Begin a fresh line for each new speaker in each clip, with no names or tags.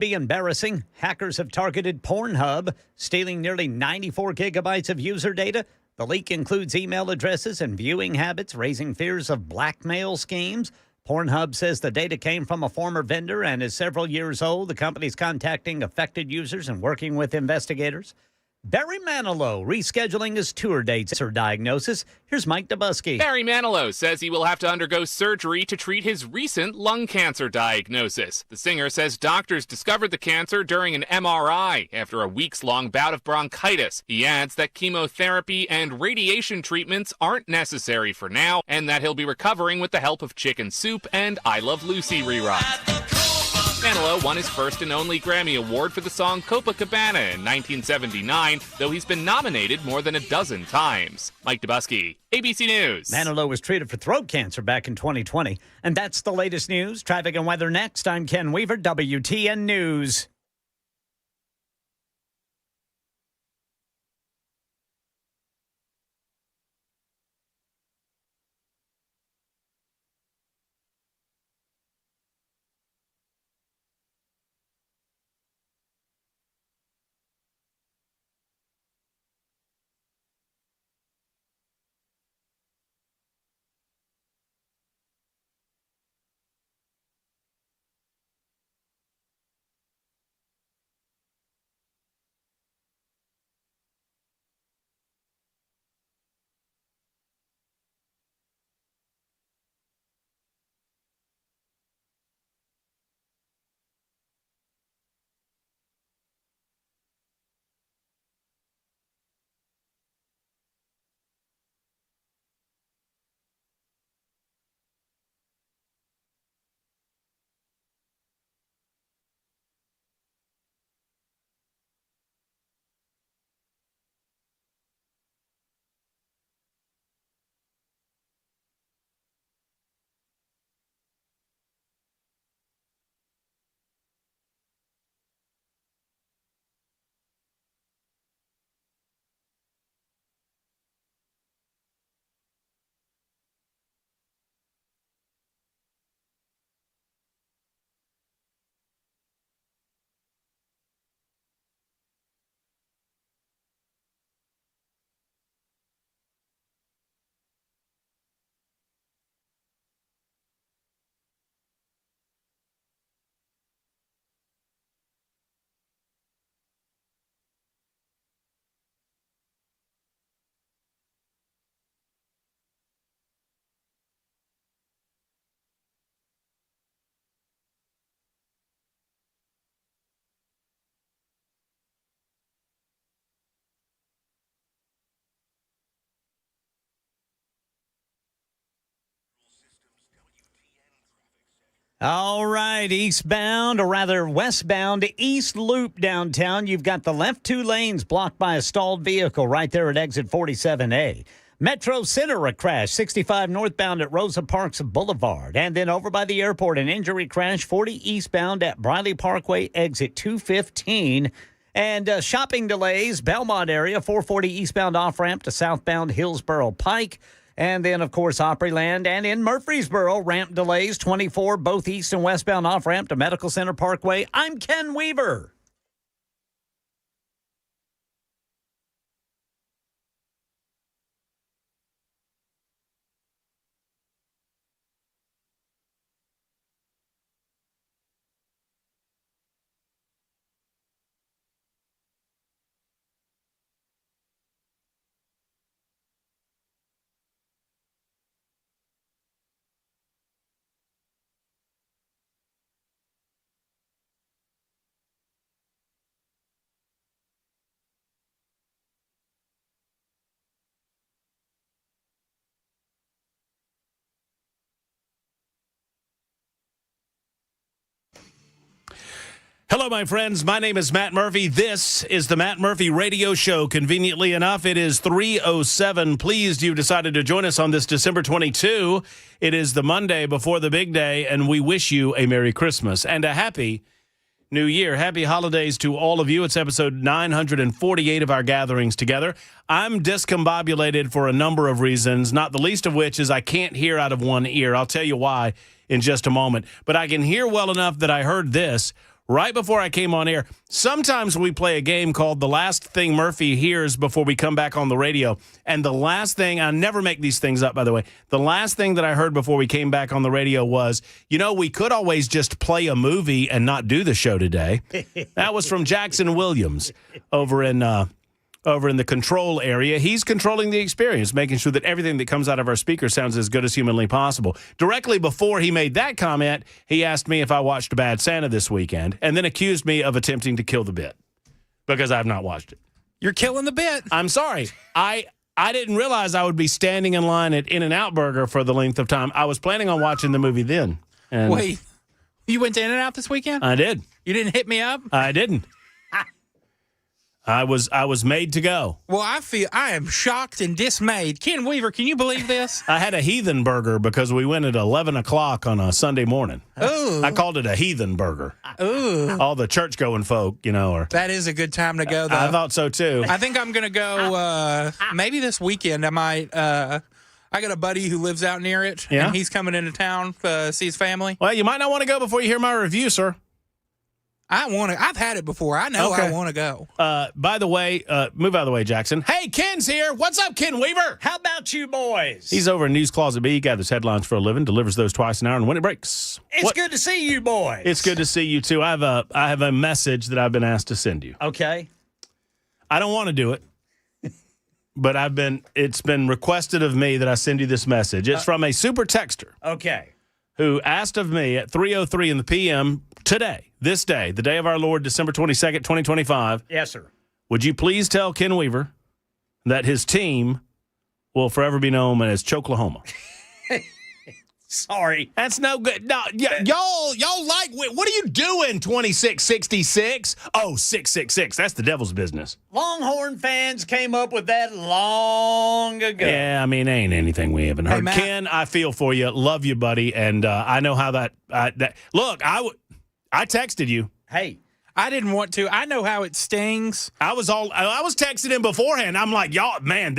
Be embarrassing. Hackers have targeted Pornhub, stealing nearly 94 gigabytes of user data. The leak includes email addresses and viewing habits, raising fears of blackmail schemes. Pornhub says the data came from a former vendor and is several years old. The company's contacting affected users and working with investigators. Barry Manilow rescheduling his tour dates or diagnosis. Here's Mike Dubusky.
Barry Manilow says he will have to undergo surgery to treat his recent lung cancer diagnosis. The singer says doctors discovered the cancer during an MRI after a weeks-long bout of bronchitis. He adds that chemotherapy and radiation treatments aren't necessary for now and that he'll be recovering with the help of Chicken Soup and I Love Lucy reruns. Manilow won his first and only Grammy Award for the song Copacabana in 1979, though he's been nominated more than a dozen times. Mike Dubusky, ABC News.
Manilow was treated for throat cancer back in 2020. And that's the latest news. Traffic and weather next. I'm Ken Weaver, WTN News. All right, eastbound, or rather westbound, East Loop downtown. You've got the left two lanes blocked by a stalled vehicle right there at exit 47A. Metro Center, a crash, 65 northbound at Rosa Parks Boulevard. And then over by the airport, an injury crash, 40 eastbound at Briley Parkway, exit 215. And shopping delays, Belmont area, 440 eastbound off-ramp to southbound Hillsborough Pike. And then, of course, Opryland. And in Murfreesboro, ramp delays, 24, both east and westbound off-ramp to Medical Center Parkway. I'm Ken Weaver.
Hello, my friends. My name is Matt Murphy. This is the Matt Murphy Radio Show. Conveniently enough, it is 3:07. Pleased you've decided to join us on this December 22. It is the Monday before the big day, and we wish you a Merry Christmas and a Happy New Year. Happy holidays to all of you. It's episode 948 of our gatherings together. I'm discombobulated for a number of reasons, not the least of which is I can't hear out of one ear. I'll tell you why in just a moment. But I can hear well enough that I heard this. right before I came on air. Sometimes we play a game called The Last Thing Murphy Hears before we come back on the radio. And the last thing, I never make these things up, by the way. The last thing that I heard before we came back on the radio was, we could always just play a movie and not do the show today. That was from Jackson Williams over in the control area. He's controlling the experience, making sure that everything that comes out of our speakers sounds as good as humanly possible. Directly before he made that comment, he asked me if I watched Bad Santa this weekend and then accused me of attempting to kill the bit because I've not watched it.
You're killing the bit.
I'm sorry. I didn't realize I would be standing in line at In-N-Out Burger for the length of time. I was planning on watching the movie then. And
Wait, you went to In-N-Out this weekend?
I did.
You didn't hit me up?
I didn't. I was made to go.
Well, I am shocked and dismayed. Ken Weaver, can you believe this?
I had a heathen burger because we went at 11 o'clock on a Sunday morning.
Ooh.
I called it a heathen burger.
Ooh.
All the church-going folk, are.
That is a good time to go, though.
I thought so, too.
I think I'm going to go maybe this weekend. I might. I got a buddy who lives out near it,
Yeah?
and he's coming into town to see his family.
Well, you might not want to go before you hear my review, sir.
I've had it before. I know
Okay.
I want to go.
By the way, move out of the way, Jackson. Hey, Ken's here. What's up, Ken Weaver?
How about you boys?
He's over in News Closet B. He gathers headlines for a living, delivers those twice an hour, and when it breaks.
It's good to see you boys.
It's good to see you, too. I have a message that I've been asked to send you.
Okay.
I don't want to do it, but it's been requested of me that I send you this message. It's from a super texter
Okay.
who asked of me at 3:03 in the p.m. today, this day, the day of our Lord, December 22nd, 2025,
Yes, sir.
would you please tell Ken Weaver that his team will forever be known as Choklahoma?
Sorry.
That's no good. No, y'all like, what are you doing, 2666? Oh, 666. That's the devil's business.
Longhorn fans came up with that long ago.
Yeah, I mean, ain't anything we haven't heard.
Matt.
Ken, I feel for you. Love you, buddy. And I know how that look, I texted you.
Hey,
I didn't want to. I know how it stings.
I was texting him beforehand. I'm like, y'all, man,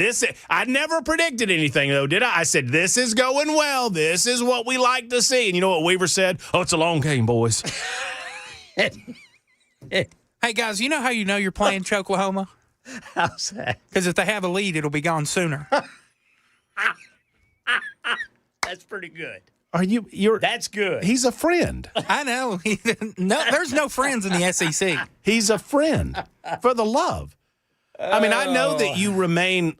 I never predicted anything, though, did I? I said, this is going well. This is what we like to see. And you know what Weaver said? Oh, it's a long game, boys.
Hey, guys, you know how you know you're playing Choklahoma?
how's that?
Because if they have a lead, it'll be gone sooner.
That's pretty good. That's good.
He's a friend.
I know. There's no friends in the SEC.
He's a friend for the love. I mean, I know that you remain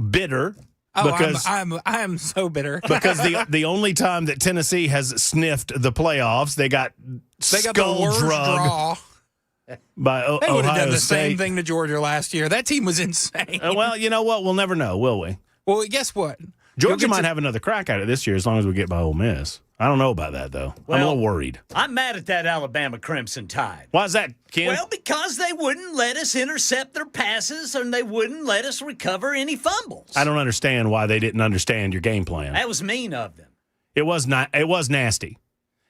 bitter because
I am so bitter.
because the only time that Tennessee has sniffed the playoffs, they got
the worst draw.
by
They would have
Ohio
done the
State.
same thing to Georgia last year. That team was insane.
Well, you know what? We'll never know, will we?
Well, guess what?
Georgia might have another crack at it this year as long as we get by Ole Miss. I don't know about that, though. I'm a little worried.
I'm mad at that Alabama Crimson Tide.
Why is that, Ken?
Well, because they wouldn't let us intercept their passes and they wouldn't let us recover any fumbles.
I don't understand why they didn't understand your game plan.
That was mean of them.
It was not. It was nasty.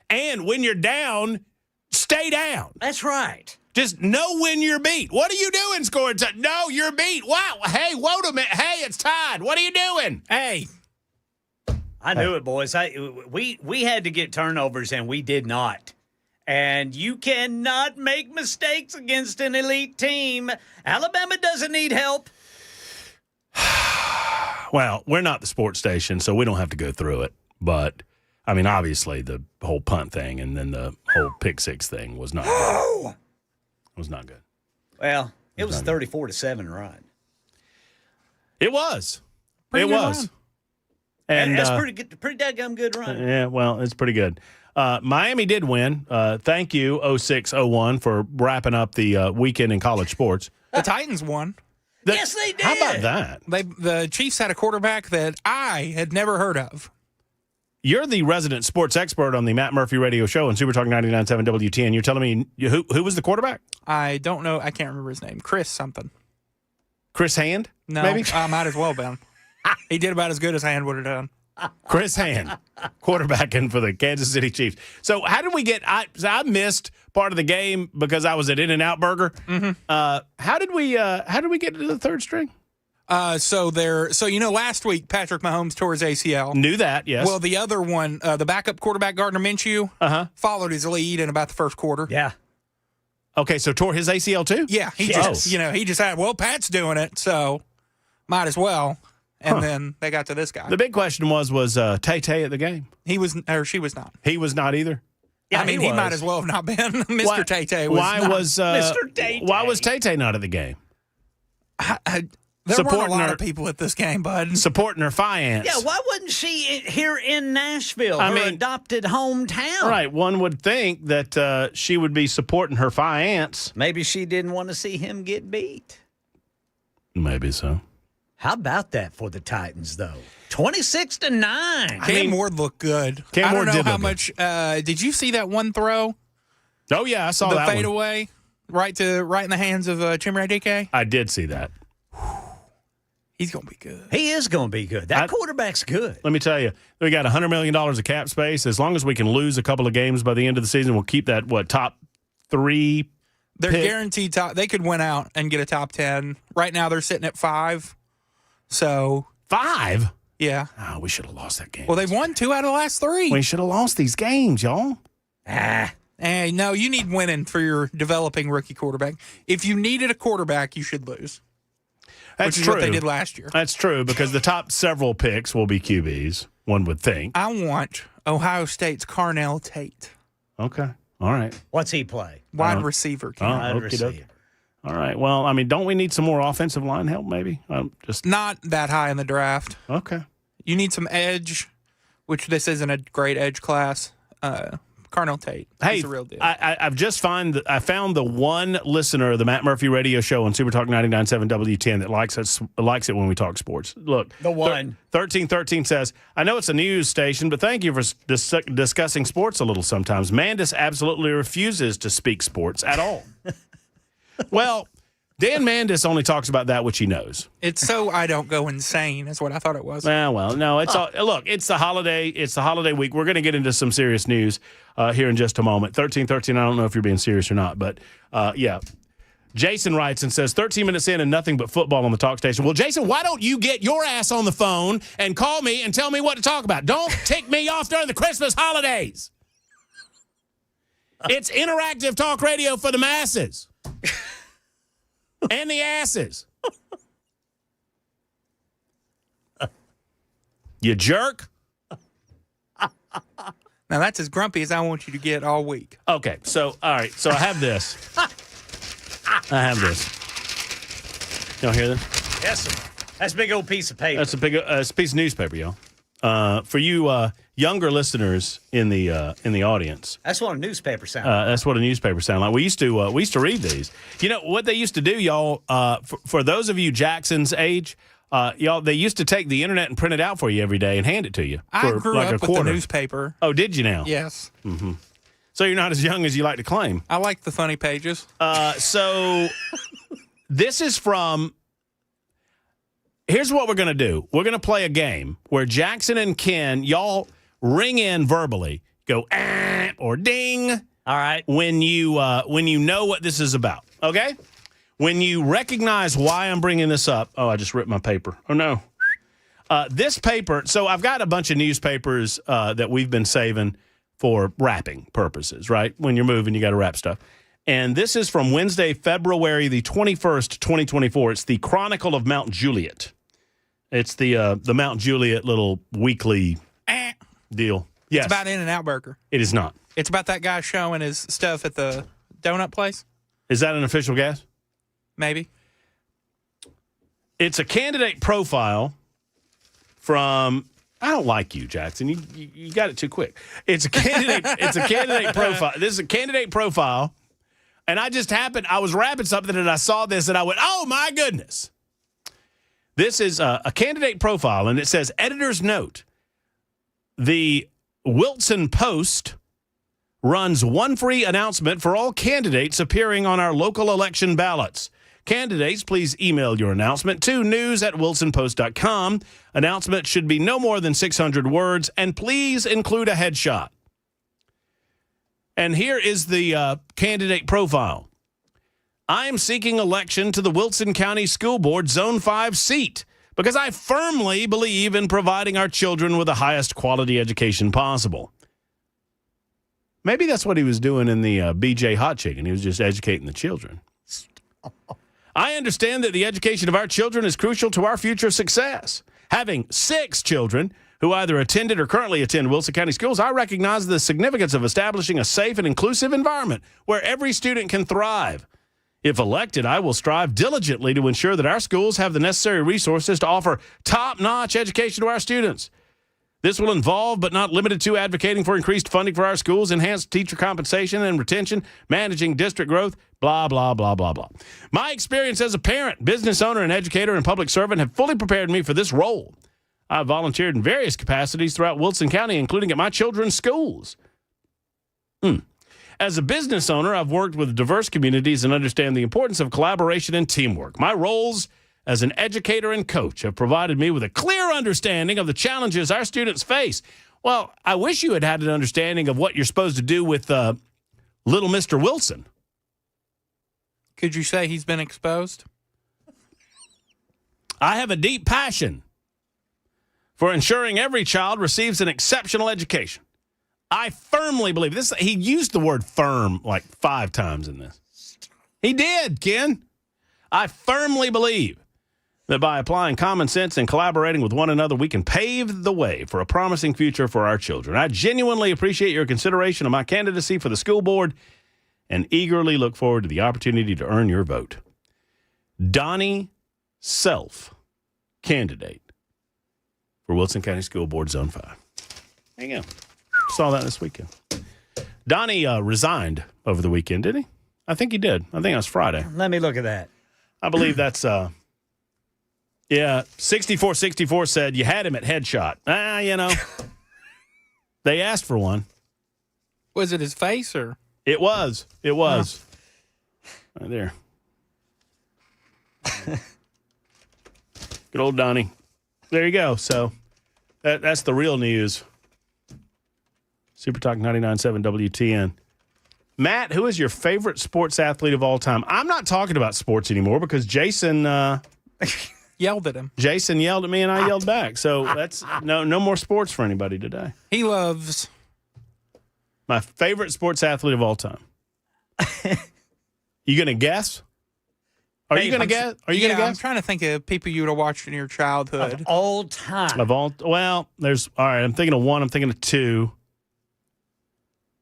And when you're down, stay down.
That's right.
Just know when you're beat. What are you doing, scoring? No, you're beat. Wow. Hey, wait a minute. Hey, it's tied. What are you doing?
Hey,
I knew it, boys. We had to get turnovers, and we did not. And you cannot make mistakes against an elite team. Alabama doesn't need help.
Well, we're not the sports station, so we don't have to go through it. But, I mean, obviously, the whole punt thing and then the whole pick six thing was not good. It was not good.
Well, it was 34-7 run.
It was.
Pretty
it
good
was.
run.
And
That's pretty good, pretty daggum good run.
Yeah, well, it's pretty good. Miami did win. Thank you, 06-01, for wrapping up the weekend in college sports.
the Titans won.
Yes, they did.
How about that?
The Chiefs had a quarterback that I had never heard of.
You're the resident sports expert on the Matt Murphy Radio Show on Super Talk 99.7 WTN. You're telling me who was the quarterback?
I don't know. I can't remember his name. Chris something.
Chris Hand?
No,
maybe?
I might as well been. He did about as good as Hand would have done.
Chris Hand, quarterbacking for the Kansas City Chiefs. So how did we get? I missed part of the game because I was at In-N-Out Burger.
Mm-hmm.
How did we get to the third string?
So last week Patrick Mahomes tore his ACL.
Knew that, yes.
Well, the other one, the backup quarterback Gardner Minshew, followed his lead in about the first quarter.
Yeah.
Okay, so tore his ACL too?
Yeah, he
Yes.
just had, well, Pat's doing it, so might as well. And then they got to this guy.
The big question was Tay-Tay at the game?
He was, or she was not.
He was not either.
Yeah,
I mean, he might as well have not been. Mr. Tay-Tay was
Why
not.
was
Mr. Tay-Tay.
Why was Tay-Tay not at the game?
There weren't a
supporting
lot
her-
of people at this game, bud.
Supporting her fiance.
Yeah, why wasn't she here in Nashville,
I
her
mean-
adopted hometown?
Right. One would think that she would be supporting her fiance.
Maybe she didn't want to see him get beat.
Maybe so.
How about that for the Titans, though? 26-9.
Cam Ward looked good.
Cam
I
Ward
don't know
did
how
look
much. Did you see that one throw?
Oh, yeah, I saw
The
that one.
fadeaway, right in the hands of Chimere DK.
I did see that.
He's gonna be good.
He is going to be good. That quarterback's good.
Let me tell you, we got $100 million of cap space. As long as we can lose a couple of games by the end of the season, we'll keep that, top 3.
They're
pick.
guaranteed top. They could win out and get a top 10. Right now, they're sitting at 5. So
5?
yeah.
Oh, we should have lost that game.
Well, they've won 2 out of the last 3.
We should have lost these games, y'all.
Hey, no, you need winning for your developing rookie quarterback. If you needed a quarterback, you should lose.
That's
which is
true.
what they did last year.
That's true because the top several picks will be QBs, one would think.
I want Ohio State's Carnell Tate,
Okay. All right.
What's he play?
wide receiver. Ken.
Wide
okey-doke.
receiver.
All right. Well, I mean, don't we need some more offensive line help maybe? Just
Not that high in the draft.
okay.
You need some edge, which this isn't a great edge class. Carnell Tate.
Hey,
He's a real deal.
I've just found the one listener of the Matt Murphy radio show on Super Talk 99.7 W10 that likes it when we talk sports. Look,
The one.
1313 says, I know it's a news station, but thank you for discussing sports a little sometimes. Mandis absolutely refuses to speak sports at all. Well, Dan Mandis only talks about that which he knows.
It's so I don't go insane, is what I thought it was.
Well, no, it's all, look, it's the holiday. It's the holiday week. We're going to get into some serious news here in just a moment. 1313, I don't know if you're being serious or not, but yeah. Jason writes and says, 13 minutes in and nothing but football on the talk station. Well, Jason, why don't you get your ass on the phone and call me and tell me what to talk about? Don't tick me off during the Christmas holidays. It's interactive talk radio for the masses and the asses. You jerk.
Now, that's as grumpy as I want you to get all week.
Okay, so, all right, so I have this. I have this. Y'all hear this?
Yes, sir. That's a big old piece of paper.
That's it's a piece of newspaper, y'all. For you younger listeners in the audience,
That's what a newspaper sounds.
that's what a newspaper sounds like. We used to read these. You know what they used to do, y'all? For those of you Jackson's age, y'all, they used to take the internet and print it out for you every day and hand it to you.
I
for
grew
like
up
a
with the
quarter.
newspaper.
Oh, did you now?
Yes.
So you're not as young as you like to claim.
I like the funny pages.
So this is from. Here's what we're going to do. We're going to play a game where Jackson and Ken, y'all ring in verbally, go or ding
All right.
when you know what this is about. Okay? When you recognize why I'm bringing this up. Oh, I just ripped my paper. Oh no. This paper. So I've got a bunch of newspapers that we've been saving for wrapping purposes. Right? When you're moving, you got to wrap stuff. And this is from Wednesday, February the 21st, 2024. It's the Chronicle of Mount Juliet. It's the Mount Juliet little weekly deal. Yes.
It's about In-N-Out Burger.
It is not.
It's about that guy showing his stuff at the donut place,
Is that an official guess?
maybe.
It's a candidate profile from. I don't like you, Jackson. You got it too quick. It's a candidate. It's a candidate profile. This is a candidate profile. And I was wrapping something and I saw this and I went, oh my goodness. This is a candidate profile and it says, editor's note, the Wilson Post runs one free announcement for all candidates appearing on our local election ballots. Candidates, please email your announcement to news@wilsonpost.com. Announcement should be no more than 600 words and please include a headshot. And here is the candidate profile. I am seeking election to the Wilson County School Board Zone 5 seat because I firmly believe in providing our children with the highest quality education possible. Maybe that's what he was doing in the BJ Hot Chicken. He was just educating the children. I understand that the education of our children is crucial to our future success. Having 6 children who either attended or currently attend Wilson County schools, I recognize the significance of establishing a safe and inclusive environment where every student can thrive. If elected, I will strive diligently to ensure that our schools have the necessary resources to offer top-notch education to our students. This will involve, but not limited to, advocating for increased funding for our schools, enhanced teacher compensation and retention, managing district growth, blah, blah, blah, blah, blah. My experience as a parent, business owner, and educator and public servant have fully prepared me for this role. I've volunteered in various capacities throughout Wilson County, including at my children's schools. As a business owner, I've worked with diverse communities and understand the importance of collaboration and teamwork. My roles as an educator and coach have provided me with a clear understanding of the challenges our students face. Well, I wish you had an understanding of what you're supposed to do with little Mr. Wilson.
Could you say he's been exposed?
I have a deep passion for ensuring every child receives an exceptional education. I firmly believe this. He used the word firm like 5 times in this. He did, Ken. I firmly believe that by applying common sense and collaborating with one another, we can pave the way for a promising future for our children. I genuinely appreciate your consideration of my candidacy for the school board and eagerly look forward to the opportunity to earn your vote. Donnie Self, candidate for Wilson County School Board Zone 5. There you go. Saw that this weekend. Donnie resigned over the weekend, didn't he? I think he did. I think it was Friday.
Let me look at that.
I believe that's, 6464 said you had him at headshot. They asked for one.
Was it his face or?
It was. Right there. Good old Donnie. There you go. So that's the real news. Super Talk 99.7 WTN. Matt, who is your favorite sports athlete of all time? I'm not talking about sports anymore because Jason
Yelled at him.
Jason yelled at me and I yelled back. So that's no more sports for anybody today.
He loves
my favorite sports athlete of all time. You gonna guess? Are you gonna guess? Are you gonna guess?
I'm trying to think of people you would have watched in your childhood.
Of all time.
There's all right. I'm thinking of one. I'm thinking of two.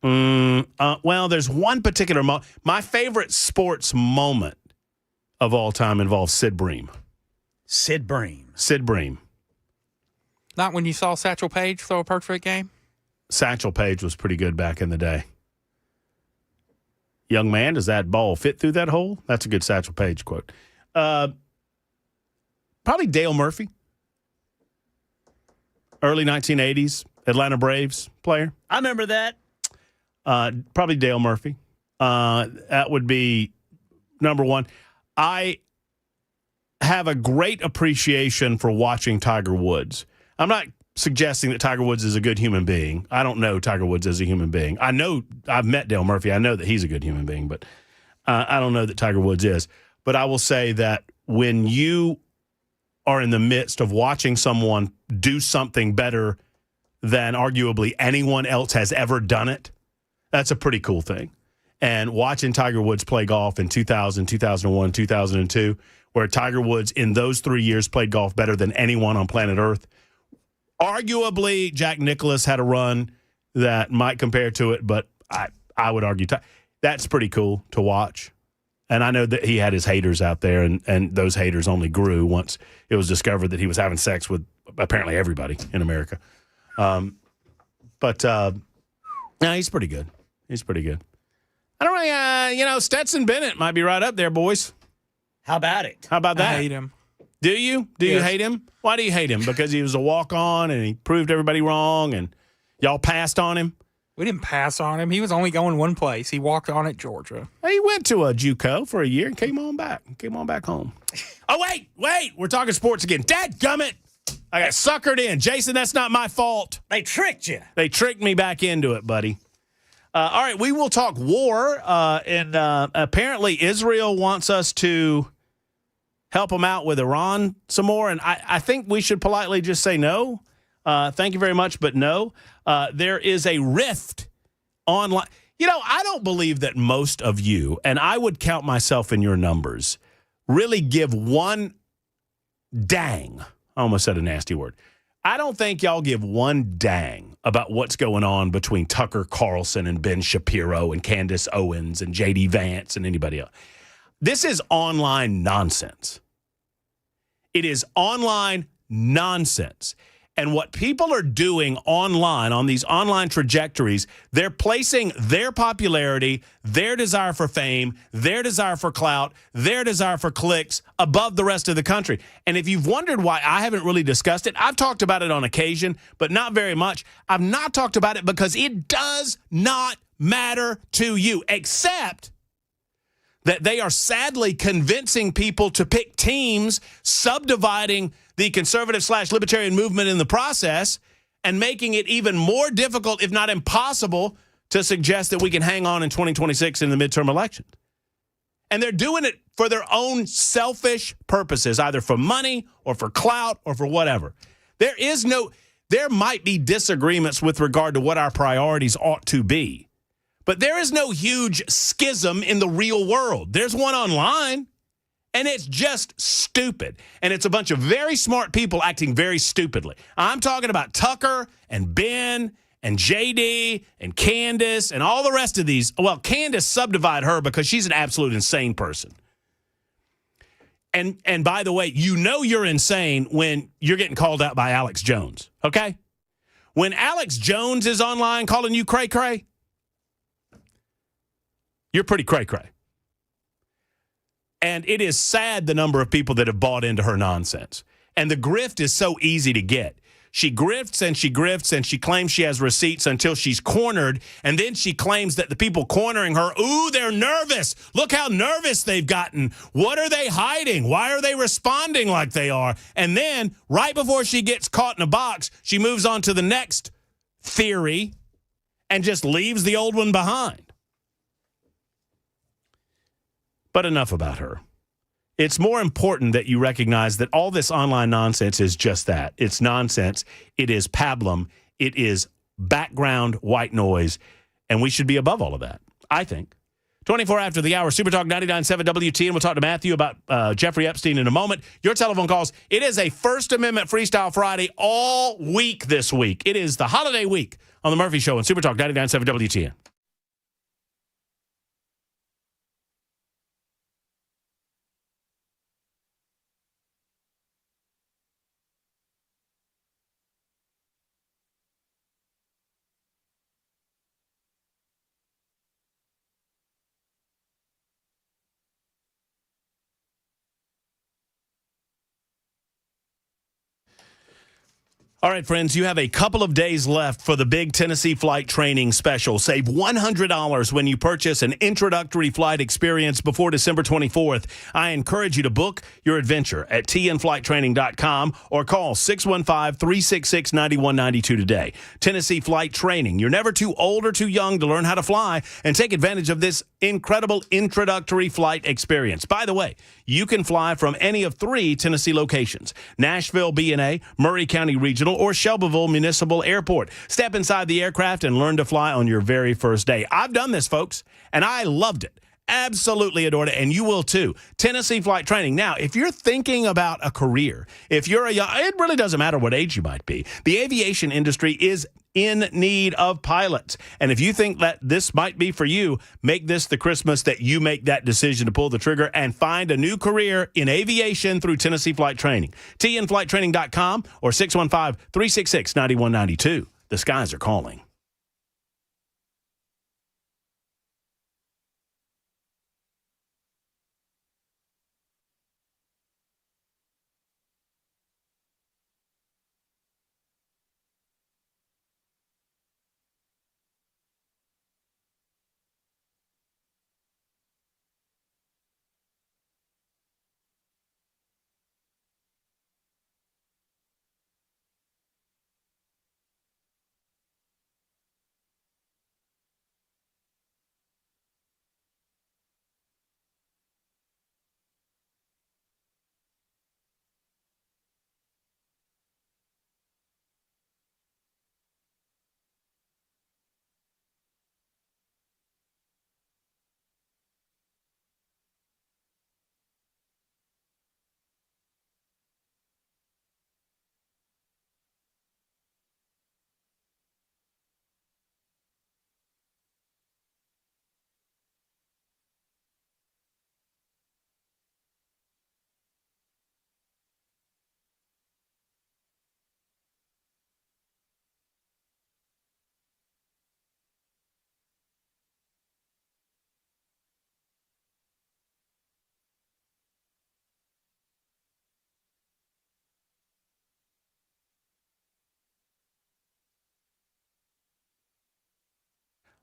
There's one particular my favorite sports moment of all time involves Sid Bream.
Sid Bream.
Not when you saw Satchel Paige throw a perfect game?
Satchel Paige was pretty good back in the day. Young man, does that ball fit through that hole? That's a good Satchel Paige quote. Probably Dale Murphy. Early 1980s, Atlanta Braves player.
I remember that.
Probably Dale Murphy. That would be number one. I have a great appreciation for watching Tiger Woods. I'm not suggesting that Tiger Woods is a good human being. I don't know Tiger Woods as a human being. I know I've met Dale Murphy. I know that he's a good human being, but I don't know that Tiger Woods is. But I will say that when you are in the midst of watching someone do something better than arguably anyone else has ever done it, that's a pretty cool thing. And watching Tiger Woods play golf in 2000, 2001, 2002, where Tiger Woods in those 3 years played golf better than anyone on planet Earth. Arguably, Jack Nicklaus had a run that might compare to it, but I would argue that's pretty cool to watch. And I know that he had his haters out there, and those haters only grew once it was discovered that he was having sex with apparently everybody in America. No, he's pretty good. He's pretty good. I don't really, Stetson Bennett might be right up there, boys.
How about it?
How about that?
I hate him.
Do you? Do you hate him? Why do you hate him? Because he was a walk-on and he proved everybody wrong and y'all passed on him?
We didn't pass on him. He was only going one place. He walked on at Georgia.
He went to a JUCO for a year and came on back. Came on back home. Oh, wait. We're talking sports again. Dadgummit. I got suckered in. Jason, that's not my fault.
They tricked you.
They tricked me back into it, buddy. All right, we will talk war. And apparently Israel wants us to help them out with Iran some more. And I think we should politely just say no. Thank you very much, but no. There is a rift online. I don't believe that most of you, and I would count myself in your numbers, really give one dang. I almost said a nasty word. I don't think y'all give one dang about what's going on between Tucker Carlson and Ben Shapiro and Candace Owens and J.D. Vance and anybody else. This is online nonsense. It is online nonsense. And what people are doing online, on these online trajectories, they're placing their popularity, their desire for fame, their desire for clout, their desire for clicks above the rest of the country. And if you've wondered why I haven't really discussed it, I've talked about it on occasion, but not very much. I've not talked about it because it does not matter to you, except that they are sadly convincing people to pick teams, subdividing the conservative/libertarian movement in the process, and making it even more difficult, if not impossible, to suggest that we can hang on in 2026 in the midterm elections. And they're doing it for their own selfish purposes, either for money or for clout or for whatever. There might be disagreements with regard to what our priorities ought to be. But there is no huge schism in the real world. There's one online, and it's just stupid. And it's a bunch of very smart people acting very stupidly. I'm talking about Tucker and Ben and JD and Candace and all the rest of these. Well, Candace, subdivide her because she's an absolute insane person. And by the way, you're insane when you're getting called out by Alex Jones, okay? When Alex Jones is online calling you cray-cray, you're pretty cray-cray. And it is sad the number of people that have bought into her nonsense. And the grift is so easy to get. She grifts and she grifts and she claims she has receipts until she's cornered. And then she claims that the people cornering her, they're nervous. Look how nervous they've gotten. What are they hiding? Why are they responding like they are? And then right before she gets caught in a box, she moves on to the next theory and just leaves the old one behind. But enough about her. It's more important that you recognize that all this online nonsense is just that. It's nonsense. It is pablum. It is background white noise. And we should be above all of that, I think. 24 after the hour, Super Talk 99.7 WT, and we'll talk to Matthew about Jeffrey Epstein in a moment. Your telephone calls. It is a First Amendment Freestyle Friday all week this week. It is the holiday week on The Murphy Show on Super Talk 99.7 WTN. All right, friends, you have a couple of days left for the big Tennessee Flight Training Special. Save $100 when you purchase an introductory flight experience before December 24th. I encourage you to book your adventure at tnflighttraining.com or call 615-366-9192 today. Tennessee Flight Training. You're never too old or too young to learn how to fly and take advantage of this incredible introductory flight experience. By the way, you can fly from any of 3 Tennessee locations: Nashville B&A, Murray County Regional, or Shelbyville Municipal Airport. Step inside the aircraft and learn to fly on your very first day. I've done this, folks, and I loved it. Absolutely adored it, and you will too. Tennessee Flight Training. Now, if you're thinking about a career, if you're a young, it really doesn't matter what age you might be. The aviation industry is in need of pilots. And if you think that this might be for you, make this the Christmas that you make that decision to pull the trigger and find a new career in aviation through Tennessee Flight Training. tnflighttraining.com or 615-366-9192. The skies are calling.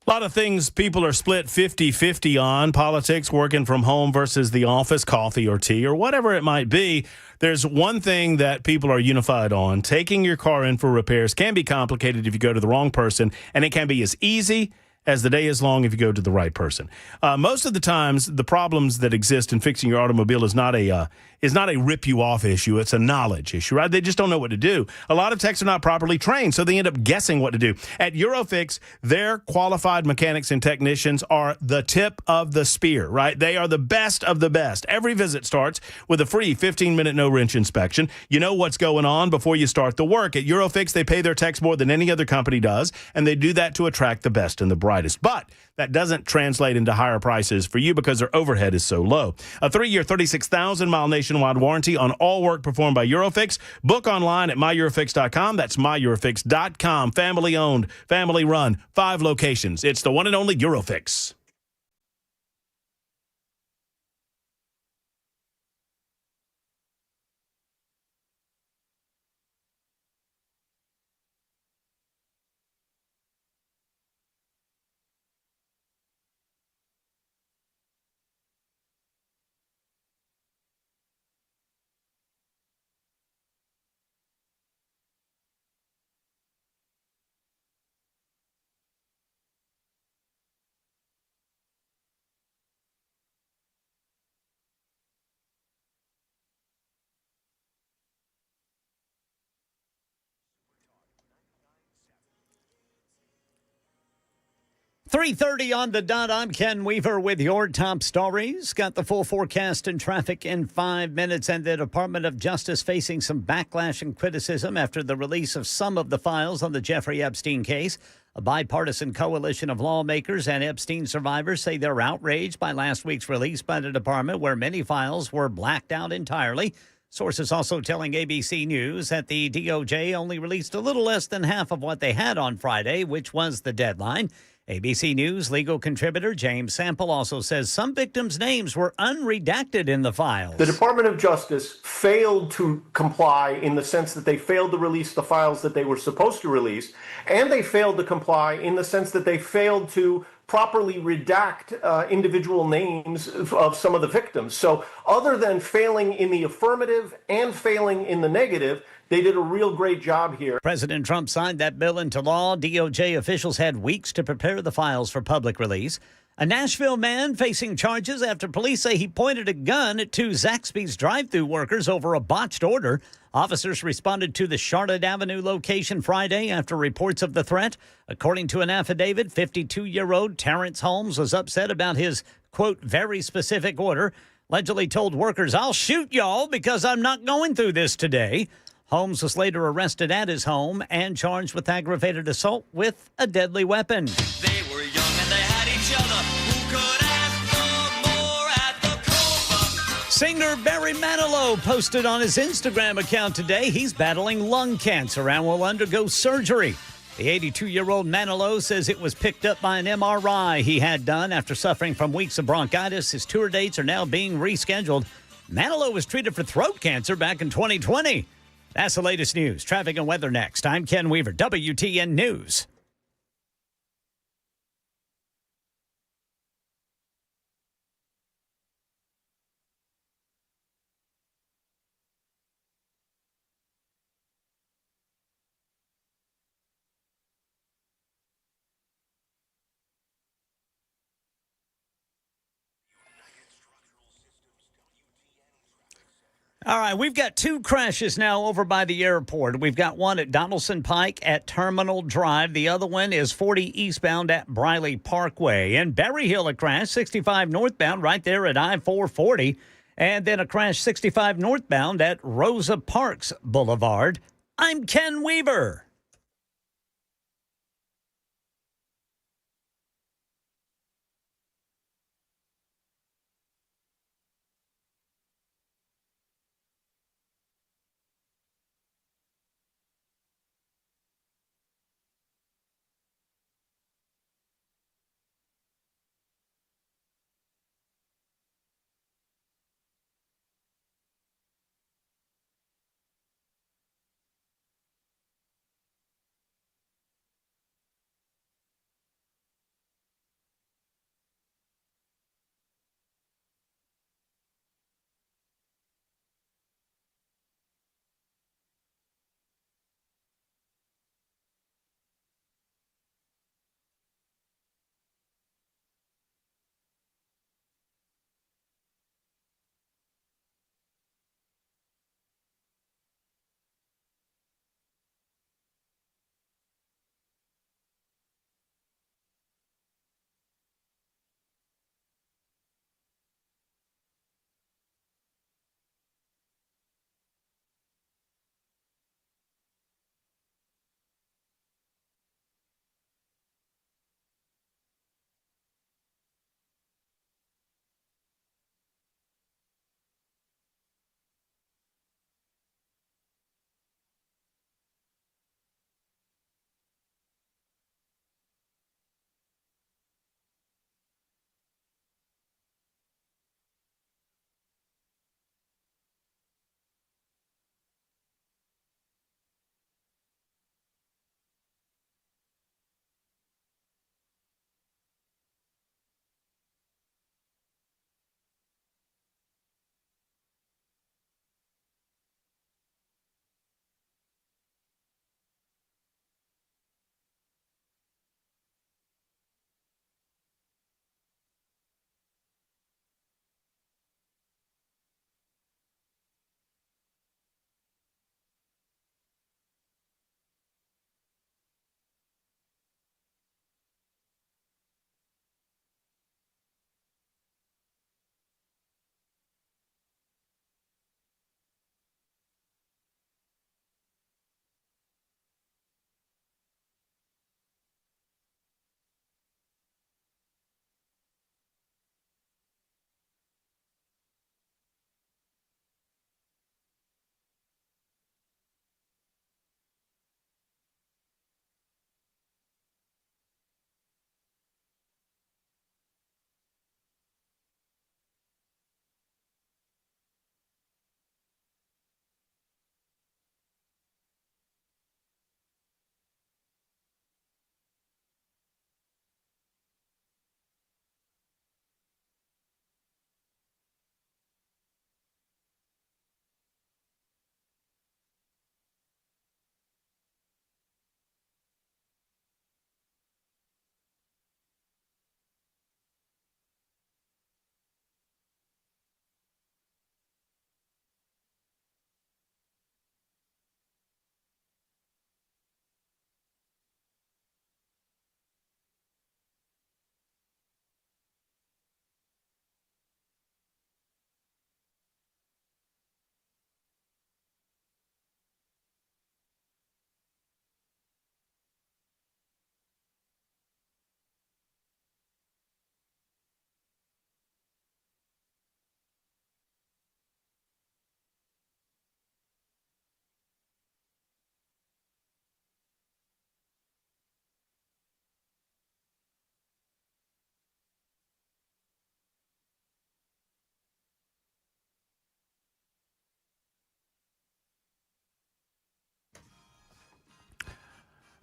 A lot of things people are split 50-50 on. Politics, working from home versus the office, coffee or tea or whatever it might be. There's one thing that people are unified on. Taking your car in for repairs can be complicated if you go to the wrong person, and it can be as easy as the day is long if you go to the right person. Most of the times, the problems that exist in fixing your automobile is not a rip you off issue. It's a knowledge issue, right? They just don't know what to do. A lot of techs are not properly trained, so they end up guessing what to do. At Eurofix, their qualified mechanics and technicians are the tip of the spear, right? They are the best of the best. Every visit starts with a free 15-minute no-wrench inspection. You know what's going on before you start the work. At Eurofix, they pay their techs more than any other company does, and they do that to attract the best and the brightest. But that doesn't translate into higher prices for you because their overhead is so low. A 3-year, 36,000-mile nationwide warranty on all work performed by Eurofix. Book online at myeurofix.com. That's myeurofix.com. Family-owned, family-run, 5 locations. It's the one and only Eurofix.
.30 on the dot. I'm Ken Weaver with your top stories. Got the full forecast and traffic in 5 minutes. And the Department of Justice facing some backlash and criticism after the release of some of the files on the Jeffrey Epstein case. A bipartisan coalition of lawmakers and Epstein survivors say they're outraged by last week's release by the department, where many files were blacked out entirely. Sources also telling ABC News that the DOJ only released a little less than half of what they had on Friday, which was the deadline. ABC News legal contributor James Sample also says some victims' names were unredacted in the files.
The Department of Justice failed to comply in the sense that they failed to release the files that they were supposed to release, and they failed to comply in the sense that they failed to properly redact individual names of some of the victims. So other than failing in the affirmative and failing in the negative, they did a real great job here.
President Trump signed that bill into law. DOJ officials had weeks to prepare the files for public release. A Nashville man facing charges after police say he pointed a gun at 2 Zaxby's drive-thru workers over a botched order. Officers responded to the Charlotte Avenue location Friday after reports of the threat. According to an affidavit, 52-year-old Terrence Holmes was upset about his, quote, very specific order. Allegedly told workers, "I'll shoot y'all because I'm not going through this today." Holmes was later arrested at his home and charged with aggravated assault with a deadly weapon.
They were young and they had each other. Who could ask for more at the Cobra?
Singer Barry Manilow posted on his Instagram account today he's battling lung cancer and will undergo surgery. The 82-year-old Manilow says it was picked up by an MRI he had done after suffering from weeks of bronchitis. His tour dates are now being rescheduled. Manilow was treated for throat cancer back in 2020. That's the latest news. Traffic and weather next. I'm Ken Weaver, WTN News. All right, we've got 2 crashes now over by the airport. We've got one at Donaldson Pike at Terminal Drive. The other one is 40 eastbound at Briley Parkway. In Berry Hill, a crash, 65 northbound right there at I-440. And then a crash 65 northbound at Rosa Parks Boulevard. I'm Ken Weaver.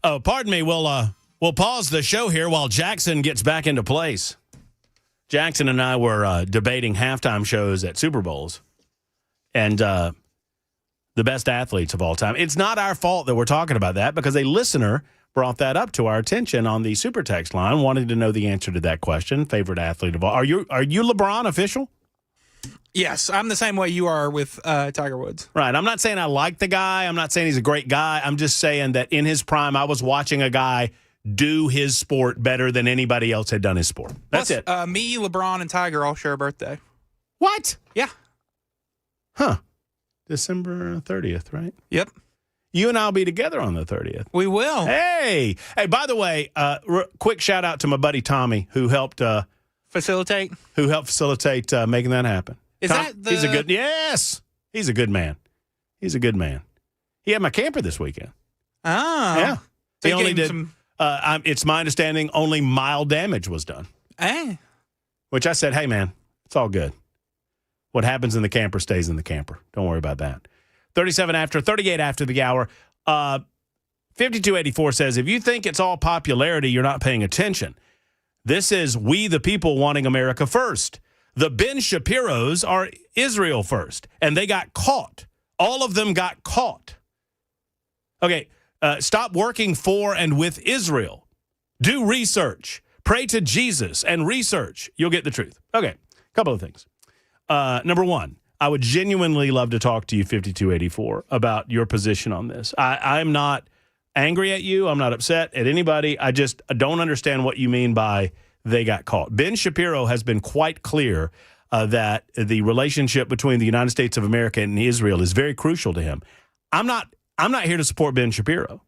Oh, pardon me. We'll pause the show here while Jackson gets back into place. Jackson and I were debating halftime shows at Super Bowls and the best athletes of all time. It's not our fault that we're talking about that because a listener brought that up to our attention on the Super Text line, wanting to know the answer to that question. Favorite athlete of all. Are you LeBron official?
Yes, I'm the same way you are with Tiger Woods.
Right. I'm not saying I like the guy. I'm not saying he's a great guy. I'm just saying that in his prime, I was watching a guy do his sport better than anybody else had done his sport. That's
Plus,
it.
Me, LeBron, and Tiger all share a birthday.
What?
Yeah.
Huh. December 30th, right?
Yep.
You and I will be together on the 30th.
We will.
Hey, by the way, quick shout out to my buddy Tommy who helped
Facilitate.
Making that happen.
Is that the...
He's a good. Yes, he's a good man. He's a good man. He had my camper this weekend.
Oh.
Yeah.
So
He only
gave him
did. It's my understanding only mild damage was done.
Hey.
Which I said, hey man, it's all good. What happens in the camper stays in the camper. Don't worry about that. 38 after the hour. 5284 says, if you think it's all popularity, you're not paying attention. This is we the people wanting America first. The Ben Shapiros are Israel first, and they got caught. All of them got caught. Okay, stop working for and with Israel. Do research. Pray to Jesus and research. You'll get the truth. Okay, a couple of things. Number one, I would genuinely love to talk to you, 5284, about your position on this. I'm not angry at you. I'm not upset at anybody. I don't understand what you mean by they got caught. Ben Shapiro has been quite clear that the relationship between the United States of America and Israel is very crucial to him. I'm not here to support Ben Shapiro.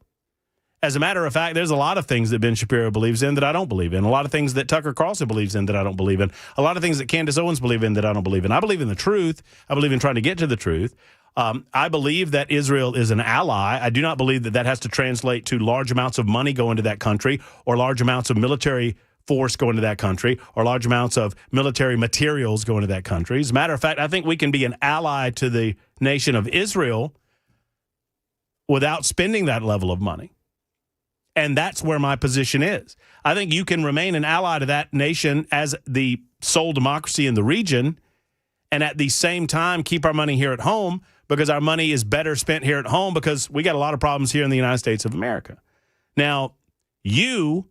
As a matter of fact, there's a lot of things that Ben Shapiro believes in that I don't believe in. A lot of things that Tucker Carlson believes in that I don't believe in. A lot of things that Candace Owens believes in that I don't believe in. I believe in the truth. I believe in trying to get to the truth. I believe that Israel is an ally. I do not believe that has to translate to large amounts of money going to that country or large amounts of military force going to that country or large amounts of military materials going to that country. As a matter of fact, I think we can be an ally to the nation of Israel without spending that level of money. And that's where my position is. I think you can remain an ally to that nation as the sole democracy in the region and at the same time keep our money here at home because our money is better spent here at home because we got a lot of problems here in the United States of America. Now, you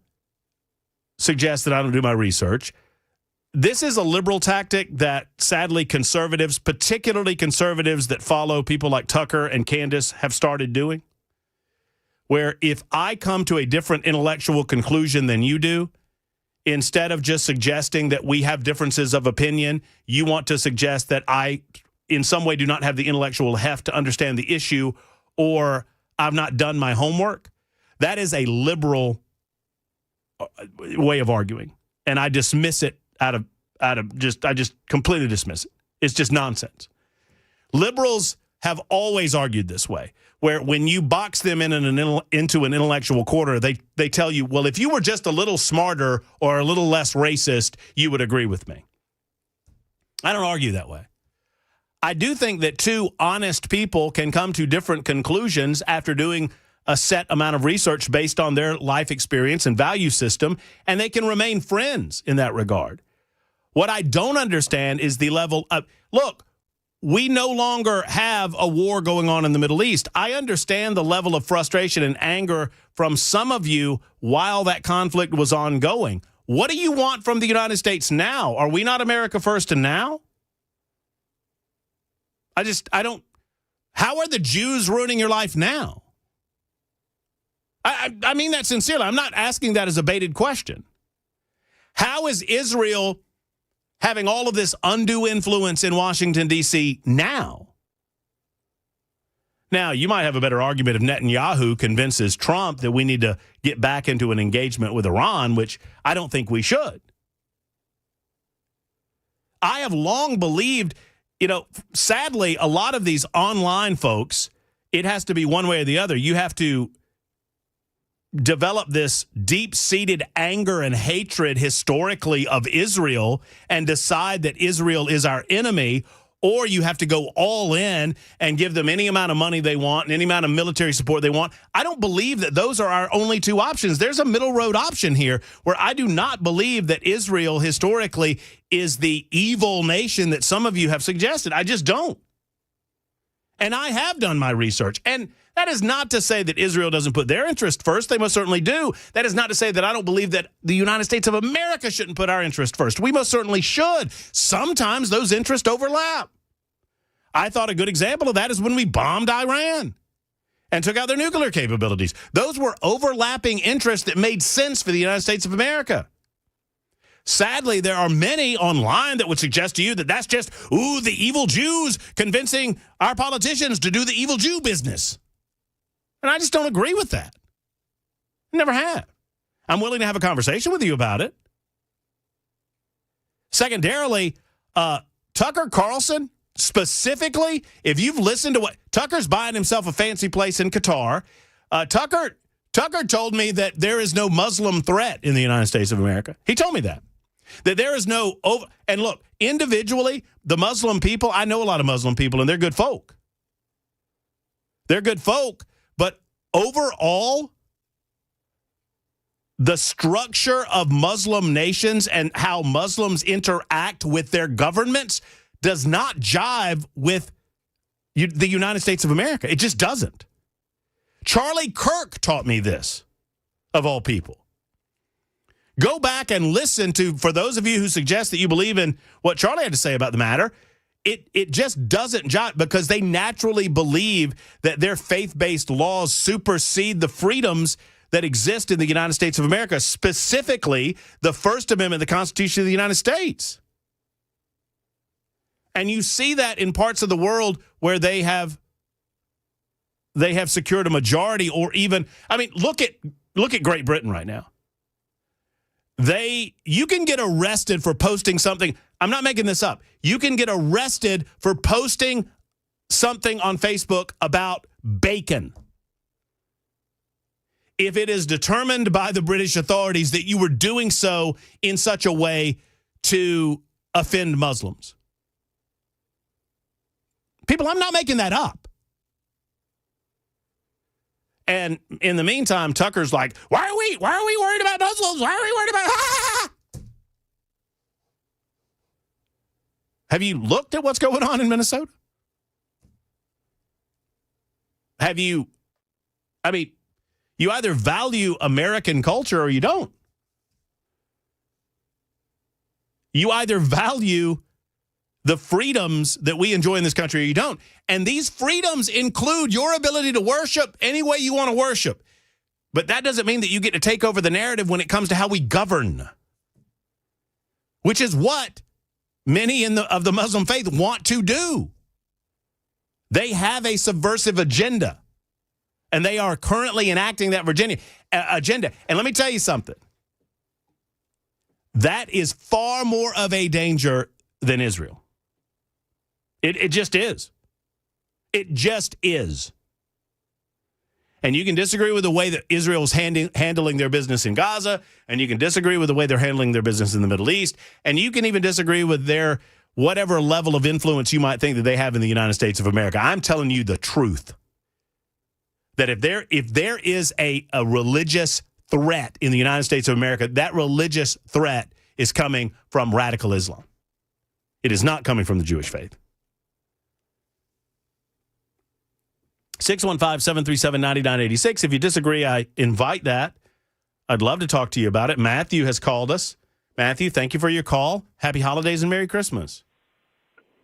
suggest that I don't do my research. This is a liberal tactic that sadly conservatives, particularly conservatives that follow people like Tucker and Candace, have started doing. Where if I come to a different intellectual conclusion than you do, instead of just suggesting that we have differences of opinion, you want to suggest that I, in some way, do not have the intellectual heft to understand the issue or I've not done my homework. That is a liberal way of arguing. And I dismiss it I just completely dismiss it. It's just nonsense. Liberals have always argued this way, where when you box them into an intellectual corner, they tell you, well, if you were just a little smarter or a little less racist, you would agree with me. I don't argue that way. I do think that two honest people can come to different conclusions after doing a set amount of research based on their life experience and value system, and they can remain friends in that regard. What I don't understand is the level of, look, we no longer have a war going on in the Middle East. I understand the level of frustration and anger from some of you while that conflict was ongoing. What do you want from the United States now? Are we not America first and now? I don't, how are the Jews ruining your life now? I mean that sincerely. I'm not asking that as a baited question. How is Israel having all of this undue influence in Washington, D.C. now? Now, you might have a better argument if Netanyahu convinces Trump that we need to get back into an engagement with Iran, which I don't think we should. I have long believed, sadly, a lot of these online folks, it has to be one way or the other. You have to develop this deep-seated anger and hatred historically of Israel and decide that Israel is our enemy, or you have to go all in and give them any amount of money they want and any amount of military support they want. I don't believe that those are our only two options. There's a middle road option here where I do not believe that Israel historically is the evil nation that some of you have suggested. I just don't. And I have done my research. And that is not to say that Israel doesn't put their interest first. They most certainly do. That is not to say that I don't believe that the United States of America shouldn't put our interest first. We most certainly should. Sometimes those interests overlap. I thought a good example of that is when we bombed Iran and took out their nuclear capabilities. Those were overlapping interests that made sense for the United States of America. Sadly, there are many online that would suggest to you that that's just, the evil Jews convincing our politicians to do the evil Jew business. And I just don't agree with that. Never have. I'm willing to have a conversation with you about it. Secondarily, Tucker Carlson, specifically, if you've listened to what Tucker's buying himself a fancy place in Qatar, Tucker told me that there is no Muslim threat in the United States of America. He told me that there is no and look, individually, the Muslim people, I know a lot of Muslim people, and they're good folk. They're good folk, but overall, the structure of Muslim nations and how Muslims interact with their governments does not jive with the United States of America. It just doesn't. Charlie Kirk taught me this, of all people. Go back and listen to, for those of you who suggest that you believe in what Charlie had to say about the matter, it just doesn't jive because they naturally believe that their faith-based laws supersede the freedoms that exist in the United States of America, specifically the First Amendment of the Constitution of the United States. And you see that in parts of the world where they have secured a majority, or even, I mean, look at Great Britain right now. You can get arrested for posting something. I'm not making this up. You can get arrested for posting something on Facebook about bacon if it is determined by the British authorities that you were doing so in such a way to offend Muslims. People, I'm not making that up. And in the meantime, Tucker's like, why are we worried about Muslims? Why are we worried about... Have you looked at what's going on in Minnesota? You either value American culture or you don't. You either value the freedoms that we enjoy in this country or you don't. And these freedoms include your ability to worship any way you want to worship. But that doesn't mean that you get to take over the narrative when it comes to how we govern, which is what many of the Muslim faith want to do. They have a subversive agenda, and they are currently enacting that agenda. And let me tell you something. That is far more of a danger than Israel. It just is. It just is. And you can disagree with the way that Israel is handling their business in Gaza, and you can disagree with the way they're handling their business in the Middle East, and you can even disagree with their whatever level of influence you might think that they have in the United States of America. I'm telling you the truth. That if there is a religious threat in the United States of America, that religious threat is coming from radical Islam. It is not coming from the Jewish faith. 615-737-9986. If you disagree, I invite that. I'd love to talk to you about it. Matthew has called us. Matthew, thank you for your call. Happy holidays and Merry Christmas.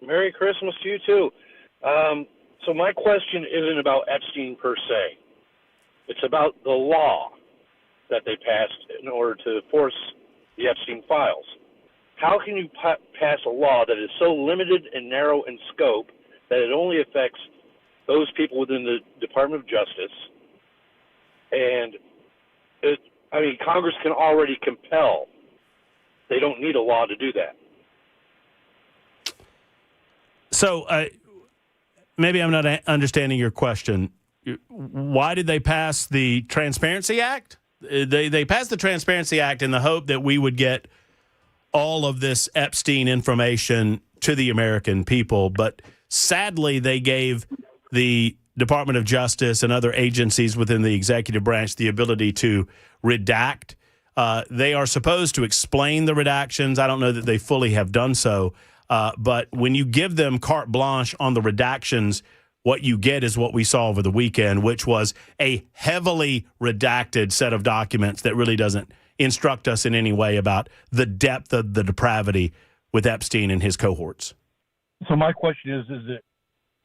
Merry Christmas to you, too. So my question isn't about Epstein per se. It's about the law that they passed in order to force the Epstein files. How can you pass a law that is so limited and narrow in scope that it only affects those people within the Department of Justice? And Congress can already compel. They don't need a law to do that.
So maybe I'm not understanding your question. Why did they pass the Transparency Act? They passed the Transparency Act in the hope that we would get all of this Epstein information to the American people. But sadly, they gave the Department of Justice and other agencies within the executive branch the ability to redact. They are supposed to explain the redactions. I don't know that they fully have done so. But when you give them carte blanche on the redactions, what you get is what we saw over the weekend, which was a heavily redacted set of documents that really doesn't instruct us in any way about the depth of the depravity with Epstein and his cohorts.
So my question is it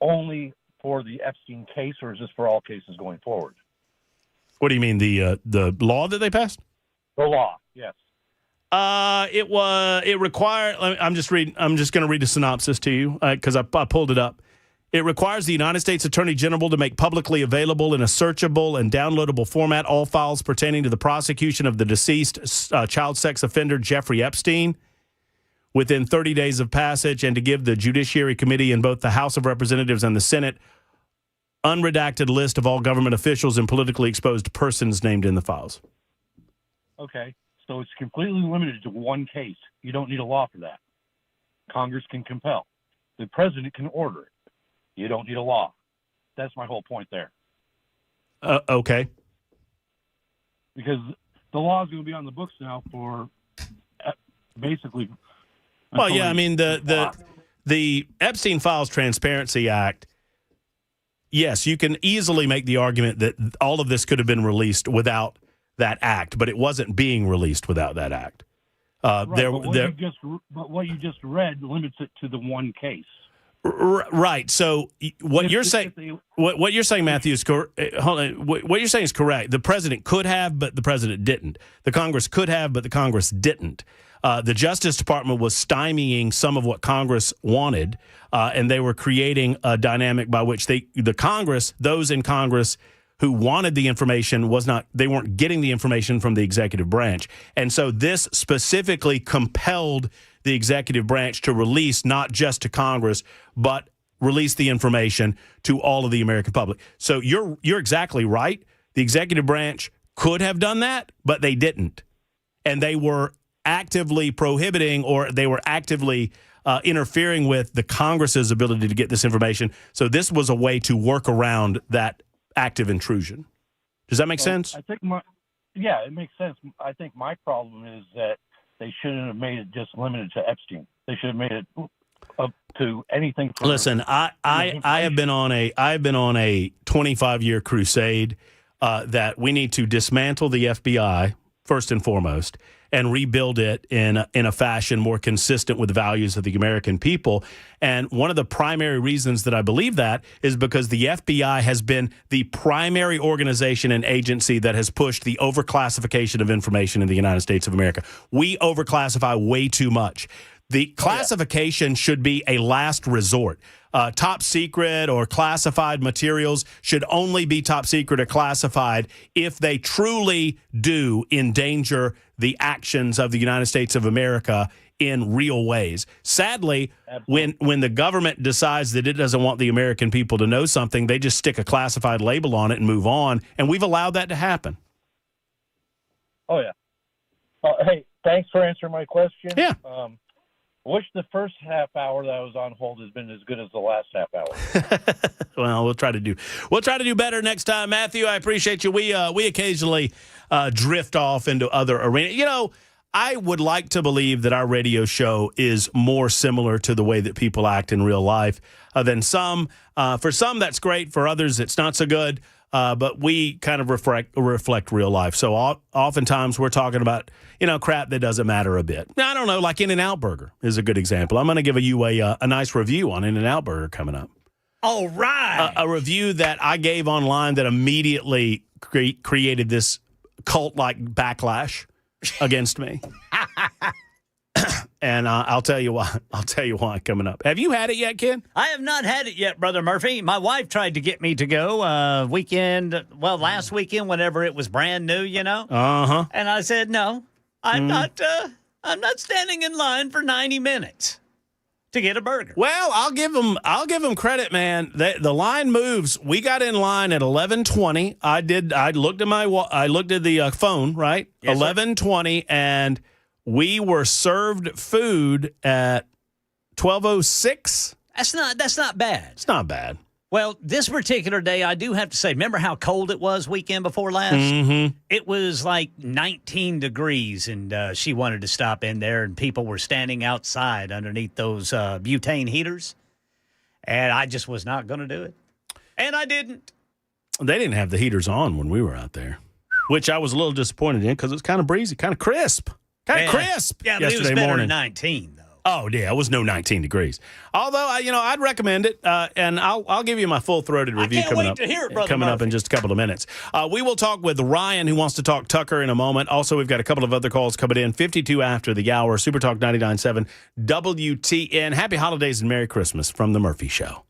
only for the Epstein case, or is this for all cases going forward?
What do you mean, the law that they passed?
The law, yes.
It required. I'm just going to read a synopsis to you because I pulled it up. It requires the United States Attorney General to make publicly available in a searchable and downloadable format all files pertaining to the prosecution of the deceased child sex offender Jeffrey Epstein within 30 days of passage, and to give the Judiciary Committee in both the House of Representatives and the Senate unredacted list of all government officials and politically exposed persons named in the files.
Okay, so it's completely limited to one case. You don't need a law for that. Congress can compel. The president can order it. You don't need a law. That's my whole point there.
Okay.
Because the law is going to be on the books now for basically.
Well, yeah, I mean, the Epstein Files Transparency Act, yes, you can easily make the argument that all of this could have been released without that act, but it wasn't being released without that act.
Right, but what you just read limits it to the one case.
Right. So what you're saying, Matthew, is hold on. What you're saying is correct. The president could have, but the president didn't. The Congress could have, but the Congress didn't. The Justice Department was stymieing some of what Congress wanted, and they were creating a dynamic by which those in Congress who wanted the information they weren't getting the information from the executive branch. And so this specifically compelled the executive branch to release, not just to Congress, but release the information to all of the American public. So you're exactly right. The executive branch could have done that, but they didn't. And they were actively prohibiting, or they were actively interfering with the Congress's ability to get this information. So this was a way to work around that active intrusion. Does that make sense?
I think it makes sense. I think my problem is that they shouldn't have made it just limited to Epstein. They should have made it up to anything.
Listen, I have been on a 25-year crusade that we need to dismantle the FBI first and foremost, and rebuild it in a fashion more consistent with the values of the American people. And one of the primary reasons that I believe that is because the FBI has been the primary organization and agency that has pushed the overclassification of information in the United States of America. We overclassify way too much. The classification should be a last resort. Top secret or classified materials should only be top secret or classified if they truly do endanger the actions of the United States of America in real ways. Sadly, when the government decides that it doesn't want the American people to know something, they just stick a classified label on it and move on. And we've allowed that to happen.
Oh, yeah. Hey, thanks for answering my question.
Yeah.
Wish the first half hour that I was on hold has been as good as the last half hour.
Well, we'll try to do better next time, Matthew. I appreciate you. We occasionally drift off into other arenas. You know, I would like to believe that our radio show is more similar to the way that people act in real life than some. For some, that's great. For others, it's not so good. But we kind of reflect real life. So oftentimes we're talking about, crap that doesn't matter a bit. Now, I don't know, like In-N-Out Burger is a good example. I'm going to give you a nice review on In-N-Out Burger coming up.
All right.
A review that I gave online that immediately created this cult-like backlash against me. And I'll tell you why. I'll tell you why coming up. Have you had it yet, Ken?
I have not had it yet, Brother Murphy. My wife tried to get me to go last weekend, whenever it was brand new,
Uh-huh.
And I said, no, I'm not standing in line for 90 minutes to get a burger.
Well, I'll give them credit, man. The line moves. We got in line at 11:20. I looked at the phone, right?
Yes,
11:20, and we were served food at 12:06.
That's not bad.
It's not bad.
Well, this particular day, I do have to say, remember how cold it was weekend before last?
Mm-hmm.
It was like 19 degrees, and she wanted to stop in there, and people were standing outside underneath those butane heaters, and I just was not going to do it. And I didn't.
They didn't have the heaters on when we were out there, which I was a little disappointed in because it was kind of breezy, kind of crisp.
Yeah, but it was
yesterday
better
morning.
than 19, though.
Oh, yeah, it was no 19 degrees. Although, I'd recommend it, and I'll give you my full-throated review
can't
coming
wait
up.
to hear it, Brother
coming up in
Murphy.
just a couple of minutes. We will talk with Ryan, who wants to talk Tucker in a moment. Also, we've got a couple of other calls coming in, 52 after the hour, Super Talk 99.7 WTN. Happy holidays and Merry Christmas from The Murphy Show.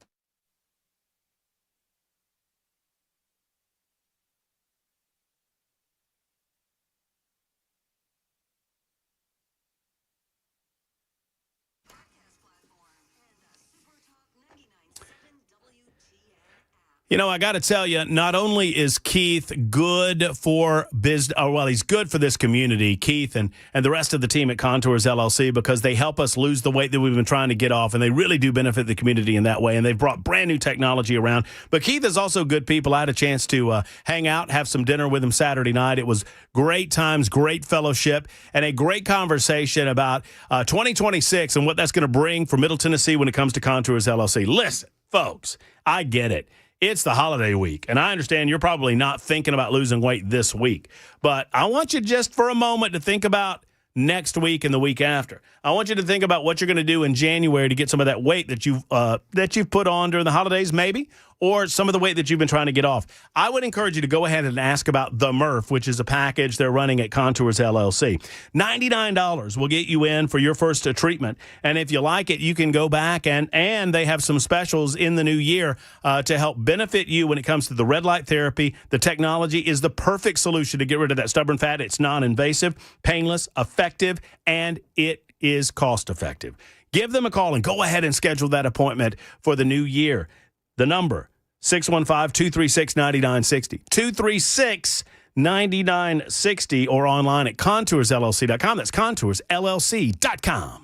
I got to tell you, not only is Keith good for business, he's good for this community, Keith and the rest of the team at Contours LLC, because they help us lose the weight that we've been trying to get off, and they really do benefit the community in that way, and they've brought brand new technology around. But Keith is also good people. I had a chance to hang out, have some dinner with him Saturday night. It was great times, great fellowship, and a great conversation about 2026 and what that's going to bring for Middle Tennessee when it comes to Contours LLC. Listen, folks, I get it. It's the holiday week, and I understand you're probably not thinking about losing weight this week, but I want you just for a moment to think about next week and the week after. I want you to think about what you're going to do in January to get some of that weight that you've put on during the holidays, maybe, or some of the weight that you've been trying to get off. I would encourage you to go ahead and ask about the Murph, which is a package they're running at Contours LLC. $99 will get you in for your first treatment, and if you like it, you can go back and they have some specials in the new year to help benefit you when it comes to the red light therapy. The technology is the perfect solution to get rid of that stubborn fat. It's non-invasive, painless, effective, and it is cost-effective. Give them a call and go ahead and schedule that appointment for the new year. The number, 615-236-9960. 236-9960 or online at contoursllc.com. That's contoursllc.com.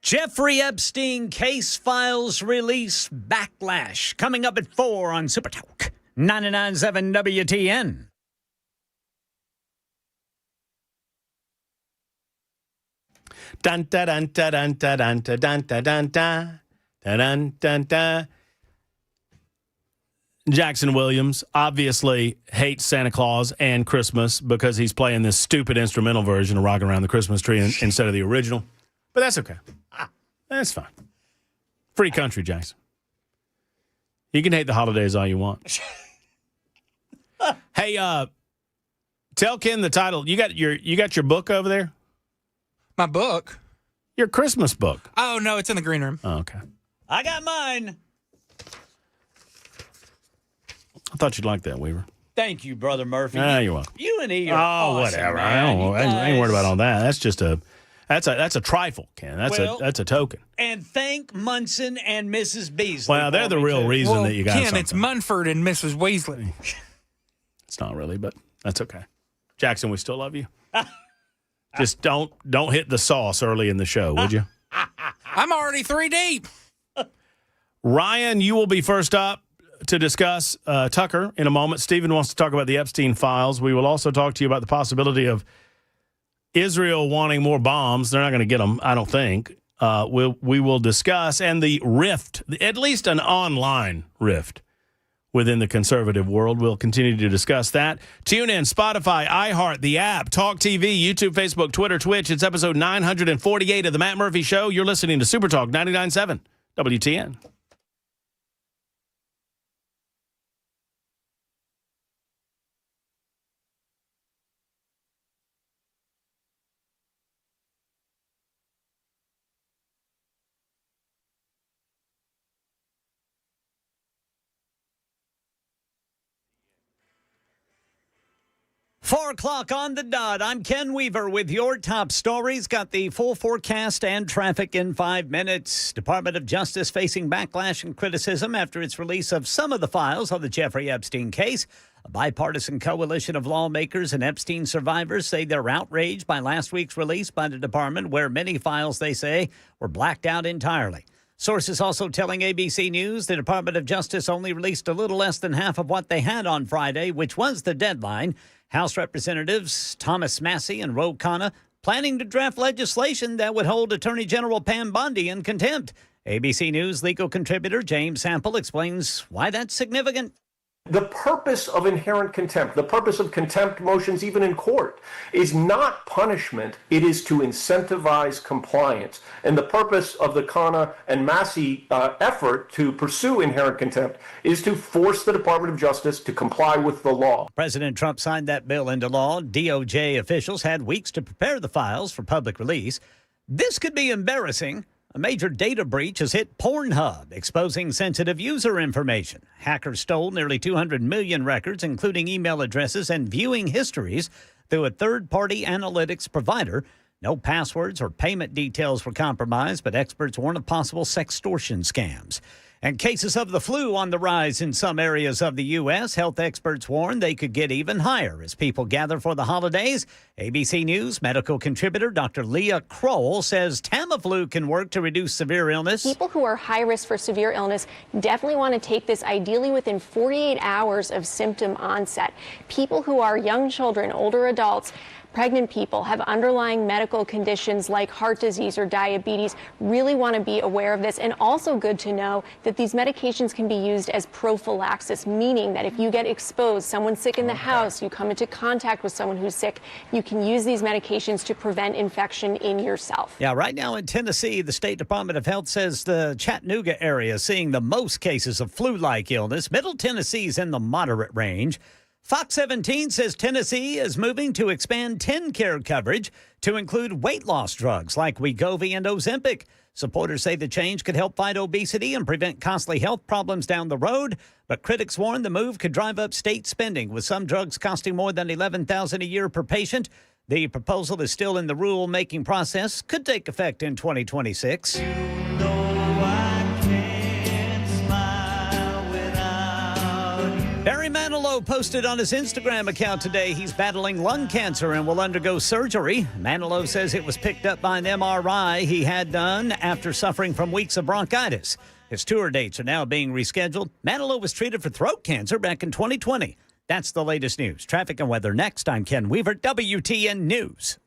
Jeffrey Epstein case files release backlash. Coming up at 4 on Super Talk 99.7 WTN.
Dun dun dun dun dun dun dun dun dun dun dun dun dun dun. Jackson Williams obviously hates Santa Claus and Christmas because he's playing this stupid instrumental version of Rockin' Around the Christmas Tree instead of the original. But that's okay. That's fine. Free country, Jackson. You can hate the holidays all you want. Hey, tell Ken the title. You got your book over there?
My book?
Your Christmas book.
Oh, no, it's in the green room.
Oh, okay.
I got mine.
I thought you'd like that, Weaver.
Thank you, Brother Murphy.
You're welcome.
You and E are awesome,
whatever.
man.
I ain't worried about all that. That's just that's a trifle, Ken.
Well,
That's a token.
And thank Munson and Mrs. Beasley.
Well, they're the real reason
Well,
that you got
Ken,
something.
it's Munford and Mrs. Weasley.
It's not really, but that's okay. Jackson, we still love you. Just don't hit the sauce early in the show, would you?
I'm already 3 deep.
Ryan, you will be first up to discuss Tucker in a moment. Stephen wants to talk about the Epstein files. We will also talk to you about the possibility of Israel wanting more bombs. They're not going to get them, I don't think. We will discuss, and the rift, at least an online rift within the conservative world. We'll continue to discuss that. Tune in, Spotify, iHeart, the app, Talk TV, YouTube, Facebook, Twitter, Twitch. It's episode 948 of The Matt Murphy Show. You're listening to Super Talk 99.7 WTN.
Four o'clock on the dot. I'm Ken Weaver with your top stories. Got the full forecast and traffic in 5 minutes. Department of Justice facing backlash and criticism after its release of some of the files on the Jeffrey Epstein case. A bipartisan coalition of lawmakers and Epstein survivors say they're outraged by last week's release by the department, where many files, they say, were blacked out entirely. Sources also telling ABC News the Department of Justice only released a little less than half of what they had on Friday, which was the deadline. House Representatives Thomas Massey and Ro Khanna planning to draft legislation that would hold Attorney General Pam Bondi in contempt. ABC News legal contributor James Sample explains why that's significant.
The purpose of inherent contempt, the purpose of contempt motions even in court, is not punishment. It is to incentivize compliance. And the purpose of the Khanna and Massey effort to pursue inherent contempt is to force the Department of Justice to comply with the law.
President Trump signed that bill into law. DOJ officials had weeks to prepare the files for public release. This could be embarrassing. A major data breach has hit Pornhub, exposing sensitive user information. Hackers stole nearly 200 million records, including email addresses and viewing histories, through a third-party analytics provider. No passwords or payment details were compromised, but experts warn of possible sextortion scams. And cases of the flu on the rise in some areas of the U.S. Health experts warn they could get even higher as people gather for the holidays. ABC News medical contributor Dr. Leah Kroll says Tamiflu can work to reduce severe illness.
People who are high risk for severe illness definitely want to take this ideally within 48 hours of symptom onset. People who are young children, older adults, pregnant people, have underlying medical conditions like heart disease or diabetes, really want to be aware of this. And also good to know that these medications can be used as prophylaxis, meaning that if you get exposed, someone's sick in the house, you come into contact with someone who's sick, you can use these medications to prevent infection in yourself.
Yeah, right now in Tennessee, the State Department of Health says the Chattanooga area is seeing the most cases of flu-like illness. Middle Tennessee's in the moderate range. Fox 17 says Tennessee is moving to expand TennCare coverage to include weight loss drugs like Wegovy and Ozempic. Supporters say the change could help fight obesity and prevent costly health problems down the road, but critics warn the move could drive up state spending, with some drugs costing more than $11,000 a year per patient. The proposal is still in the rule-making process, could take effect in 2026. Barry Manilow Manilow posted on his Instagram account today he's battling lung cancer and will undergo surgery. Manilow says it was picked up by an MRI he had done after suffering from weeks of bronchitis. His tour dates are now being rescheduled. Manilow was treated for throat cancer back in 2020. That's the latest news. Traffic and weather next. I'm Ken Weaver, WTN News.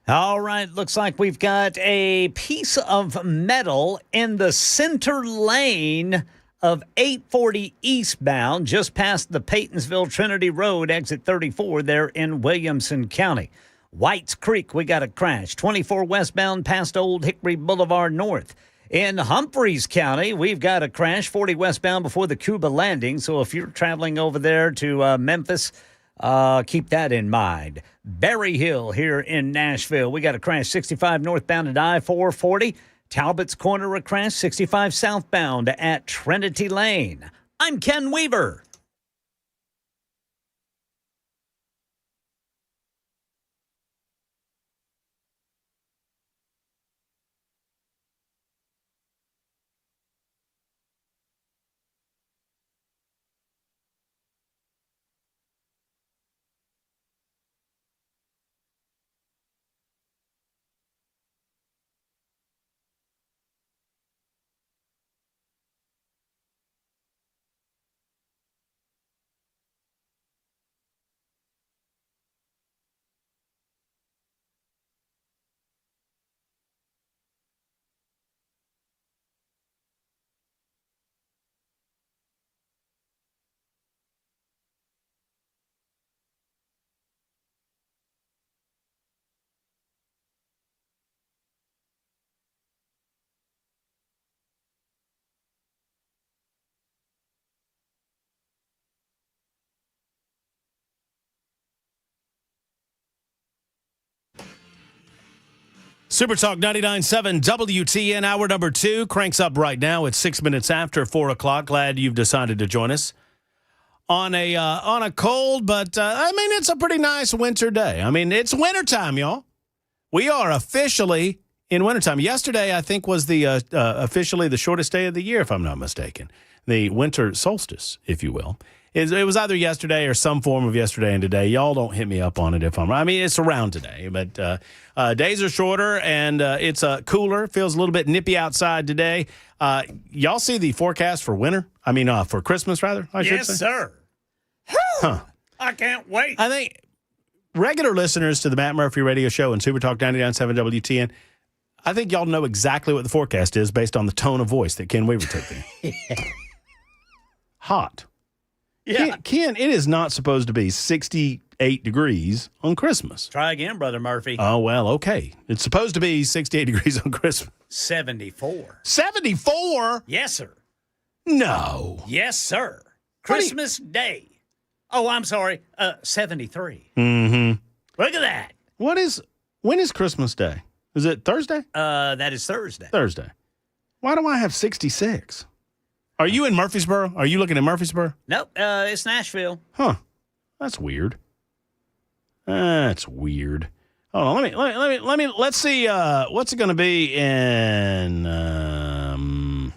All right, looks like we've got a piece of metal in the center lane of 840 eastbound, just past the Paytonsville Trinity Road, exit 34 there in Williamson County. Whites Creek, we got a crash. 24 westbound past Old Hickory Boulevard North. In Humphreys County, we've got a crash, 40 westbound before the Cuba Landing. So if you're traveling over there to Memphis, keep that in mind. Berry Hill here in Nashville. We got a crash 65 northbound at I-440. Talbot's Corner a crash 65 southbound at Trinity Lane. I'm Ken Weaver.
Super Talk 99.7 WTN, hour number 2, cranks up right now. It's 6 minutes after 4 o'clock. Glad you've decided to join us on a cold, but it's a pretty nice winter day. I mean, it's wintertime, y'all. We are officially in wintertime. Yesterday, I think, was the officially the shortest day of the year, if I'm not mistaken. The winter solstice, if you will. It was either yesterday or some form of yesterday and today. Y'all don't hit me up on it if I'm right. I mean, it's around today, but days are shorter and it's cooler. Feels a little bit nippy outside today. Y'all see the forecast for winter? I mean, for Christmas, rather, I should say.
Yes, sir.
Huh.
I can't wait.
I think regular listeners to the Matt Murphy Radio Show and Super Talk 99.7 WTN, I think y'all know exactly what the forecast is based on the tone of voice that Ken Weaver took there. Hot.
Yeah.
Ken, it is not supposed to be 68 degrees on Christmas.
Try again, Brother Murphy.
Oh, well, okay. It's supposed to be 68 degrees on Christmas.
74.
74?
Yes, sir.
No.
Yes, sir. Christmas Day. Oh, I'm sorry. 73.
Mm-hmm.
Look at that.
When is Christmas Day? Is it Thursday?
That is Thursday.
Thursday. Why do I have 66? Are you in Murfreesboro? Are you looking at Murfreesboro?
Nope. It's Nashville.
Huh. That's weird. That's weird. Hold on. Let's see. What's it going to be in?
Want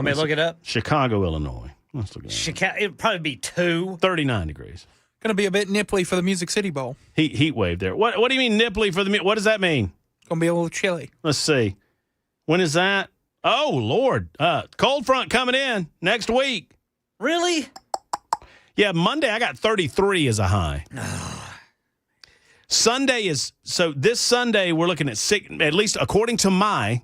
me to look it up?
Chicago, Illinois. Let's look at
Chicago. It'd probably be
39 degrees.
Going to be a bit nipply for the Music City Bowl.
Heat wave there. What do you mean nipply for the? What does that mean?
Going to be a little chilly.
Let's see. When is that? Oh, Lord. Cold front coming in next week.
Really?
Yeah, Monday I got 33 as a high. Sunday is so this Sunday we're looking at at least according to my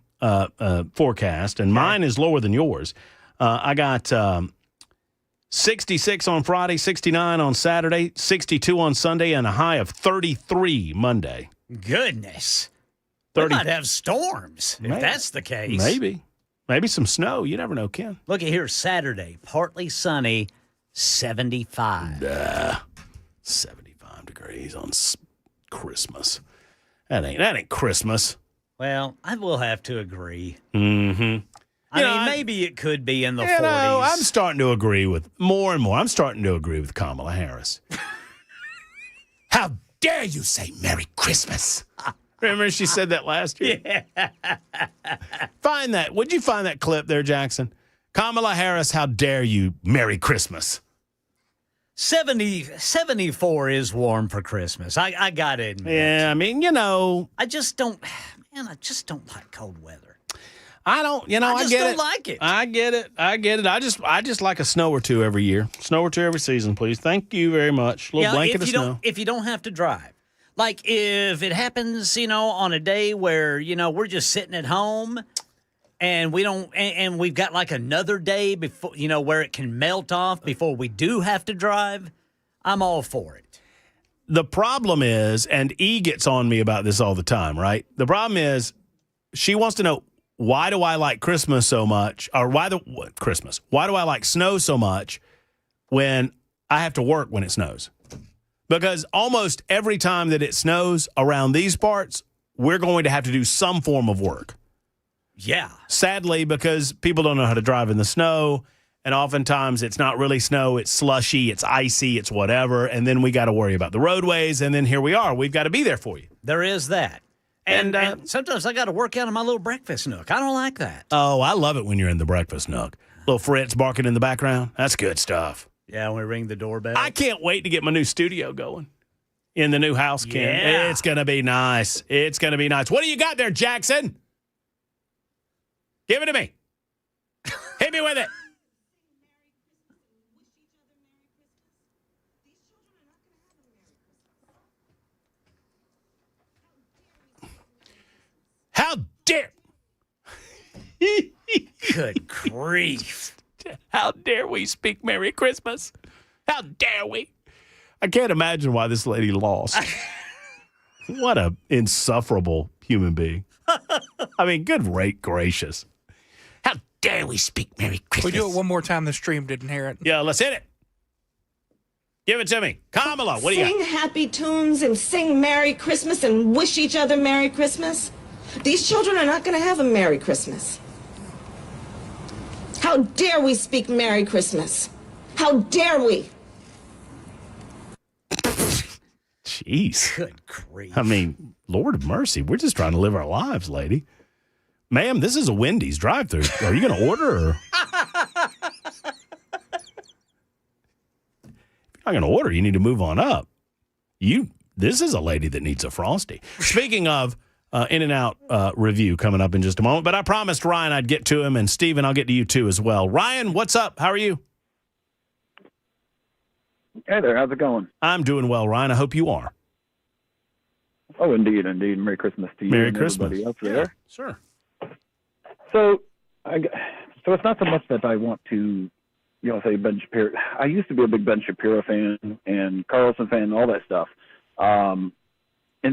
forecast, and mine is lower than yours. I got 66 on Friday, 69 on Saturday, 62 on Sunday, and a high of 33 Monday.
Goodness.
30.
We might have storms if that's the case.
Maybe some snow. You never know, Ken.
Look at here, Saturday, partly sunny, 75.
75 degrees on Christmas. That ain't Christmas.
Well, I will have to agree.
Mm-hmm.
I mean, maybe it could be in the 40s.
I'm starting to agree with more and more. I'm starting to agree with Kamala Harris. How dare you say Merry Christmas? Remember she said that last year?
Yeah.
Find that. Would you find that clip there, Jackson? Kamala Harris, how dare you Merry Christmas?
74 is warm for Christmas. I got to admit.
Yeah, I mean,
I just don't like cold weather.
I don't, I
just
get
don't
it.
like it.
I get it. I just like a snow or two every year. Snow or two every season, please. Thank you very much. A little blanket of snow.
If you don't have to drive. Like if it happens, on a day where, we're just sitting at home and we don't, and we've got like another day before, where it can melt off before we do have to drive, I'm all for it.
The problem is, and E gets on me about this all the time, right? The problem is she wants to know, why do I like Christmas so much? Or why do I like snow so much when I have to work when it snows? Because almost every time that it snows around these parts, we're going to have to do some form of work.
Yeah.
Sadly, because people don't know how to drive in the snow, and oftentimes it's not really snow, it's slushy, it's icy, it's whatever, and then we got to worry about the roadways, and then here we are. We've got to be there for you.
There is that. And sometimes I got to work out in my little breakfast nook. I don't like that.
Oh, I love it when you're in the breakfast nook. Little Fritz barking in the background. That's good stuff.
Yeah, when we ring the doorbell.
I can't wait to get my new studio going in the new house, Ken.
Yeah.
It's going to be nice. It's going to be nice. What do you got there, Jackson? Give it to me. Hit me with it. How dare...
Good grief.
How dare we speak Merry Christmas? How dare we? I can't imagine why this lady lost. What a insufferable human being. I mean, good gracious. How dare we speak Merry Christmas?
We do it one more time. The stream didn't hear it.
Yeah, let's hit it. Give it to me. Kamala, what do you got?
Sing happy tunes and sing Merry Christmas and wish each other Merry Christmas. These children are not going to have a Merry Christmas. How dare we speak Merry Christmas? How dare we?
Jeez.
Good grief.
I mean, Lord of mercy. We're just trying to live our lives, lady. Ma'am, this is a Wendy's drive-thru. Are you going to order? Or? If you're not going to order, you need to move on up. This is a lady that needs a Frosty. Speaking of In-N-Out review coming up in just a moment, but I promised Ryan I'd get to him, and Steven, I'll get to you too as well. Ryan, what's up? How are you?
Hey there, how's it going?
I'm doing well, Ryan. I hope you are.
Oh, indeed. Merry Christmas to you
Merry
and
Christmas.
everybody else there.
Sure.
So it's not so much that I want to, say Ben Shapiro. I used to be a big Ben Shapiro fan and Carlson fan and all that stuff. And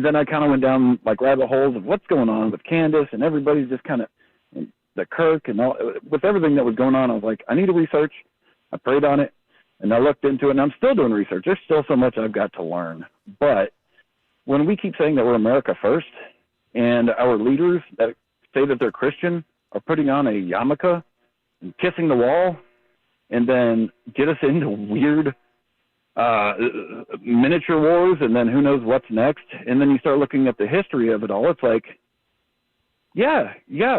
then I kind of went down like rabbit holes of what's going on with Candace, and everybody's just kind of the Kirk and all. With everything that was going on, I was like, I need to research. I prayed on it, and I looked into it, and I'm still doing research. There's still so much I've got to learn. But when we keep saying that we're America first, and our leaders that say that they're Christian are putting on a yarmulke and kissing the wall, and then get us into weird miniature wars, and then who knows what's next. And then you start looking at the history of it all. It's like, yeah,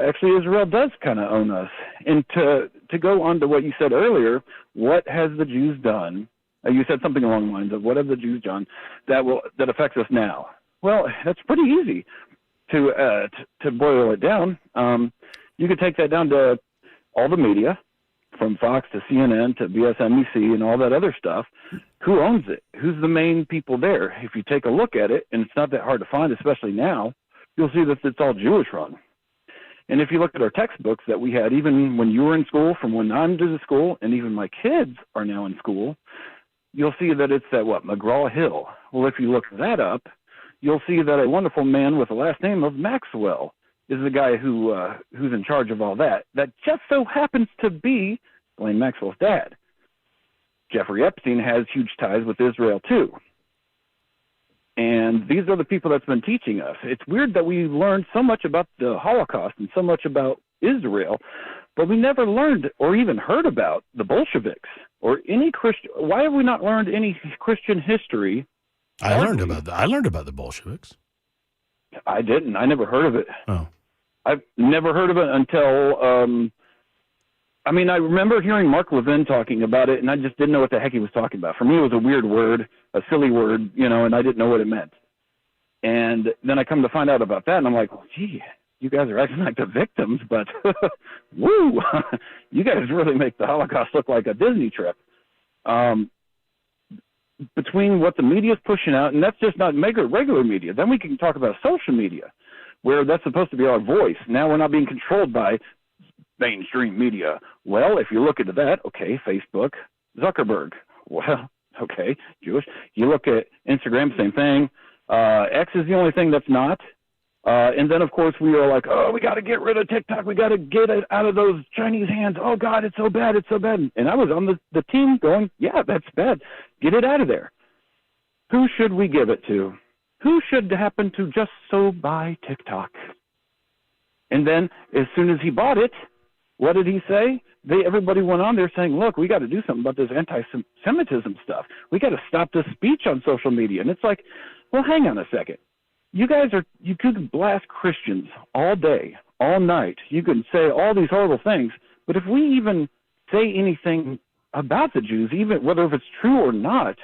actually Israel does kind of own us. And to go on to what you said earlier, what has the Jews done? You said something along the lines of, what have the Jews done that affects us now? Well, that's pretty easy to boil it down. You could take that down to all the media, from Fox to CNN to MSNBC and all that other stuff. Who owns it? Who's the main people there? If you take a look at it, and it's not that hard to find, especially now, you'll see that it's all Jewish run. And if you look at our textbooks that we had, even when you were in school, from when I'm to the school, and even my kids are now in school, you'll see that it's that, McGraw-Hill. Well, if you look that up, you'll see that a wonderful man with the last name of Maxwell is the guy who's in charge of all that. That just so happens to be Ghislaine Maxwell's dad. Jeffrey Epstein has huge ties with Israel, too. And these are the people that's been teaching us. It's weird that we learned so much about the Holocaust and so much about Israel, but we never learned or even heard about the Bolsheviks or any Christian. Why have we not learned any Christian history?
I learned about the Bolsheviks.
I didn't. I never heard of it.
Oh.
I've never heard of it until I remember hearing Mark Levin talking about it, and I just didn't know what the heck he was talking about. For me, it was a weird word, a silly word, and I didn't know what it meant. And then I come to find out about that, and I'm like, well, gee, you guys are acting like the victims, but woo, you guys really make the Holocaust look like a Disney trip. Between what the media is pushing out, and that's just not regular media, then we can talk about social media, where that's supposed to be our voice. Now we're not being controlled by mainstream media. Well, if you look into that, okay, Facebook, Zuckerberg. Well, okay, Jewish. You look at Instagram, same thing. X is the only thing that's not. And then, of course, we are like, oh, we got to get rid of TikTok. We got to get it out of those Chinese hands. Oh, God, it's so bad. It's so bad. And I was on the team going, yeah, that's bad. Get it out of there. Who should we give it to? Who should happen to just so buy TikTok? And then as soon as he bought it, what did he say? Everybody went on there saying, look, we got to do something about this anti-Semitism stuff. We got to stop this speech on social media. And it's like, well, hang on a second. You could blast Christians all day, all night. You can say all these horrible things. But if we even say anything about the Jews, even whether if it's true or not,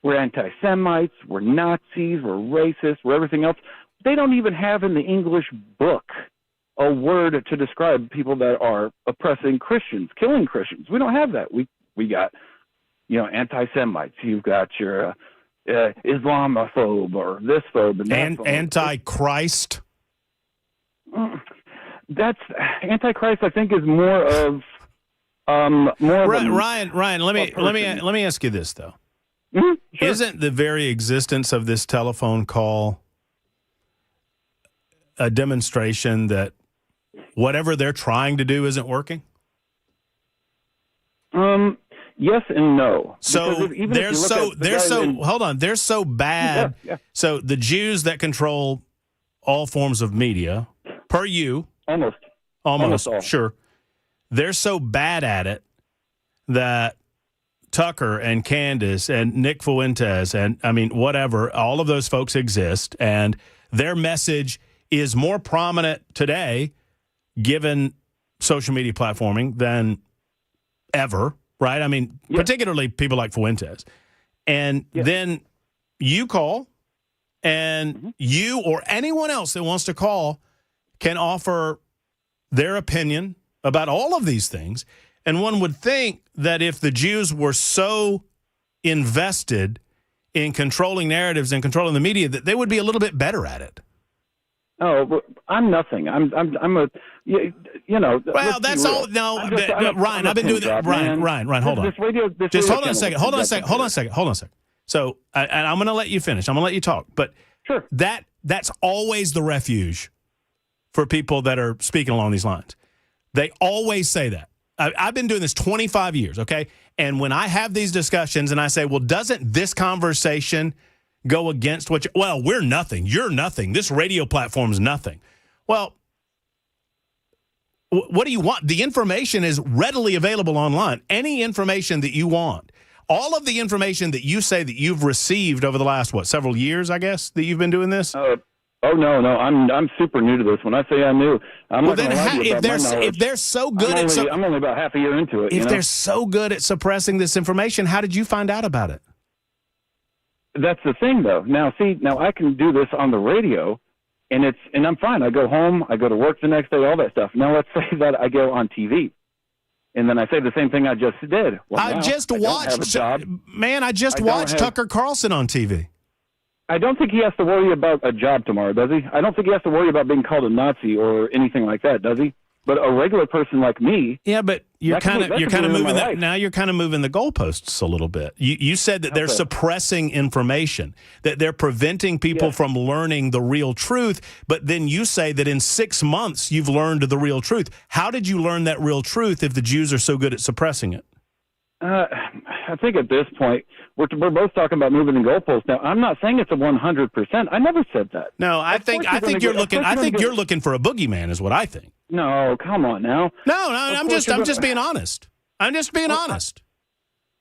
we're anti-Semites, we're Nazis, we're racist, we're everything else. They don't even have in the English book a word to describe people that are oppressing Christians, killing Christians. We don't have that. We got, anti-Semites. You've got your Islamophobe or this phobe and that
Antichrist.
That's Antichrist. I think is more of
Ryan. Let me ask you this though.
Mm-hmm, sure.
Isn't the very existence of this telephone call a demonstration that whatever they're trying to do isn't working?
Yes and no.
So they're so bad.
Yeah.
So the Jews that control all forms of media, per you, almost
all.
Sure, they're so bad at it that Tucker and Candace and Nick Fuentes and whatever, all of those folks exist, and their message is more prominent today, given social media platforming, than ever. Right? Particularly people like Fuentes. And then you call, and you or anyone else that wants to call can offer their opinion about all of these things. And one would think that if the Jews were so invested in controlling narratives and controlling the media, that they would be a little bit better at it.
Oh, well, I'm nothing. I'm a,
Well, that's all. No, Ryan, I've been doing that. Ryan, hold on. Just hold on a second. Hold on a second. So, and I'm going to let you finish. I'm going to let you talk. But
sure,
that's always the refuge for people that are speaking along these lines. They always say that. I've been doing this 25 years, okay? And when I have these discussions and I say, well, doesn't this conversation go against what we're nothing. You're nothing. This radio platform's nothing. Well, what do you want? The information is readily available online. Any information that you want. All of the information that you say that you've received over the last, several years, I guess, that you've been doing this?
Oh, no. I'm super new to this. When I say I'm new, I'm not going to lie to you about my knowledge.
If they're so good
I'm only about half a year into it.
If they're so good at suppressing this information, how did you find out about it?
That's the thing, though. Now I can do this on the radio, and I'm fine. I go home, I go to work the next day, all that stuff. Now let's say that I go on TV, and then I say the same thing I just did. Well,
I just watched Tucker Carlson on TV.
I don't think he has to worry about a job tomorrow, does he? I don't think he has to worry about being called a Nazi or anything like that, does he? But a regular person like me,
yeah, but you're kind of moving
that.
Now you're kind of moving the goalposts a little bit. You said that they're suppressing information, that they're preventing people from learning the real truth. But then you say that in 6 months you've learned the real truth. How did you learn that real truth if the Jews are so good at suppressing it?
I think at this point we're both talking about moving the goalposts. Now I'm not saying it's a 100%. I never said that.
No, I think you're looking for a boogeyman, is what I think.
No, come on now.
No, I'm just being honest. I'm just being honest.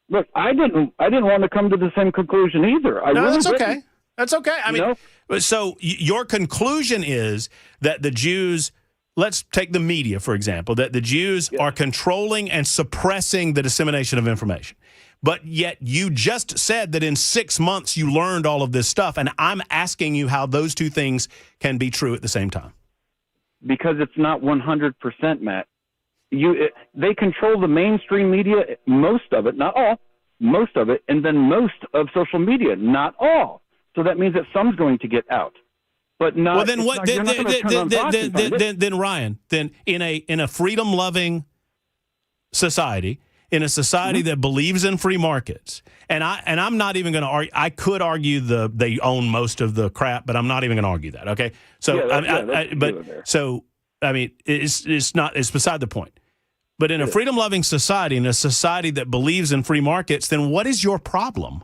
Look, I didn't want to come to the same conclusion either.
That's okay. That's okay. I mean, so your conclusion is that the Jews, let's take the media, for example, that the Jews are controlling and suppressing the dissemination of information. But yet you just said that in 6 months you learned all of this stuff, and I'm asking you how those two things can be true at the same time.
Because it's not 100%, Matt. They control the mainstream media, most of it, not all, most of it, and then most of social media, not all. So that means that some's going to get out. But not.
Well, then what? Then Ryan, then in a freedom-loving society, in a society that believes in free markets, and I'm not even going to argue. I could argue they own most of the crap, but I'm not even going to argue that. Okay, so it's beside the point. But in a freedom-loving society, in a society that believes in free markets, then what is your problem?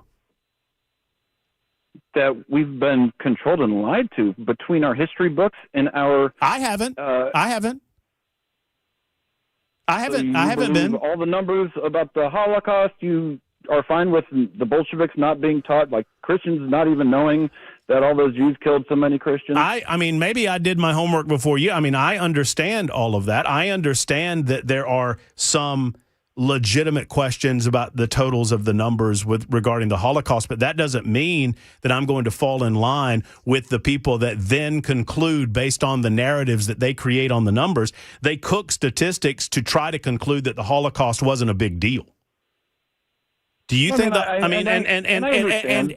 That we've been controlled and lied to between our history books and our.
I haven't been.
All the numbers about the Holocaust, you are fine with the Bolsheviks not being taught, like Christians not even knowing that all those Jews killed so many Christians?
I mean, maybe I did my homework before you. I mean, I understand all of that. I understand that there are some legitimate questions about the totals of the numbers regarding the Holocaust, but that doesn't mean that I'm going to fall in line with the people that then conclude based on the narratives that they create on the numbers. They cook statistics to try to conclude that the Holocaust wasn't a big deal. Do you think that?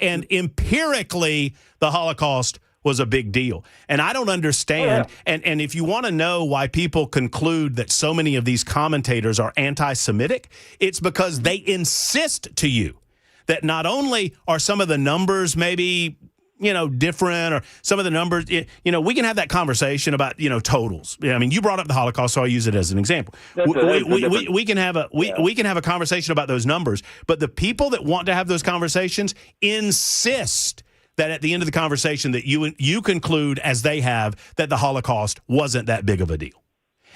And empirically, the Holocaust was a big deal. And I don't understand. And if you want to know why people conclude that so many of these commentators are anti-Semitic, it's because they insist to you that not only are some of the numbers maybe, different, or some of the numbers, we can have that conversation about, totals. I mean, you brought up the Holocaust, so I'll use it as an example. We can have a conversation about those numbers, but the people that want to have those conversations insist that at the end of the conversation that you conclude, as they have, that the Holocaust wasn't that big of a deal.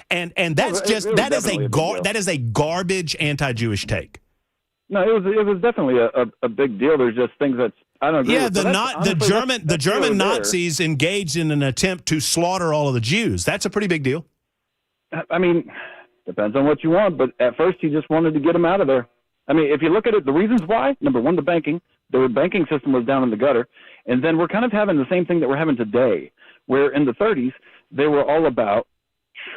And that's that is a garbage anti-Jewish take.
No, it was definitely a big deal. There's just things that I don't agree with.
The German Nazis engaged in an attempt to slaughter all of the Jews. That's a pretty big deal.
I mean, depends on what you want, but at first he just wanted to get them out of there. I mean, if you look at it, the reasons why, number one, the banking system was down in the gutter. And then we're kind of having the same thing that we're having today, where in the 30s, they were all about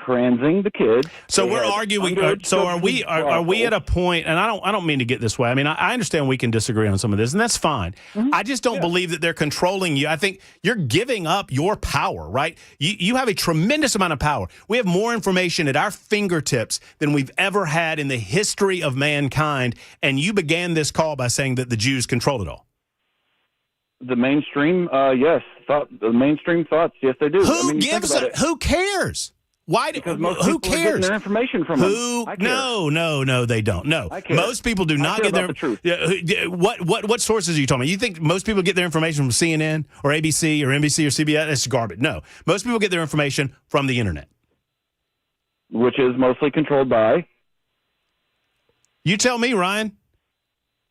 transing the kids.
So we're arguing. So are we at a point, and I don't mean to get this way. I mean, I understand we can disagree on some of this, and that's fine. Mm-hmm. I just don't believe that they're controlling you. I think you're giving up your power, right? You have a tremendous amount of power. We have more information at our fingertips than we've ever had in the history of mankind, and you began this call by saying that the Jews control it all.
The mainstream, yes. The mainstream thoughts, yes, they do.
Who cares? Why?
Because most
who
people
cares?
are getting their information from them.
No, they don't. No, most people do not get their
truth.
What sources are you talking about? You think most people get their information from CNN or ABC or NBC or CBS? It's garbage. No, most people get their information from the internet,
which is mostly controlled by.
You tell me, Ryan.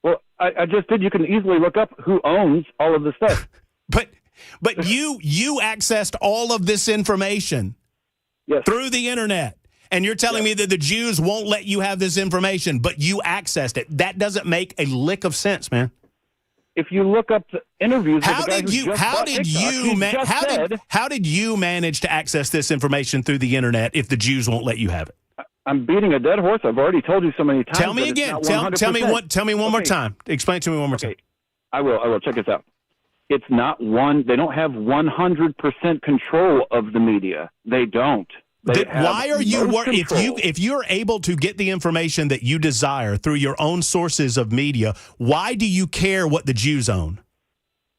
Well, I just did. You can easily look up who owns all of this stuff.
but you accessed all of this information through the internet, and you're telling me that the Jews won't let you have this information, but you accessed it. That doesn't make a lick of sense, man.
if you look up the interviews,
How
with the guy
did
who
you
just
how
bought
did
TikTok,
you
he
ma-
just
how
said,
did how did you manage to access this information through the internet if the Jews won't let you have it?
I'm beating a dead horse. I've already told you so many times.
Tell me
that it's
again.
not
Tell me
100%.
tell me one more
Okay.
time. Explain it to me one more time.
Okay, I will. Check this out. It's not one. They don't have 100% control of the media. They don't. They have
Why are you
most control.
if you're able to get the information that you desire through your own sources of media? Why do you care what the Jews own?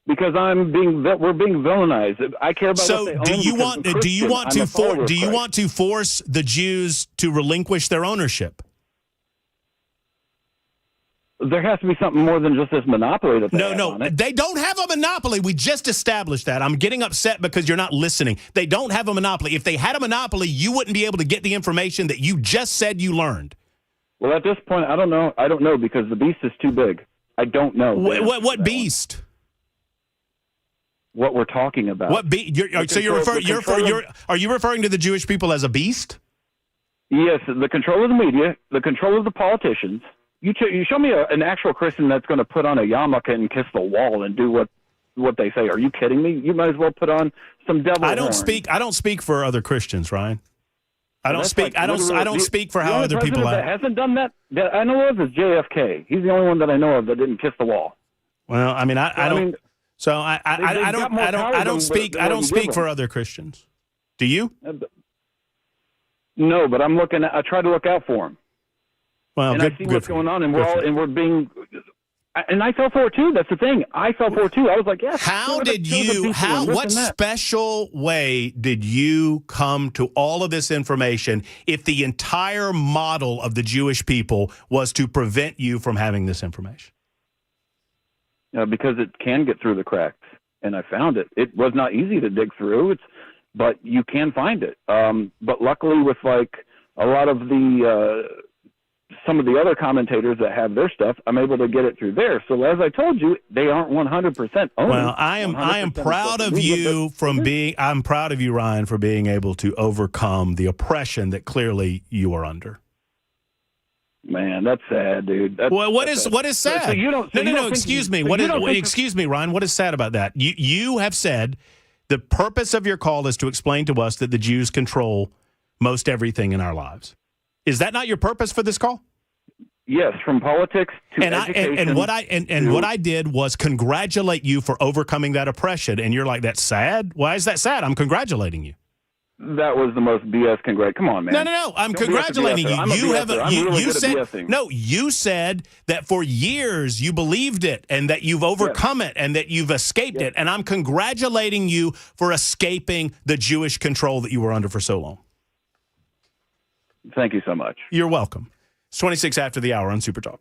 Because we're being villainized. I care about
So
what they own.
do you
because
want
I'm
do you
Christian.
want
I'm
to
a follower of
do you
Christ.
want to force the Jews to relinquish their ownership?
There has to be something more than just this monopoly that they have
No,
on it.
they don't have a monopoly. We just established that. I'm getting upset because you're not listening. They don't have a monopoly. If they had a monopoly, you wouldn't be able to get the information that you just said you learned.
Well, at this point, I don't know. I don't know because the beast is too big. I don't know.
What beast?
What we're talking about.
What are you referring to the Jewish people as a beast?
Yes, the control of the media, the control of the politicians. You show me an actual Christian that's going to put on a yarmulke and kiss the wall and do what they say. Are you kidding me? You might as well put on some devil
I don't
horns.
speak for other Christians, Ryan. I don't speak for how
the only
other people
president that
act.
hasn't done that I know of is JFK. He's the only one that I know of that didn't kiss the wall.
Well, I mean, I don't. So I don't speak for other Christians. Do you?
No, but I try to look out for him.
Well,
and I see what's going on, and we're being. And I fell for it too. That's the thing. I fell for it too. I was like, yes.
What special way did you come to all of this information if the entire model of the Jewish people was to prevent you from having this information?
Because it can get through the cracks, and I found it. It was not easy to dig through, but you can find it. But luckily, with like a lot of some of the other commentators that have their stuff, I'm able to get it through there. So as I told you, they aren't 100% owned.
Well, I am proud of you I'm proud of you, Ryan, for being able to overcome the oppression that clearly you are under.
Man, that's sad, dude.
What is sad?
So you don't.
No. Excuse me. Excuse me, Ryan. What is sad about that? You have said the purpose of your call is to explain to us that the Jews control most everything in our lives. Is that not your purpose for this call?
Yes, from politics to education.
What I did was congratulate you for overcoming that oppression, and you're like, that's sad? Why is that sad? I'm congratulating you.
That was the most BS congrat. Come on, man.
No. I'm congratulating you. You said that for years you believed it and that you've overcome it and that you've escaped it. And I'm congratulating you for escaping the Jewish control that you were under for so long.
Thank you so much.
You're welcome. It's 26 after the hour on Super Talk.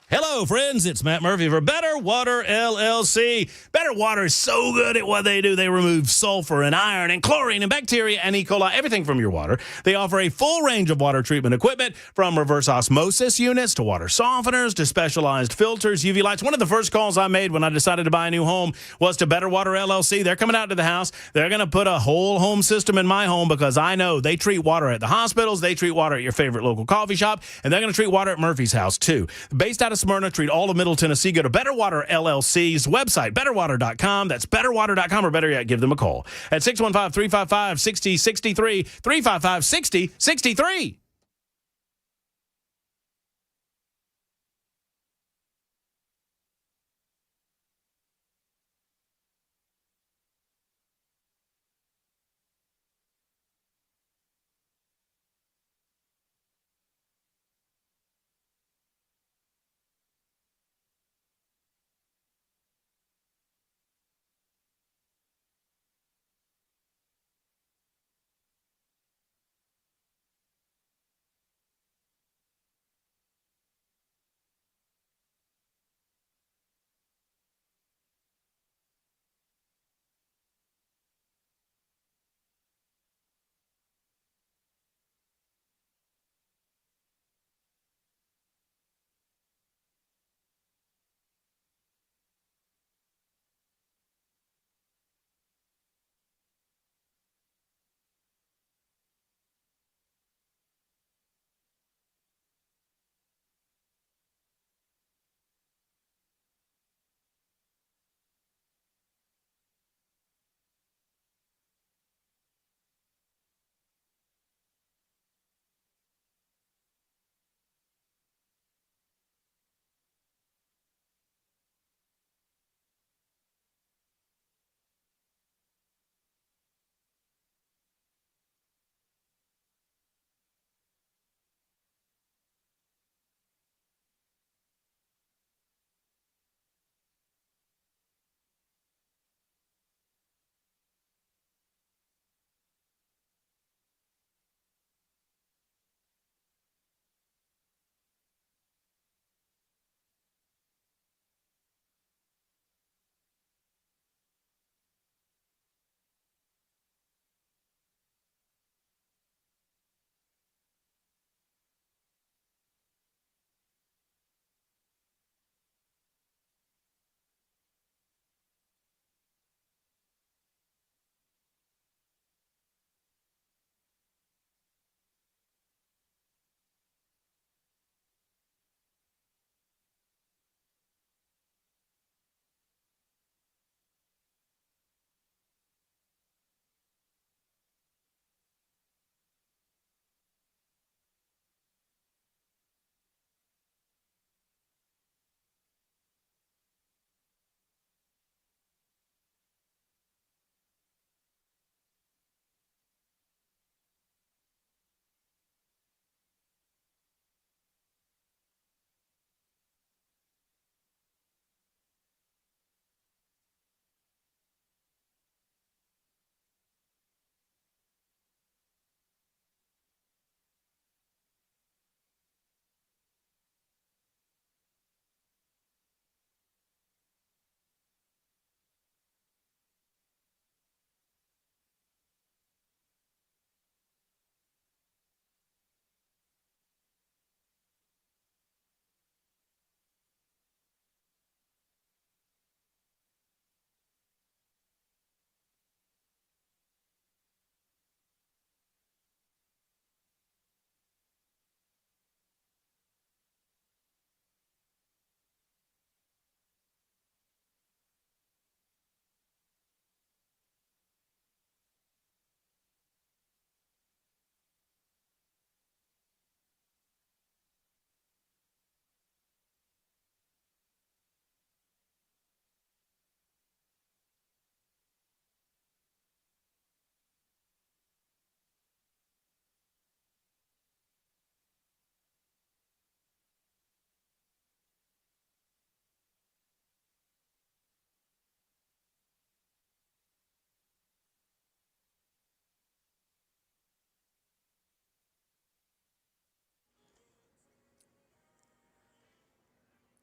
Hello, friends. It's Matt Murphy for Better Water LLC. Better Water is so good at what they do. They remove sulfur and iron and chlorine and bacteria and E. coli, everything from your water. They offer a full range of water treatment equipment, from reverse osmosis units to water softeners to specialized filters, UV lights. One of the first calls I made when I decided to buy a new home was to Better Water LLC. They're coming out to the house. They're going to put a whole home system in my home because I know they treat water at the hospitals. They treat water at your favorite local coffee shop, and they're going to treat water at Murphy's house, too. Based out of Smyrna, treat all of Middle Tennessee. Go to Better Water LLC's website, betterwater.com. That's betterwater.com, or better yet, give them a call at 615-355-6063, 355-6063.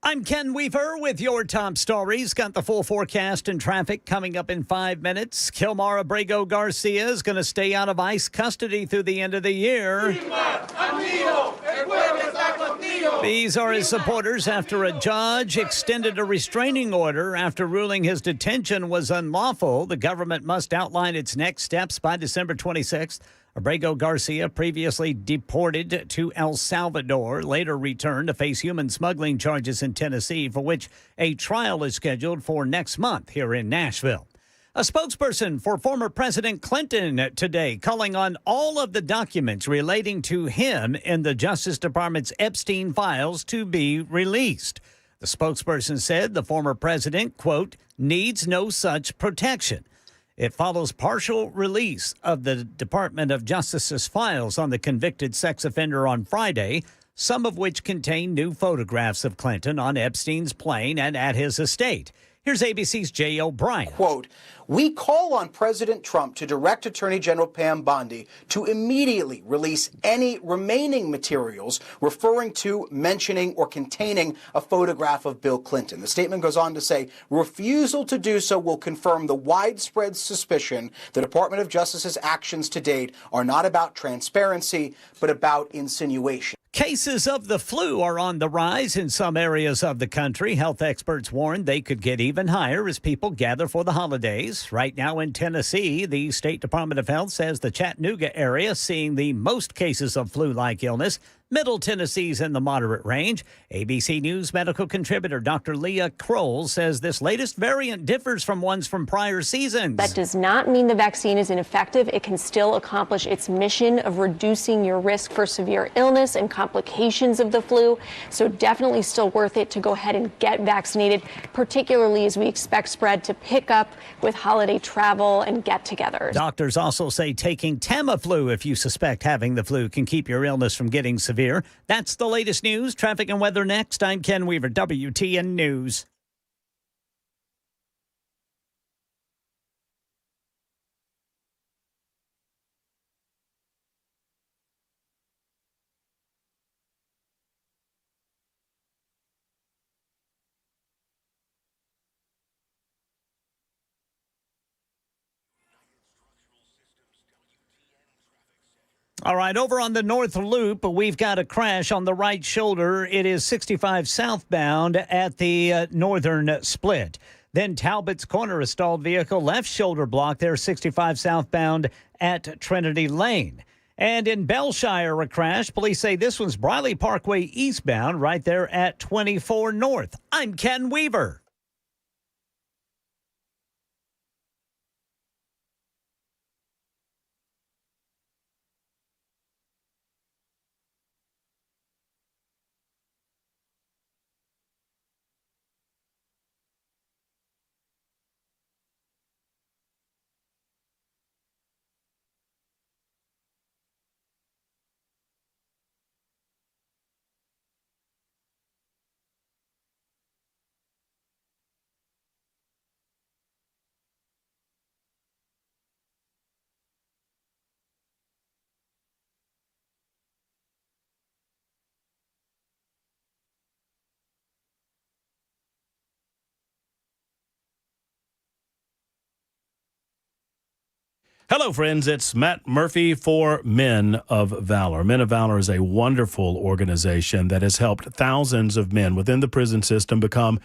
I'm Ken Weaver with your top stories. Got the full forecast and traffic coming up in 5 minutes. Kilmar Abrego Garcia is going to stay out of ICE custody through the end of the year. These are his supporters after a judge extended a restraining order after ruling his detention was unlawful. The government must outline its next steps by December 26th. Abrego Garcia, previously deported to El Salvador, later returned to face human smuggling charges in Tennessee, for which a trial is scheduled for next month here in Nashville. A spokesperson for former President Clinton today calling on all of the documents relating to him in the Justice Department's Epstein files to be released. The spokesperson said the former president, quote, needs no such protection. It follows partial release of the Department of Justice's files on the convicted sex offender on Friday, some of which contain new photographs of Clinton on Epstein's plane and at his estate. Here's ABC's Jay O'Brien.
Quote, we call on President Trump to direct Attorney General Pam Bondi to immediately release any remaining materials referring to, mentioning, or containing a photograph of Bill Clinton. The statement goes on to say, refusal to do so will confirm the widespread suspicion the Department of Justice's actions to date are not about transparency, but about insinuation.
Cases of the flu are on the rise in some areas of the country. Health experts warn they could get even higher as people gather for the holidays. Right now in Tennessee, the State Department of Health says the Chattanooga area seeing the most cases of flu-like illness. Middle Tennessee's in the moderate range. ABC News medical contributor Dr. Leah Kroll says this latest variant differs from ones from prior seasons.
That does not mean the vaccine is ineffective. It can still accomplish its mission of reducing your risk for severe illness and complications of the flu. So definitely still worth it to go ahead and get vaccinated, particularly as we expect spread to pick up with holiday travel and get-togethers.
Doctors also say taking Tamiflu if you suspect having the flu can keep your illness from getting severe. That's the latest news. Traffic and weather next. I'm Ken Weaver, WTN News. All right, over on the North Loop, we've got a crash on the right shoulder. It is 65 southbound at the northern split. Then Talbot's Corner, a stalled vehicle, left shoulder block there, 65 southbound at Trinity Lane. And in Bellshire, a crash. Police say this one's Briley Parkway eastbound right there at 24 North. I'm Ken Weaver.
Hello, friends. It's Matt Murphy for Men of Valor. Men of Valor is a wonderful organization that has helped thousands of men within the prison system become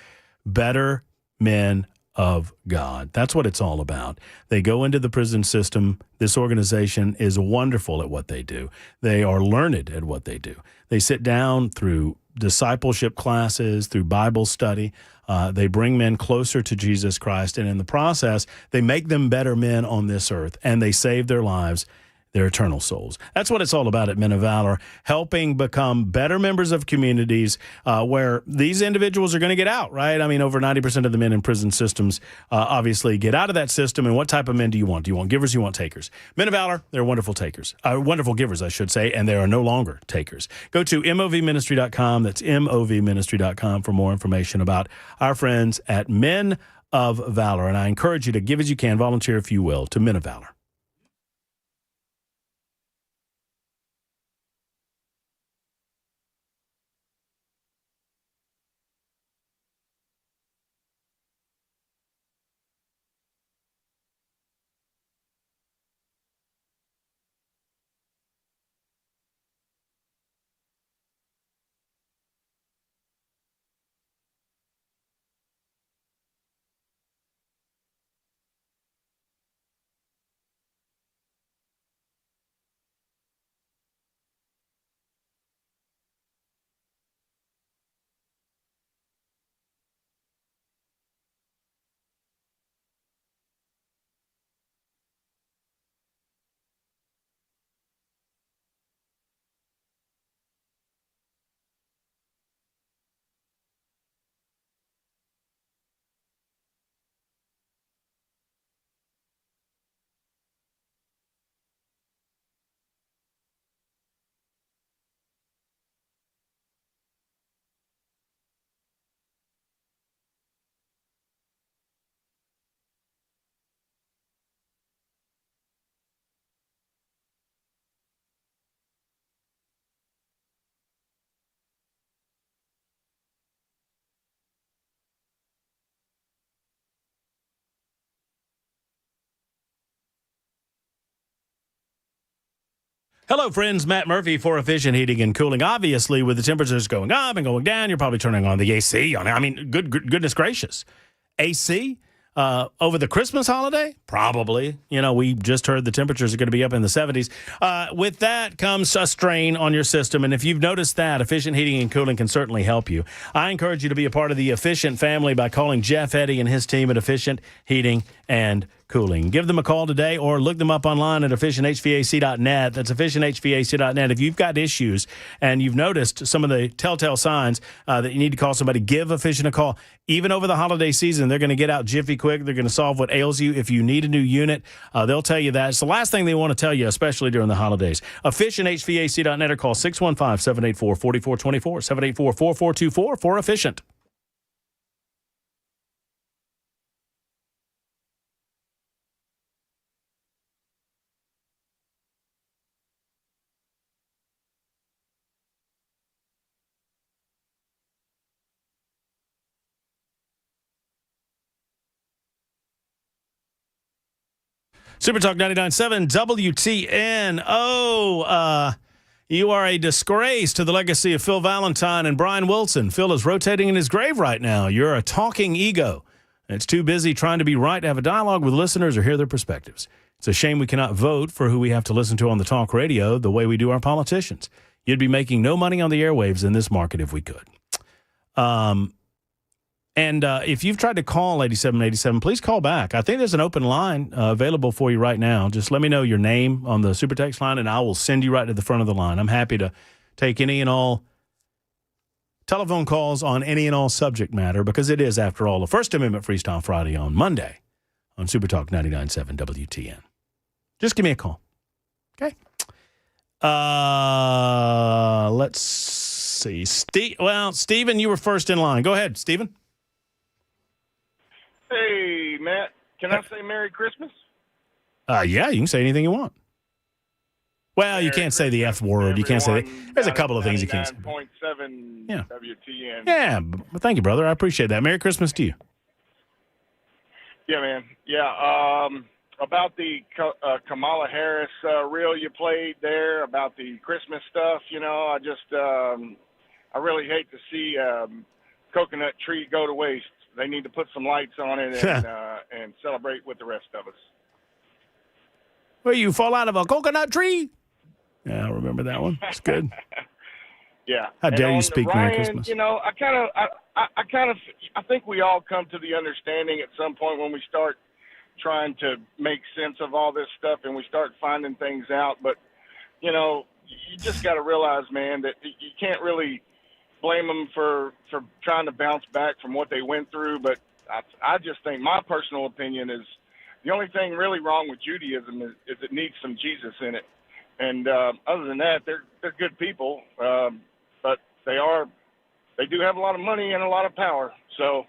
better men of God. That's what it's all about. They go into the prison system. This organization is wonderful at what they do. They are learned at what they do. They sit down through discipleship classes, through Bible study. They bring men closer to Jesus Christ, and in the process, they make them better men on this earth, and they save their lives, their eternal souls. That's what it's all about at Men of Valor, helping become better members of communities where these individuals are going to get out, right? I mean, over 90% of the men in prison systems obviously get out of that system. And what type of men do you want? Do you want givers? Do you want takers? Men of Valor, they're wonderful takers, wonderful givers, I should say, and they are no longer takers. Go to movministry.com. That's movministry.com for more information about our friends at Men of Valor. And I encourage you to give as you can, volunteer if you will, to Men of Valor. Hello, friends. Matt Murphy for Efficient Heating and Cooling. Obviously, with the temperatures going up and going down, you're probably turning on the AC. Goodness gracious. AC over the Christmas holiday? Probably. We just heard the temperatures are going to be up in the 70s. With that comes a strain on your system. And if you've noticed that, Efficient Heating and Cooling can certainly help you. I encourage you to be a part of the Efficient family by calling Jeff Eddy and his team at Efficient Heating and Cooling. Give them a call today or look them up online at efficienthvac.net. That's efficienthvac.net. If you've got issues and you've noticed some of the telltale signs that you need to call somebody, give Efficient a call. Even over the holiday season, they're going to get out jiffy quick. They're going to solve what ails you. If you need a new unit, they'll tell you that. It's the last thing they want to tell you, especially during the holidays. EfficientHVAC.net or call 615-784-4424, 784-4424 for Efficient. Super Talk 99.7 WTN. You are a disgrace to the legacy of Phil Valentine and Brian Wilson. Phil is rotating in his grave right now. You're a talking ego. It's too busy trying to be right to have a dialogue with listeners or hear their perspectives. It's a shame we cannot vote for who we have to listen to on the talk radio the way we do our politicians. You'd be making no money on the airwaves in this market if we could. And if you've tried to call 8787, please call back. I think there's an open line available for you right now. Just let me know your name on the super text line, and I will send you right to the front of the line. I'm happy to take any and all telephone calls on any and all subject matter because it is, after all, the First Amendment Freestyle Friday on Monday on Super Talk 99.7 WTN. Just give me a call. Okay? Let's see. Stephen, you were first in line. Go ahead, Stephen.
Hey, Matt, can I say Merry Christmas?
Yeah, you can say anything you want. Well, you can't say the F word. You can't say that. There's a couple of things you can't say.
99.7
Yeah.
WTN.
Yeah, but thank you, brother. I appreciate that. Merry Christmas to you.
Yeah, man. Yeah, about the Kamala Harris reel you played there, about the Christmas stuff, I just, I really hate to see coconut tree go to waste. They need to put some lights on it and celebrate with the rest of us.
Well, you fall out of a coconut tree? Yeah, I remember that one. It's good.
Yeah.
How dare
and
you speak Merry
Ryan,
Christmas?
I think we all come to the understanding at some point when we start trying to make sense of all this stuff and we start finding things out. But, you just got to realize, man, that you can't really blame them for trying to bounce back from what they went through. But I just think my personal opinion is the only thing really wrong with Judaism is it needs some Jesus in it. And other than that, they're good people, but they do have a lot of money and a lot of power. So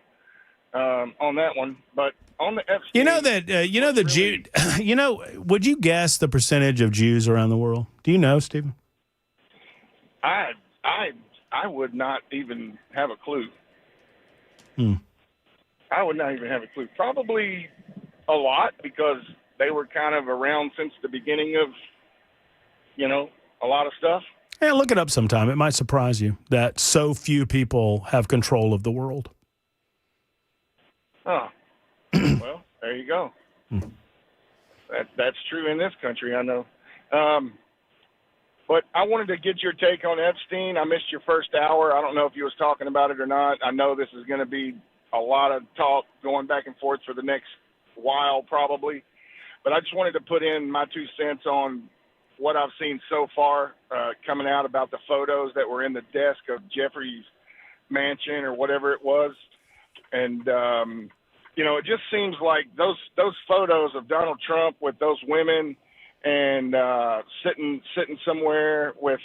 on that one, but on the Epstein, would you guess the percentage of Jews around the world? Do you know, Stephen? I would not even have a clue. I would not even have a clue. Probably a lot because they were kind of around since the beginning of, a lot of stuff.
Yeah, look it up sometime. It might surprise you that so few people have control of the world.
Oh, well, there you go. That's true in this country, I know. But I wanted to get your take on Epstein. I missed your first hour. I don't know if you was talking about it or not. I know this is going to be a lot of talk going back and forth for the next while probably. But I just wanted to put in my 2 cents on what I've seen so far coming out about the photos that were in the desk of Jeffrey's mansion or whatever it was. And, it just seems like those photos of Donald Trump with those women and sitting somewhere with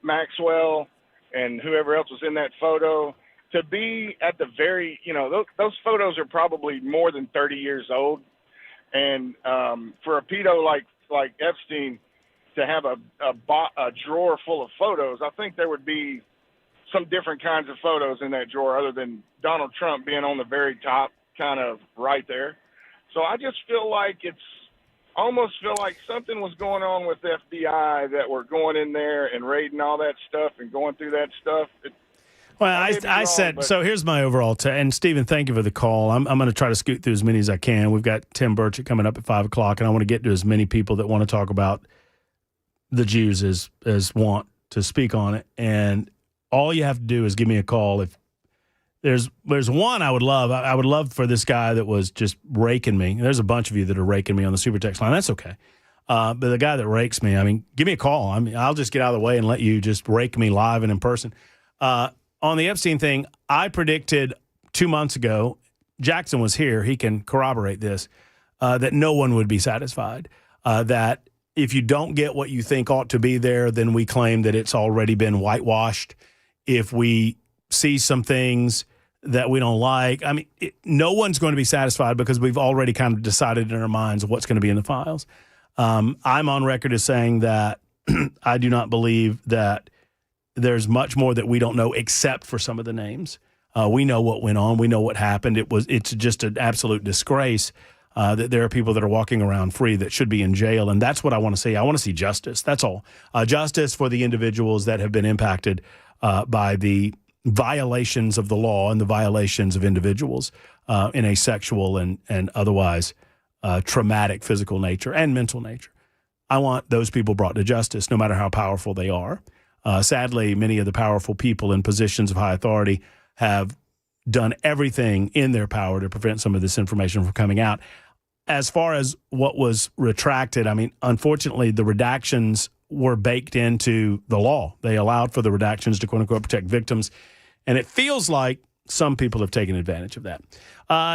Maxwell and whoever else was in that photo, to be at the very, those photos are probably more than 30 years old. And for a pedo like Epstein to have a drawer full of photos, I think there would be some different kinds of photos in that drawer other than Donald Trump being on the very top, kind of right there. So I just feel like almost feel like something was going on with FBI that were going in there and raiding all that stuff and going through that stuff.
Well, I said, so here's my overall, and Stephen, thank you for the call. I'm going to try to scoot through as many as I can. We've got Tim Burchett coming up at 5 o'clock, and I want to get to as many people that want to talk about the Jews as want to speak on it. And all you have to do is give me a call. If there's one I would love for this guy that was just raking me. There's a bunch of you that are raking me on the super text line. That's okay. But the guy that rakes me, I mean, give me a call. I mean, I'll just get out of the way and let you just rake me live and in person. On the Epstein thing, I predicted 2 months ago, Jackson was here, he can corroborate this, that no one would be satisfied. That if you don't get what you think ought to be there, then we claim that it's already been whitewashed. If we see some things that we don't like, I mean, no one's going to be satisfied because we've already kind of decided in our minds what's going to be in the files. I'm on record as saying that I do not believe that there's much more that we don't know except for some of the names. We know what went on. We know what happened. It's just an absolute disgrace that there are people that are walking around free that should be in jail. And that's what I want to see. I want to see justice. That's all. Justice for the individuals that have been impacted by the violations of the law and the violations of individuals in a sexual and otherwise traumatic physical nature and mental nature. I want those people brought to justice, no matter how powerful they are. Sadly, many of the powerful people in positions of high authority have done everything in their power to prevent some of this information from coming out. As far as what was retracted, I mean, unfortunately, the redactions were baked into the law. They allowed for the redactions to, quote unquote, protect victims. And it feels like some people have taken advantage of that.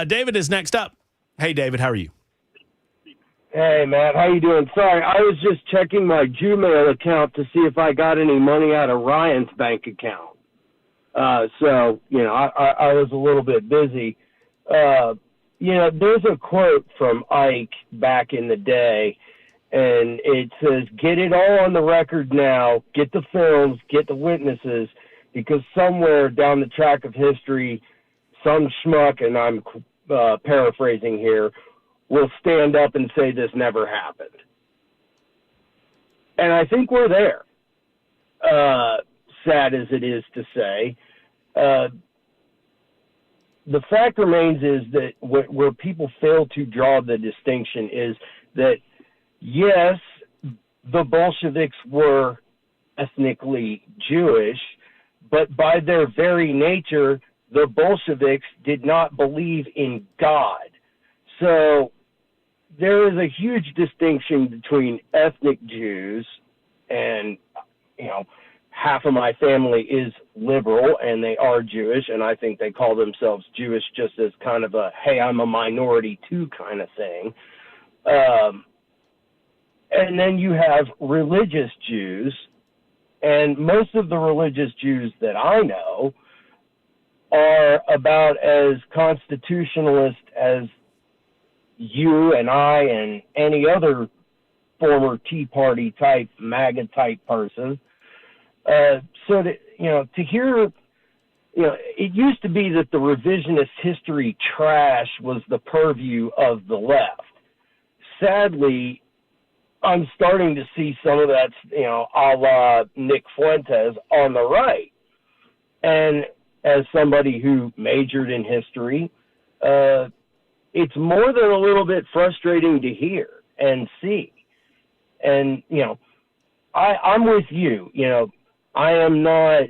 David is next up. Hey, David, how are you?
Hey, Matt, how you doing? Sorry, I was just checking my Gmail account to see if I got any money out of Ryan's bank account. So, I was a little bit busy. There's a quote from Ike back in the day, and it says, "Get it all on the record now, get the films, get the witnesses, because somewhere down the track of history, some schmuck," and I'm paraphrasing here, "will stand up and say this never happened." And I think we're there, sad as it is to say. The fact remains is that where people fail to draw the distinction is that, yes, the Bolsheviks were ethnically Jewish, but by their very nature, the Bolsheviks did not believe in God. So there is a huge distinction between ethnic Jews, and, half of my family is liberal and they are Jewish, and I think they call themselves Jewish just as kind of a, hey, I'm a minority too kind of thing. And then you have religious Jews, and most of the religious Jews that I know are about as constitutionalist as you and I and any other former Tea Party type, MAGA type person. So that, to hear, it used to be that the revisionist history trash was the purview of the left. Sadly, I'm starting to see some of that, a la Nick Fuentes on the right. And as somebody who majored in history, it's more than a little bit frustrating to hear and see. And, I'm with you. I am not,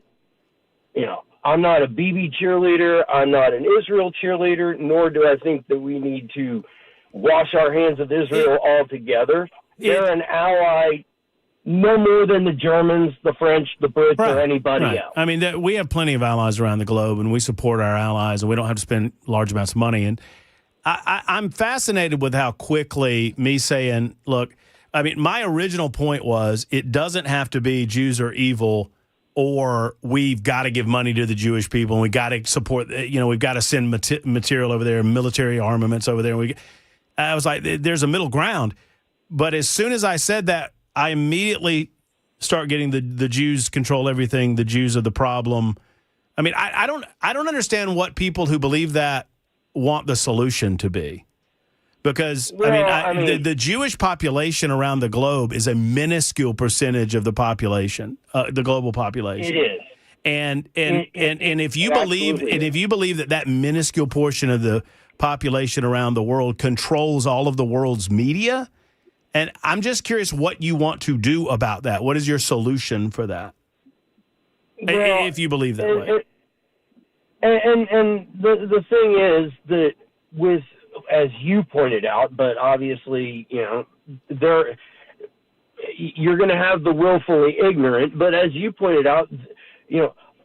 I'm not a Bibi cheerleader. I'm not an Israel cheerleader, nor do I think that we need to wash our hands of Israel altogether. They're an ally no more than the Germans, the French, the Brits, or anybody else.
I mean, we have plenty of allies around the globe, and we support our allies, and we don't have to spend large amounts of money. And I'm fascinated with how quickly me saying, look, I mean, my original point was it doesn't have to be Jews are evil, or we've got to give money to the Jewish people, and we got to support, we've got to send material over there, military armaments over there. I was like, there's a middle ground. But as soon as I said that, I immediately start getting the Jews control everything. The Jews are the problem. I mean, I don't understand what people who believe that want the solution to be. Because,
Well,
the Jewish population around the globe is a minuscule percentage of the population, the global population.
It is.
And if you believe
absolutely
and if you believe that minuscule portion of the population around the world controls all of the world's media, and I'm just curious what you want to do about that. What is your solution for that?
Well,
if you believe that way.
And the thing is that with, as you pointed out, but obviously, you're going to have the willfully ignorant. But as you pointed out,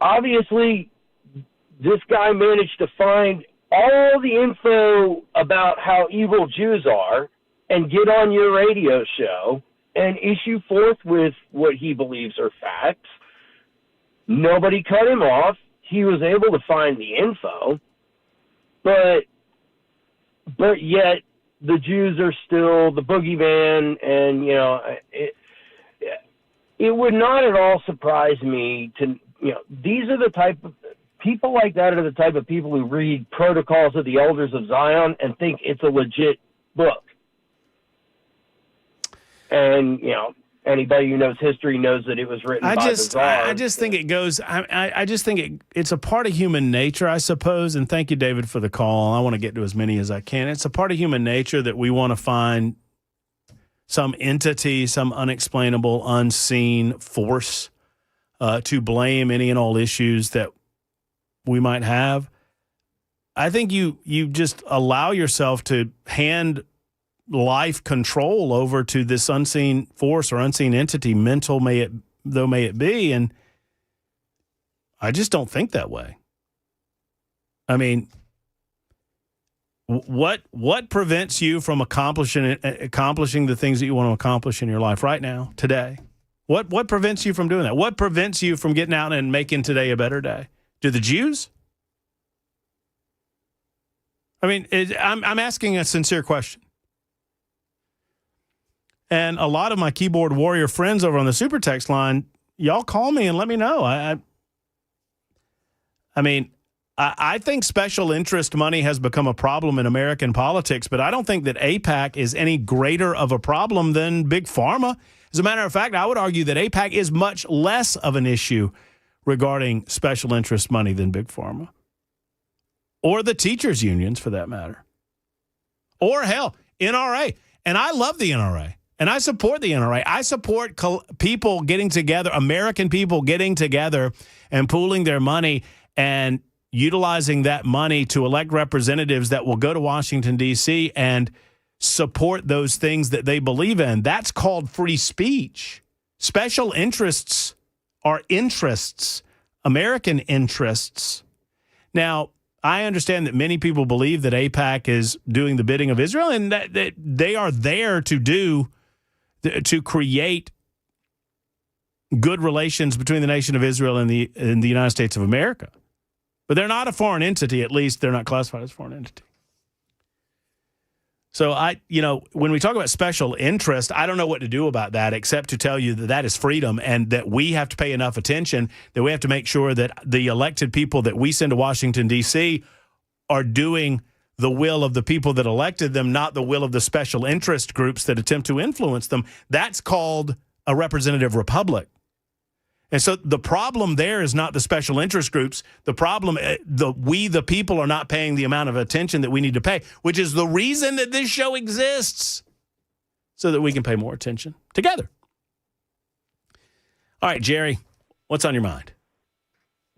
obviously, this guy managed to find all the info about how evil Jews are and get on your radio show and issue forth with what he believes are facts. Nobody cut him off. He was able to find the info, but yet the Jews are still the boogeyman, and it would not at all surprise me to these are the type of people like that are the type of people who read Protocols of the Elders of Zion and think it's a legit book. And anybody who knows history knows that it was written by the Tsar.
I just think it goes. I just think it's a part of human nature, I suppose. And thank you, David, for the call. I want to get to as many as I can. It's a part of human nature that we want to find some entity, some unexplainable, unseen force to blame any and all issues that we might have. I think you just allow yourself to hand life control over to this unseen force or unseen entity, mental may it be, and I just don't think that way. I mean, what prevents you from accomplishing the things that you want to accomplish in your life right now, today? What prevents you from doing that? What prevents you from getting out and making today a better day? Do the Jews? I mean, I'm asking a sincere question. And a lot of my keyboard warrior friends over on the super text line, y'all call me and let me know. I think special interest money has become a problem in American politics, but I don't think that AIPAC is any greater of a problem than Big Pharma. As a matter of fact, I would argue that AIPAC is much less of an issue regarding special interest money than Big Pharma. Or the teachers' unions, for that matter. Or, hell, NRA. And I love the NRA. And I support the NRA. I support people getting together, American people getting together and pooling their money and utilizing that money to elect representatives that will go to Washington, D.C. and support those things that they believe in. That's called free speech. Special interests are interests, American interests. Now, I understand that many people believe that AIPAC is doing the bidding of Israel and that they are there to create good relations between the nation of Israel and the United States of America. But they're not a foreign entity. At least they're not classified as a foreign entity. So when we talk about special interest, I don't know what to do about that except to tell you that is freedom and that we have to pay enough attention, that we have to make sure that the elected people that we send to Washington, D.C. are doing the will of the people that elected them, not the will of the special interest groups that attempt to influence them. That's called a representative republic. And so the problem there is not the special interest groups. The problem, we, the people, are not paying the amount of attention that we need to pay, which is the reason that this show exists, so that we can pay more attention together. All right, Jerry, what's on your mind?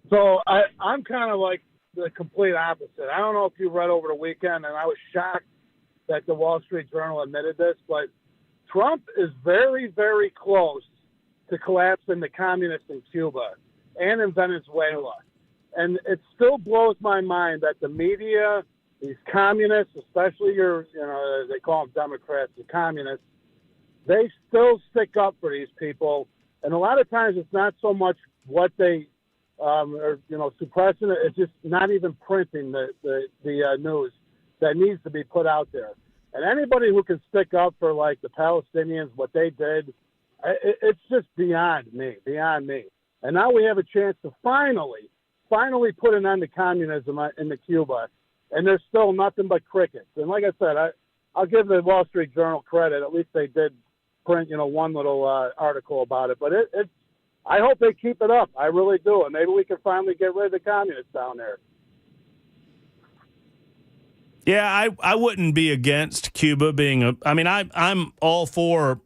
So I'm kind of like the complete opposite. I don't know if you read over the weekend, and I was shocked that the Wall Street Journal admitted this, but Trump is very, very close to collapsing the communists in Cuba and in Venezuela. And it still blows my mind that the media, these communists, especially they call them Democrats, the communists, they still stick up for these people. And a lot of times it's not so much what they are, suppressing it. It's just not even printing the news that needs to be put out there. And anybody who can stick up for, like, the Palestinians, what they did, it's just beyond me. And now we have a chance to finally put an end to communism in Cuba, and there's still nothing but crickets. And like I said, I'll give the Wall Street Journal credit. At least they did print, one little article about it. But it's. I hope they keep it up. I really do, and maybe we can finally get rid of the communists down there.
Yeah, I wouldn't be against Cuba being I'm all for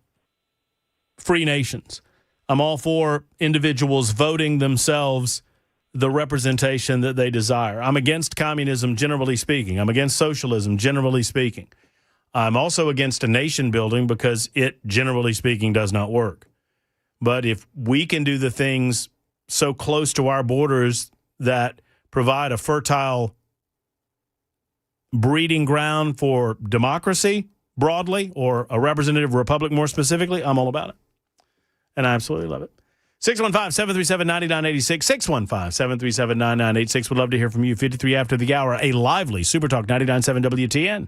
free nations. I'm all for individuals voting themselves the representation that they desire. I'm against communism, generally speaking. I'm against socialism, generally speaking. I'm also against a nation building because it, generally speaking, does not work. But if we can do the things so close to our borders that provide a fertile breeding ground for democracy broadly, or a representative republic more specifically, I'm all about it. And I absolutely love it. 615-737-9986, 615-737-9986. Would love to hear from you. 53 after the hour, a lively Super Talk 99.7 WTN.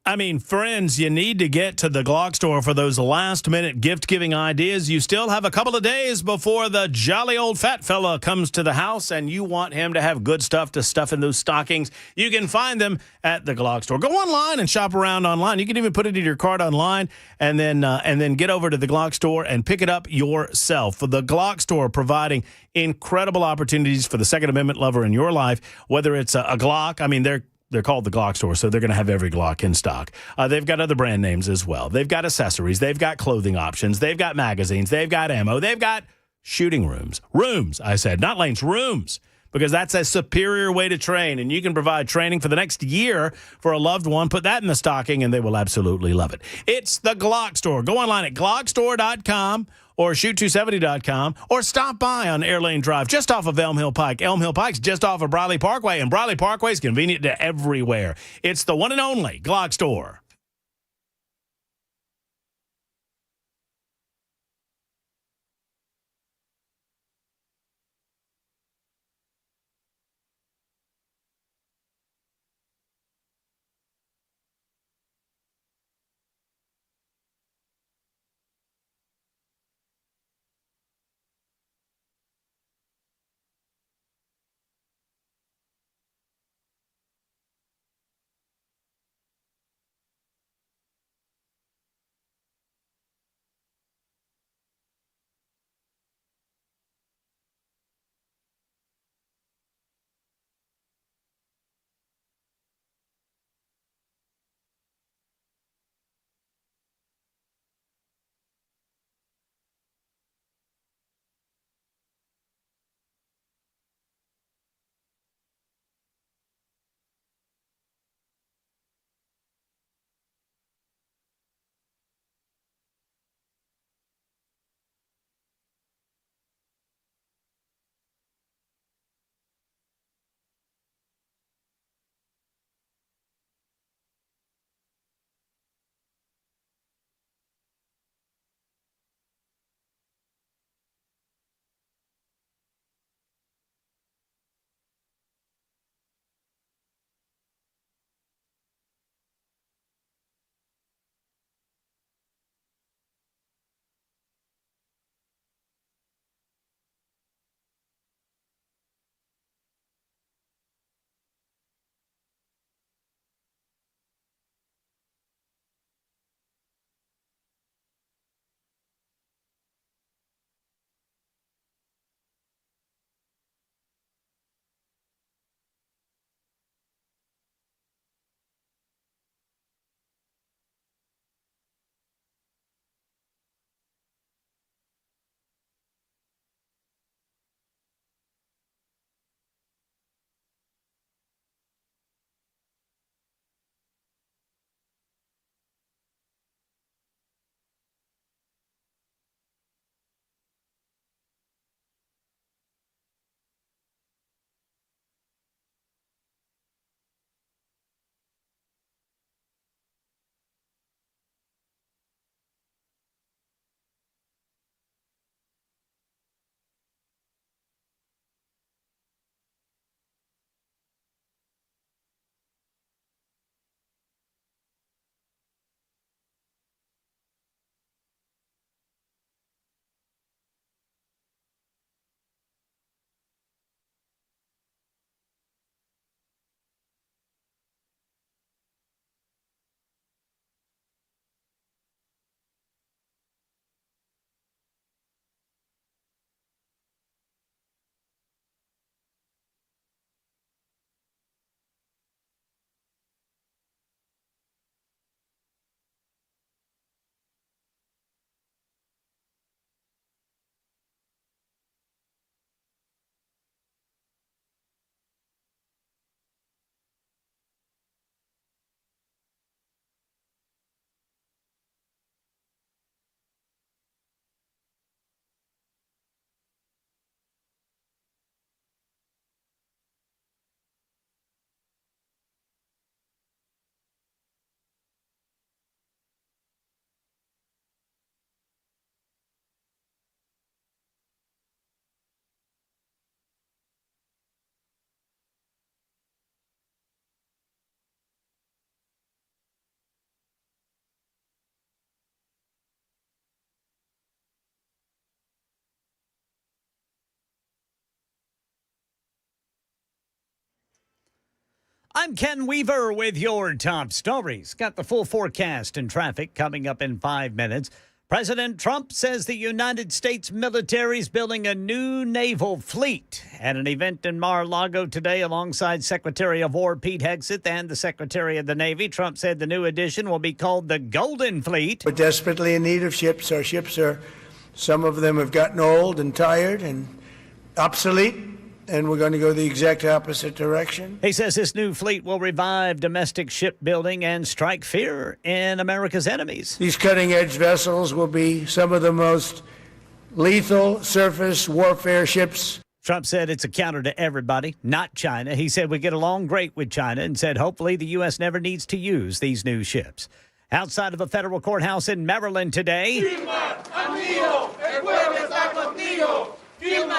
I mean, friends, you need to get to the Glock store for those last-minute gift-giving ideas. You still have a couple of days before the jolly old fat fella comes to the house, and you want him to have good stuff to stuff in those stockings. You can find them at the Glock store. Go online and shop around online. You can even put it in your cart online and then get over to the Glock store and pick it up yourself. For the Glock store, providing incredible opportunities for the Second Amendment lover in your life, whether it's a Glock. I mean, they're called the Glock store, so they're going to have every Glock in stock. They've got other brand names as well. They've got accessories. They've got clothing options. They've got magazines. They've got ammo. They've got shooting rooms. Rooms, I said, not lanes, rooms, because that's a superior way to train, and you can provide training for the next year for a loved one. Put that in the stocking, and they will absolutely love it. It's the Glock store. Go online at glockstore.com or shoot270.com, or stop by on Airlane Drive, just off of Elm Hill Pike. Elm Hill Pike's just off of Briley Parkway, and Briley Parkway is convenient to everywhere. It's the one and only Glock store.
I'm Ken Weaver with your top stories. Got the full forecast and traffic coming up in 5 minutes. President Trump says the United States military is building a new naval fleet. At an event in Mar-a-Lago today alongside Secretary of War Pete Hegseth and the Secretary of the Navy, Trump said the new addition will be called the Golden Fleet.
We're desperately in need of ships. Our ships some of them have gotten old and tired and obsolete, and we're going to go the exact opposite direction.
He says this new fleet will revive domestic shipbuilding and strike fear in America's enemies.
These cutting-edge vessels will be some of the most lethal surface warfare ships.
Trump said it's a counter to everybody, not China. He said we get along great with China and said hopefully the U.S. never needs to use these new ships. Outside of a federal courthouse in Maryland today,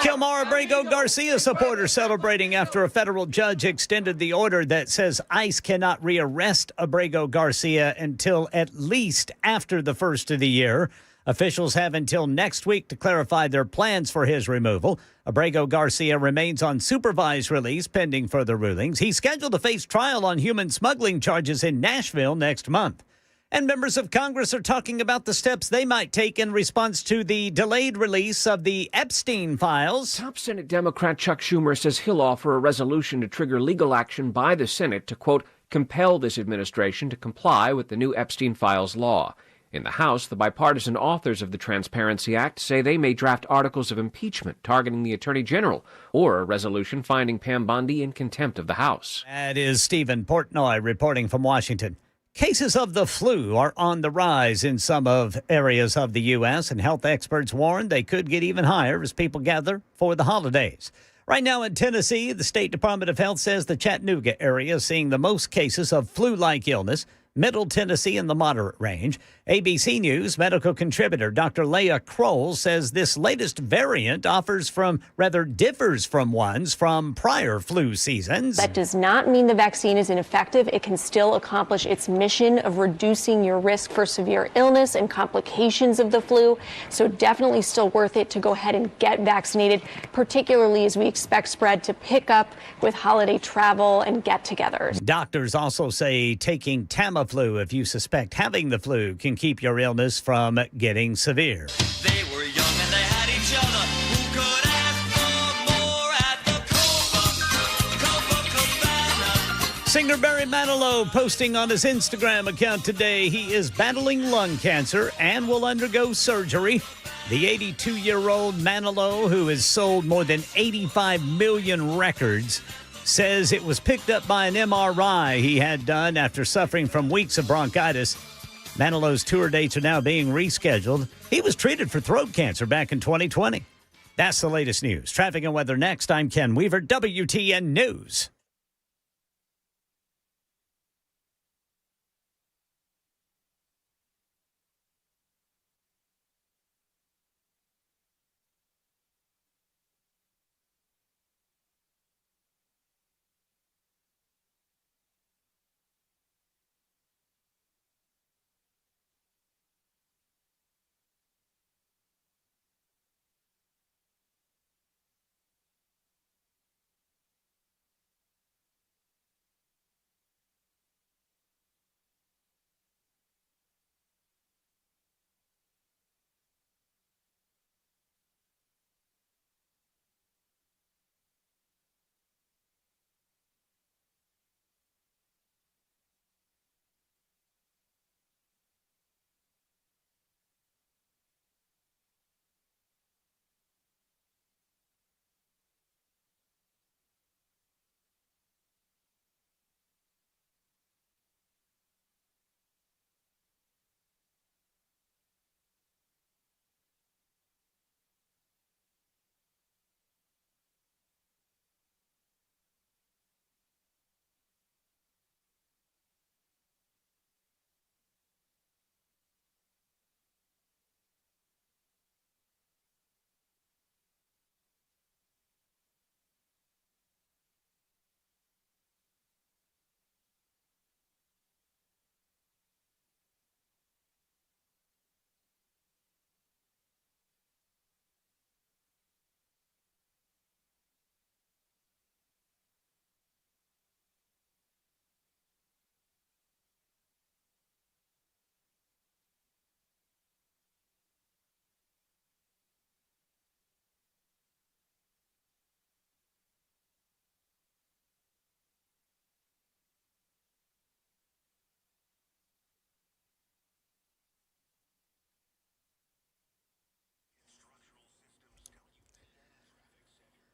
Kilmar Abrego Garcia supporters celebrating after a federal judge extended the order that says ICE cannot rearrest Abrego Garcia until at least after the first of the year. Officials have until next week to clarify their plans for his removal. Abrego Garcia remains on supervised release pending further rulings. He's scheduled to face trial on human smuggling charges in Nashville next month. And members of Congress are talking about the steps they might take in response to the delayed release of the Epstein files.
Top Senate Democrat Chuck Schumer says he'll offer a resolution to trigger legal action by the Senate to, quote, compel this administration to comply with the new Epstein files law. In the House, the bipartisan authors of the Transparency Act say they may draft articles of impeachment targeting the Attorney General or a resolution finding Pam Bondi in contempt of the House.
That is Stephen Portnoy reporting from Washington. Cases of the flu are on the rise in some of areas of the U.S., and health experts warn they could get even higher as people gather for the holidays. Right now in Tennessee, the State Department of Health says the Chattanooga area is seeing the most cases of flu-like illness. Middle Tennessee in the moderate range. ABC News medical contributor Dr. Leah Kroll says this latest variant differs from ones from prior flu seasons.
That does not mean the vaccine is ineffective. It can still accomplish its mission of reducing your risk for severe illness and complications of the flu. So definitely still worth it to go ahead and get vaccinated, particularly as we expect spread to pick up with holiday travel and get-togethers.
Doctors also say taking Tamiflu if you suspect having the flu can keep your illness from getting severe.
They were young and they had each other. Who could ask for more at the Copacabana?
Singer Barry Manilow posting on his Instagram account today he is battling lung cancer and will undergo surgery. The 82-year-old Manilow, who has sold more than 85 million records, says it was picked up by an MRI he had done after suffering from weeks of bronchitis. Manilow's tour dates are now being rescheduled. He was treated for throat cancer back in 2020. That's the latest news. Traffic and weather next. I'm Ken Weaver, WTN News.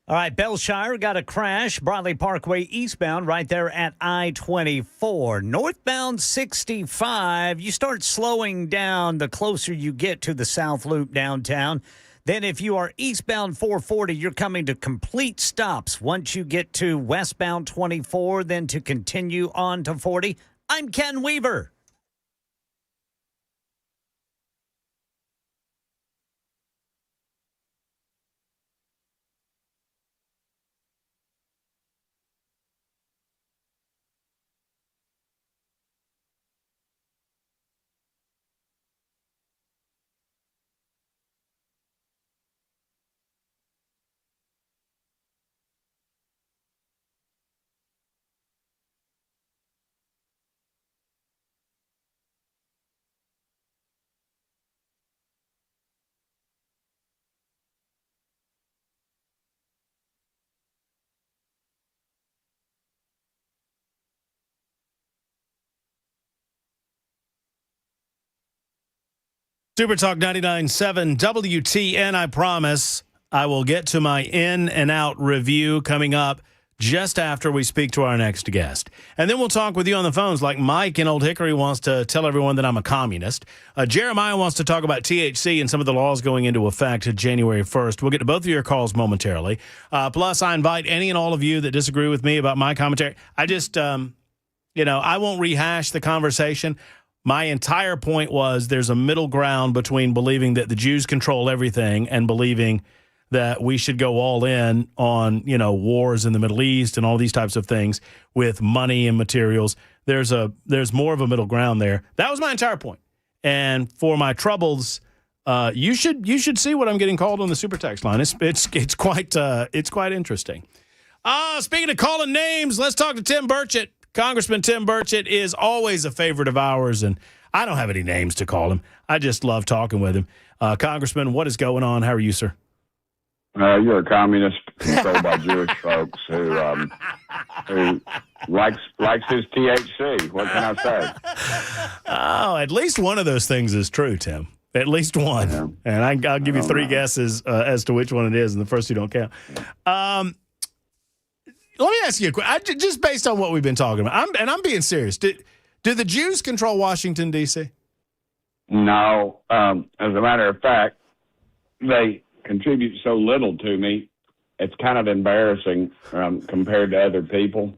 All right, Bellshire got a crash. Broadley Parkway eastbound right there at I-24. Northbound 65, you start slowing down the closer you get to the South Loop downtown. Then if you are eastbound 440, you're coming to complete stops once you get to westbound 24, then to continue on to 40. I'm Ken Weaver.
Super Talk 99.7 WTN. I promise I will get to my in and out review coming up just after we speak to our next guest. And then we'll talk with you on the phones, like Mike in Old Hickory wants to tell everyone that I'm a communist. Jeremiah wants to talk about THC and some of the laws going into effect January 1st. We'll get to both of your calls momentarily. Plus, I invite any and all of you that disagree with me about my commentary. I just, I won't rehash the conversation. My entire point was there's a middle ground between believing that the Jews control everything and believing that we should go all in on, wars in the Middle East and all these types of things with money and materials. There's more of a middle ground there. That was my entire point. And for my troubles, you should see what I'm getting called on the super text line. It's quite interesting. Speaking of calling names, let's talk to Tim Burchett. Congressman Tim Burchett is always a favorite of ours, and I don't have any names to call him. I just love talking with him. Congressman, what is going on? How are you, sir?
You're a communist controlled by Jewish folks who likes his THC. What can I say?
Oh, at least one of those things is true, Tim. At least one. Yeah. And I'll give you three guesses as to which one it is, and the first two don't count. Let me ask you a question, just based on what we've been talking about. I'm being serious. Do the Jews control Washington, D.C.?
No. As a matter of fact, they contribute so little to me. It's kind of embarrassing compared to other people.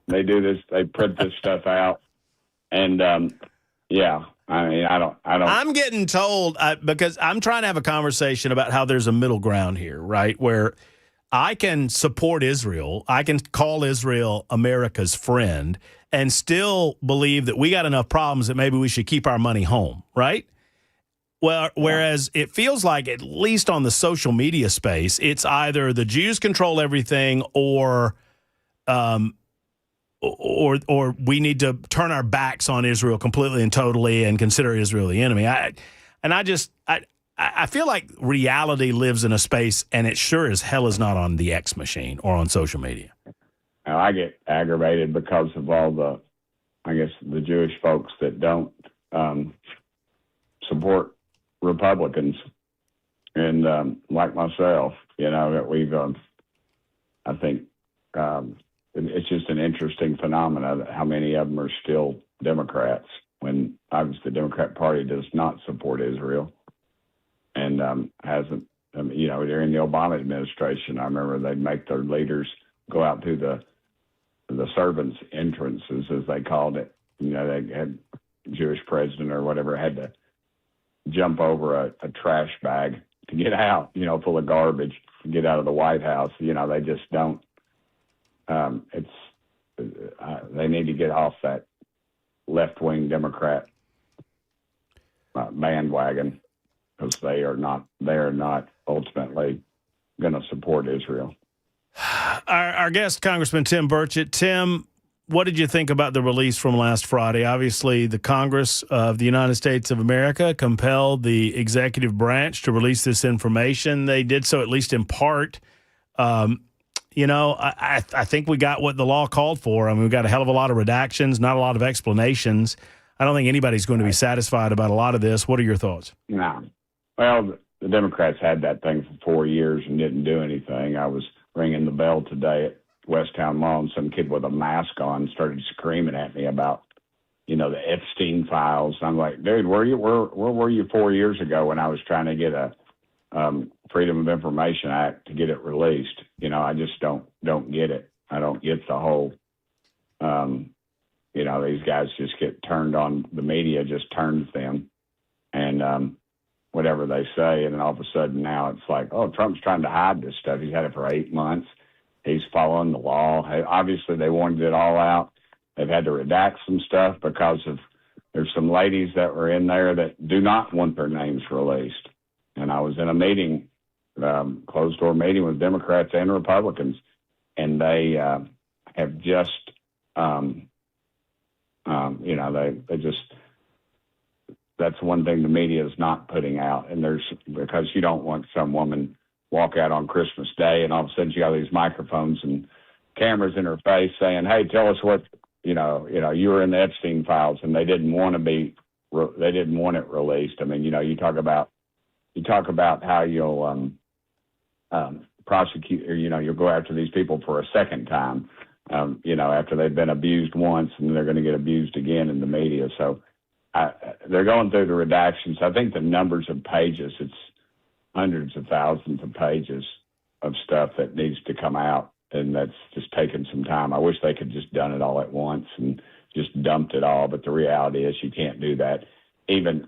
They do this. They print this stuff out, and yeah. I mean, I don't.
I'm getting told because I'm trying to have a conversation about how there's a middle ground here, right? Where I can support Israel. I can call Israel America's friend and still believe that we got enough problems that maybe we should keep our money home, right? Well, whereas it feels like, at least on the social media space, it's either the Jews control everything or we need to turn our backs on Israel completely and totally and consider Israel the enemy. I feel like reality lives in a space, and it sure as hell is not on the X machine or on social media.
Now, I get aggravated because of all the Jewish folks that don't support Republicans, and like myself, that we've, I think it's just an interesting phenomenon that how many of them are still Democrats when obviously the Democrat Party does not support Israel. And hasn't, during the Obama administration, I remember they'd make their leaders go out to the servants' entrances, as they called it. They had Jewish president or whatever had to jump over a trash bag to get out, full of garbage to get out of the White House. They just don't. They need to get off that left-wing Democrat bandwagon, because they are not ultimately going to support Israel.
Our guest, Congressman Tim Burchett. Tim, what did you think about the release from last Friday? Obviously, the Congress of the United States of America compelled the executive branch to release this information. They did so, at least in part. I think we got what the law called for. I mean, we got a hell of a lot of redactions, not a lot of explanations. I don't think anybody's going to be satisfied about a lot of this. What are your thoughts?
No. Well, the Democrats had that thing for 4 years and didn't do anything. I was ringing the bell today at Westtown Mall, and some kid with a mask on started screaming at me about, the Epstein files. I'm like, dude, where were you 4 years ago when I was trying to get a Freedom of Information Act to get it released? I just don't get it. I don't get the whole, these guys just get turned on. The media just turns them, and whatever they say, and then all of a sudden now it's like, oh, Trump's trying to hide this stuff. He's had it for 8 months. He's following the law. Hey, obviously, they wanted it all out. They've had to redact some stuff because there's some ladies that were in there that do not want their names released. And I was in a meeting, closed-door meeting with Democrats and Republicans, and they have just, they just, that's one thing the media is not putting out. And because you don't want some woman walk out on Christmas Day and all of a sudden you got these microphones and cameras in her face saying, hey, tell us what, you were in the Epstein files, and they didn't want it released. I mean, you talk about how you'll prosecute, or, you'll go after these people for a second time, after they've been abused once and they're going to get abused again in the media. So they're going through the redactions. I think the numbers of pages, it's hundreds of thousands of pages of stuff that needs to come out, and that's just taking some time. I wish they could just done it all at once and just dumped it all, but the reality is you can't do that. Even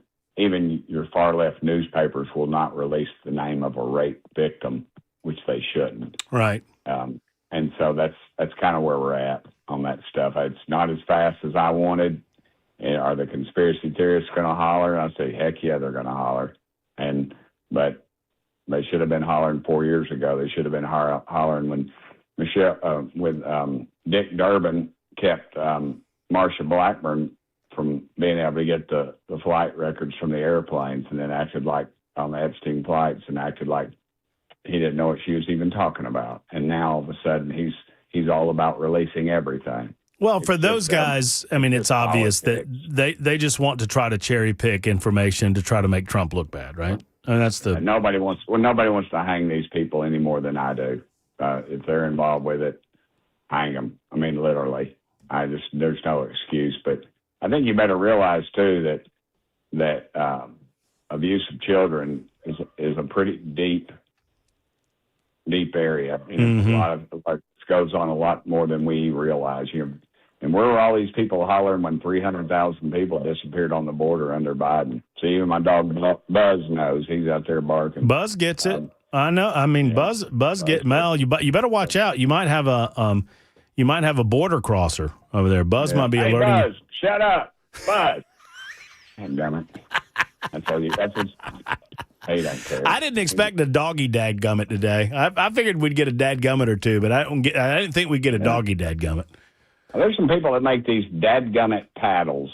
your far left newspapers will not release the name of a rape victim, which they shouldn't.
Right.
And so that's kind of where we're at on that stuff. It's not as fast as I wanted. And are the conspiracy theorists going to holler? I say, heck yeah, they're going to holler. But they should have been hollering 4 years ago. They should have been hollering when Dick Durbin kept Marsha Blackburn from being able to get the flight records from the airplanes, and then acted like on the Epstein flights and acted like he didn't know what she was even talking about. And now all of a sudden he's all about releasing everything.
Well, for those guys, I mean, it's obvious that they just want to try to cherry pick information to try to make Trump look bad, right? I mean, that's the
nobody wants to hang these people any more than I do. If they're involved with it, hang them. I mean, literally. There's no excuse. But I think you better realize too that abuse of children is a pretty deep area.
Mm-hmm.
A lot of it goes on a lot more than we realize. And where were all these people hollering when 300,000 people disappeared on the border under Biden? See, even my dog Buzz knows. He's out there barking.
Buzz gets it. I know. I mean, yeah. Buzz get Mel. You better watch out. You might have a border crosser over there. Buzz might be alerting
Buzz,
you.
Shut up, Buzz. Damn it. I tell you, that's just. He don't care.
I didn't expect a doggy dadgummit today. I figured we'd get a dadgummit or two, but I didn't think we'd get a doggy dadgummit.
There's some people that make these dadgummit paddles,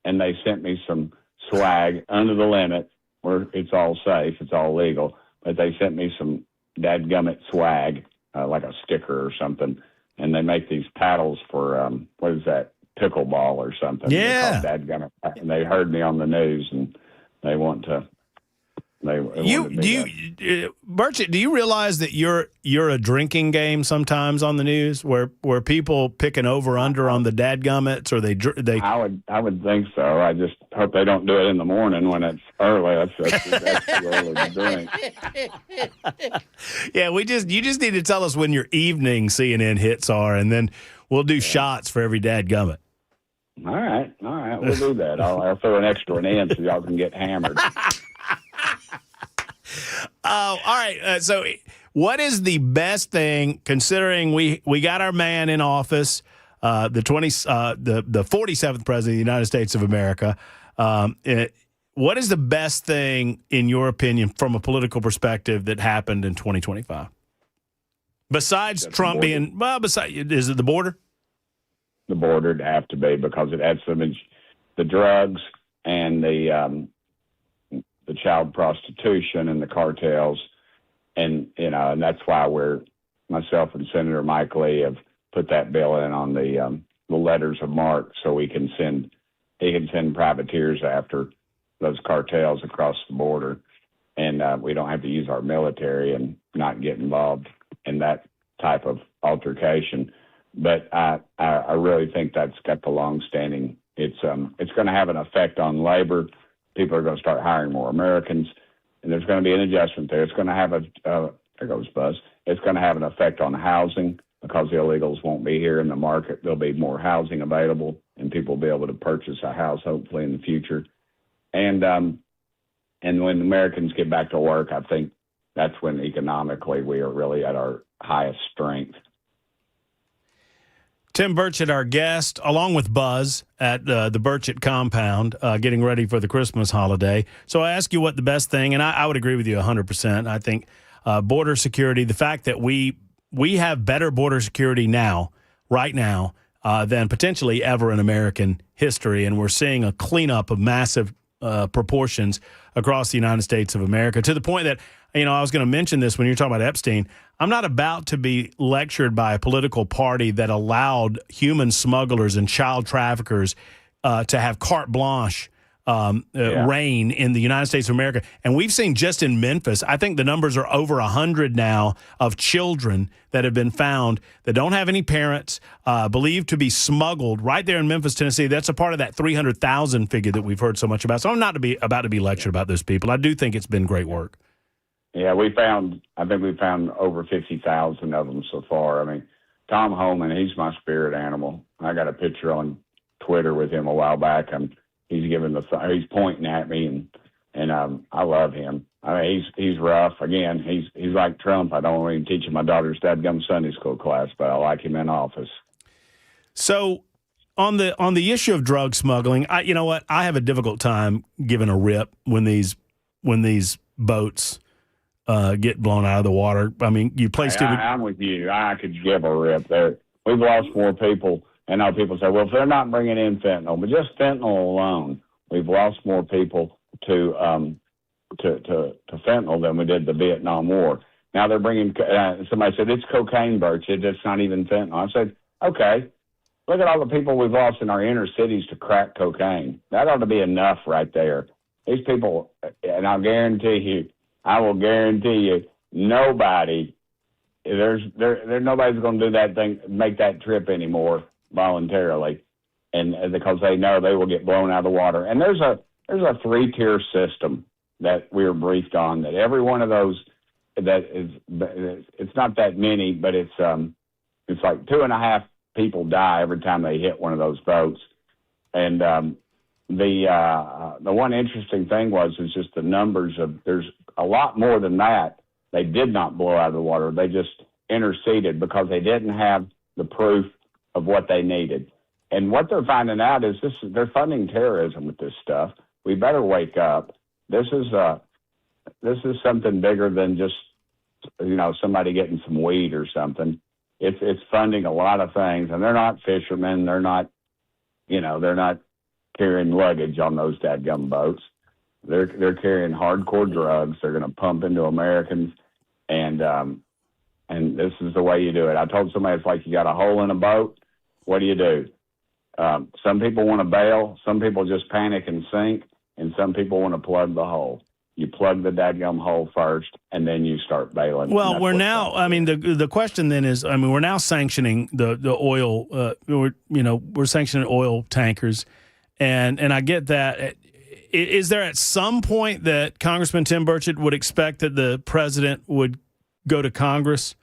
and they sent me some swag under the limit where it's all safe, it's all legal, but they sent me some dadgummit swag, like a sticker or something, and they make these paddles for, what is that, pickleball or something.
Yeah.
Dadgummit. And they heard me on the news, and they want to.
Burchett, do you realize that you're a drinking game sometimes on the news where people pick an over-under on the dadgummits, or they
I would think so. I just hope they don't do it in the morning when it's early. That's too early to drink.
Yeah, you just need to tell us when your evening CNN hits are, and then we'll do shots for every dadgummit.
All right, we'll do that. I'll throw an extra one in so y'all can get hammered.
Oh, all right. So what is the best thing, considering we got our man in office, the 47th president of the United States of America? What is the best thing, in your opinion, from a political perspective, that happened in 2025? Besides Trump being, is it the border?
The border would have to be, because it adds so much, the drugs and the child prostitution and the cartels, and and that's why myself and Senator Mike Lee have put that bill in on the letters of marque, so he can send privateers after those cartels across the border, and we don't have to use our military and not get involved in that type of altercation. But I really think that's got the long-standing. It's going to have an effect on labor. People are going to start hiring more Americans, and there's going to be an adjustment there. It's going to have there goes Buzz. It's going to have an effect on housing because the illegals won't be here in the market. There'll be more housing available, and people will be able to purchase a house hopefully in the future. And when Americans get back to work, I think that's when economically we are really at our highest strength.
Tim Burchett, our guest, along with Buzz at the Burchett compound, getting ready for the Christmas holiday. So I ask you what the best thing, and I would agree with you 100%. I think border security, the fact that we have better border security right now, than potentially ever in American history, and we're seeing a cleanup of massive proportions across the United States of America, to the point that, I was going to mention this when you're talking about Epstein. I'm not about to be lectured by a political party that allowed human smugglers and child traffickers to have carte blanche reign in the United States of America. And we've seen just in Memphis, I think the numbers are over 100 now of children that have been found that don't have any parents, believed to be smuggled right there in Memphis, Tennessee. That's a part of that 300,000 figure that we've heard so much about. So I'm not about to be lectured about those people. I do think it's been great work.
Yeah, I think we found over 50,000 of them so far. I mean, Tom Homan, he's my spirit animal. I got a picture on Twitter with him a while back. He's pointing at me, and I love him. I mean, he's rough. Again, he's like Trump. I don't even teach him my daughter's dadgum Sunday school class, but I like him in office.
So on the issue of drug smuggling, you know what? I have a difficult time giving a rip when these boats get blown out of the water. I mean, you play stupid.
I'm with you. I could give a rip there. We've lost more people. And now people say, well, if they're not bringing in fentanyl, but just fentanyl alone, we've lost more people to fentanyl than we did the Vietnam War. Now they're bringing. Somebody said it's cocaine, Burchett. It's not even fentanyl. I said, okay, look at all the people we've lost in our inner cities to crack cocaine. That ought to be enough right there. These people, and I will guarantee you, nobody's going to do that thing, make that trip anymore voluntarily, and because they know they will get blown out of the water. And there's a 3-tier system that we were briefed on, that every one of those, it's not that many, but it's like 2.5 people die every time they hit one of those boats. And the one interesting thing is just the numbers of, there's a lot more than that. They did not blow out of the water. They just interceded because they didn't have the proof of what they needed. And what they're finding out is they're funding terrorism with this stuff. We better wake up. This is something bigger than just, somebody getting some weed or something. It's funding a lot of things, and they're not fishermen. They're not carrying luggage on those dadgum boats. They're carrying hardcore drugs. They're going to pump into Americans, and this is the way you do it. I told somebody, it's like you got a hole in a boat. What do? Some people want to bail. Some people just panic and sink, and some people want to plug the hole. You plug the dadgum hole first, and then you start bailing.
Well, we're now. I mean, the question then is, we're now sanctioning the oil. We're sanctioning oil tankers, and I get that. Is there at some point that Congressman Tim Burchett would expect that the president would go to Congress?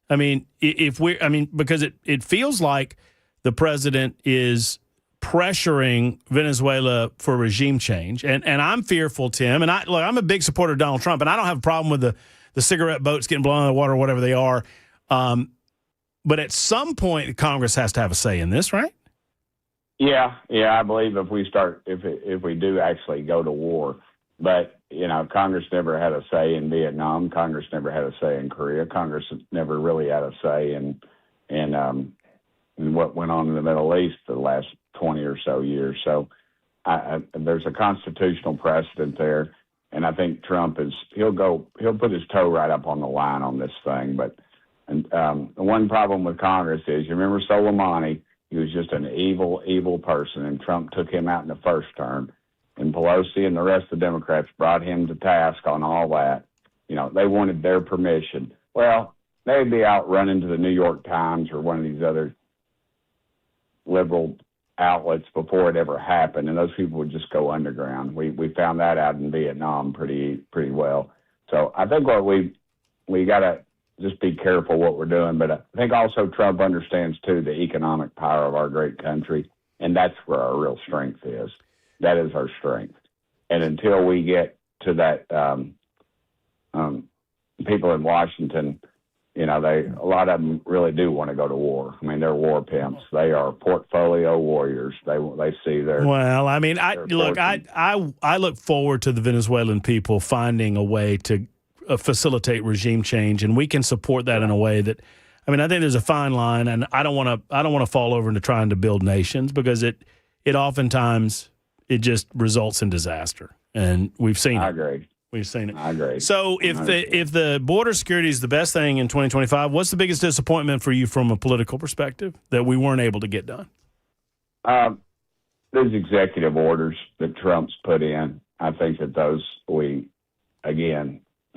I mean, because it feels like the president is pressuring Venezuela for regime change. And I'm fearful, Tim, and I'm a big supporter of Donald Trump, and I don't have a problem with the cigarette boats getting blown out of the water or whatever they are. But at some point, Congress has to have a say in this, right?
Yeah, I believe if we do actually go to war, but Congress never had a say in Vietnam. Congress never had a say in Korea. Congress never really had a say in what went on in the Middle East for the last 20 or so years. So there's a constitutional precedent there, and I think Trump he'll put his toe right up on the line on this thing. But the one problem with Congress is, you remember Soleimani. He was just an evil, evil person, and Trump took him out in the first term. And Pelosi and the rest of the Democrats brought him to task on all that. They wanted their permission. Well, they'd be out running to the New York Times or one of these other liberal outlets before it ever happened, and those people would just go underground. We found that out in Vietnam pretty well. So I think what we got to just be careful what we're doing, but I think also Trump understands too the economic power of our great country, and that's where our real strength is. That is our strength. And until we get to that, people in Washington, you know, a lot of them really do want to go to war. I mean, they're war pimps. They are portfolio warriors. They see their.
Well, I mean, I look forward to the Venezuelan people finding a way to facilitate regime change, and we can support that in a way that. I mean, I think there's a fine line, and I don't want to fall over into trying to build nations because it oftentimes it just results in disaster, and we've seen it.
I agree.
We've seen it.
I agree.
So if the border security is the best thing in 2025, what's the biggest disappointment for you from a political perspective that we weren't able to get done?
Those executive orders that Trump's put in, I think that those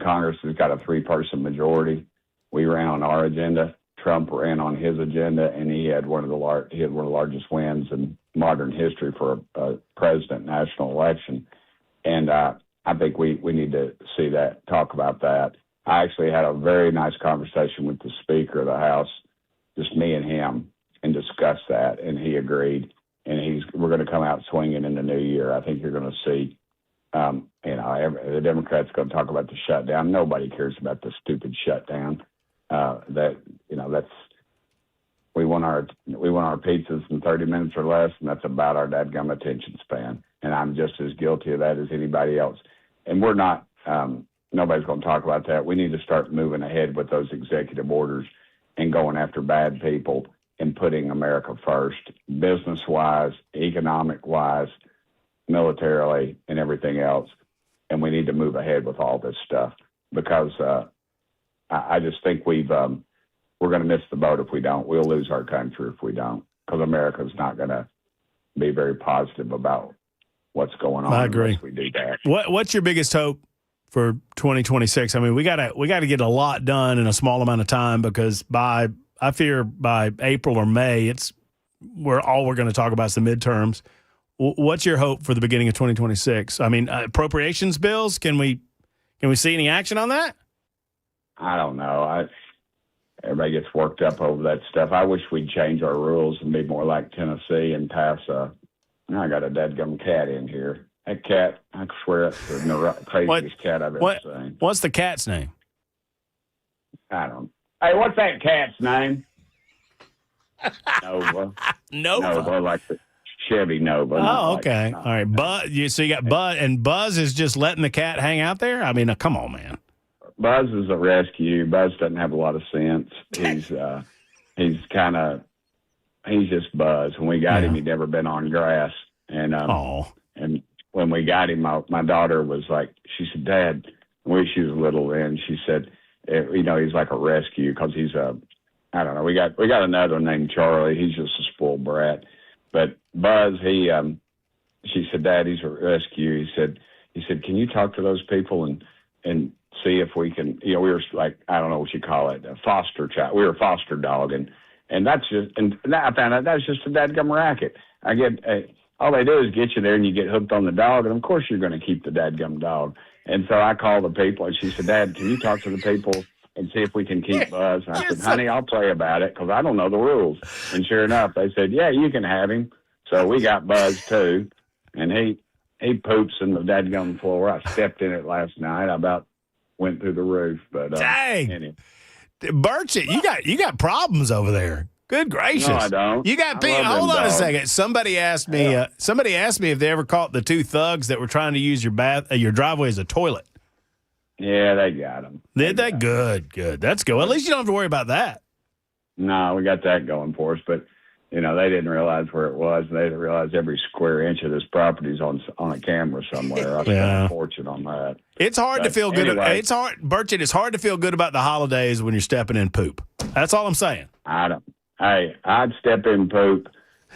Congress has got a 3-person majority. We ran on our agenda. Trump ran on his agenda, and he had one of the largest wins in modern history for a president national election. And I think we need to see that, talk about that. I actually had a very nice conversation with the Speaker of the House, just me and him, and discussed that, and he agreed. And we're going to come out swinging in the new year. I think you're going to see, the Democrats are going to talk about the shutdown. Nobody cares about the stupid shutdown. We want our pizzas in 30 minutes or less, and that's about our dadgum attention span. And I'm just as guilty of that as anybody else. And we're not, nobody's going to talk about that. We need to start moving ahead with those executive orders and going after bad people and putting America first, business-wise, economic-wise, militarily, and everything else. And we need to move ahead with all this stuff because I just think we're going to miss the boat if we don't. We'll lose our country if we don't because America's not going to be very positive about what's going on.
I agree.
Unless we do that.
What's your biggest hope for 2026? I mean, we got to get a lot done in a small amount of time because I fear by April or May, we're going to talk about is the midterms. What's your hope for the beginning of 2026? I mean, appropriations bills. Can we see any action on that?
I don't know. Everybody gets worked up over that stuff. I wish we'd change our rules and be more like Tennessee and pass I got a dadgum cat in here. That cat, I swear it's the craziest cat I've ever seen.
What's the cat's name?
I don't. Hey, what's that cat's name? Nova.
Nova,
like the Chevy Nova.
Oh, okay. All right. Buzz. So you got Buzz, and Buzz is just letting the cat hang out there? I mean, come on, man.
Buzz is a rescue. Buzz doesn't have a lot of sense. He's just Buzz. When we got him, he'd never been on grass. And and when we got him, my daughter was like, she said, Dad, when she was little then, she said, he's like a rescue because he's I don't know. We got another one named Charlie. He's just a spoiled brat. But Buzz, she said, Dad, he's a rescue. He said, can you talk to those people and see if we can, we were like, I don't know what you call it, a foster child. We were a foster dog. And that's just, and I found out that's just a dadgum racket. All they do is get you there and you get hooked on the dog. And of course you're going to keep the dadgum dog. And so I called the people and she said, Dad, can you talk to the people and see if we can keep Buzz? And I said, honey, I'll pray about it because I don't know the rules. And sure enough, they said, yeah, you can have him. So we got Buzz too. And he poops in the dadgum floor. I stepped in it last night. I about went through the roof. But
dang.
Anyway.
Burchett, you got problems over there. Good gracious!
No, I don't.
You got people. Hold on a second. Somebody asked me. If they ever caught the two thugs that were trying to use your driveway as a toilet.
Yeah, they got them.
Did they? Good. That's good. At least you don't have to worry about that.
No, we got that going for us. But they didn't realize where it was. They didn't realize every square inch of this property is on a camera somewhere. I spent a fortune on that.
It's hard to feel good. Anyway, it's hard, Burchett. It's hard to feel good about the holidays when you're stepping in poop. That's all I'm saying.
I don't. Hey, I'd step in poop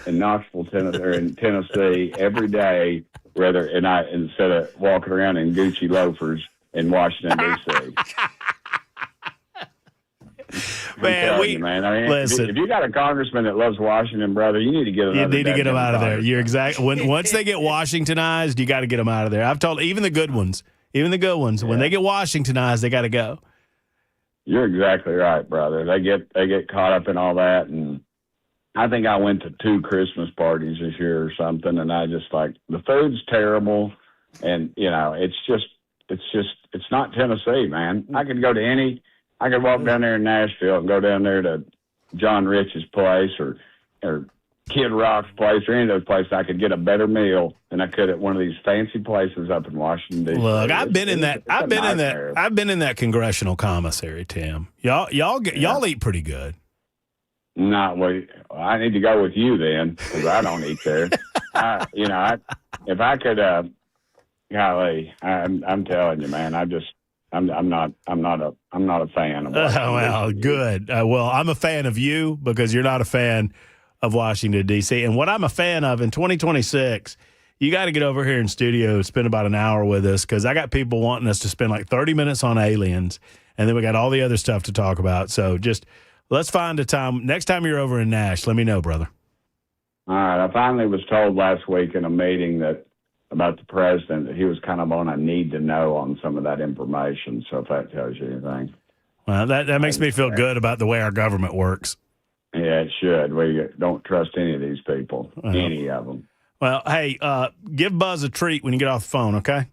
in Knoxville, Tennessee every day, instead of walking around in Gucci loafers in Washington D.C.
Man,
man. I mean,
listen.
if you got a congressman that loves Washington, brother, you need to get
them out of there. You're exactly. Once they get Washingtonized, you got to get them out of there. I've told even the good ones, when they get Washingtonized, they got to go.
You're exactly right, brother. They get caught up in all that, and I think I went to 2 Christmas parties this year or something, and I just like the food's terrible, and it's not Tennessee, man. I could walk down there in Nashville and go down there to John Rich's place or Kid Rock's place or any of those places. I could get a better meal than I could at one of these fancy places up in Washington D.C.
Look, I've been in that congressional commissary, Tim. Y'all eat pretty good.
I need to go with you then, because I don't eat there. If I could, golly, I'm telling you, man, I'm not a fan of Washington.
Well, good. Well, I'm a fan of you because you're not a fan of Washington, D.C. And what I'm a fan of in 2026, you got to get over here in studio, spend about an hour with us, because I got people wanting us to spend like 30 minutes on aliens, and then we got all the other stuff to talk about. So just let's find a time. Next time you're over in Nash, let me know, brother.
All right. I finally was told last week in a meeting about the president that he was kind of on a need to know on some of that information. So if that tells you anything.
Well, that makes me feel good about the way our government works.
Yeah, it should. We don't trust any of these people, any of them.
Well, hey, give Buzz a treat when you get off the phone, okay?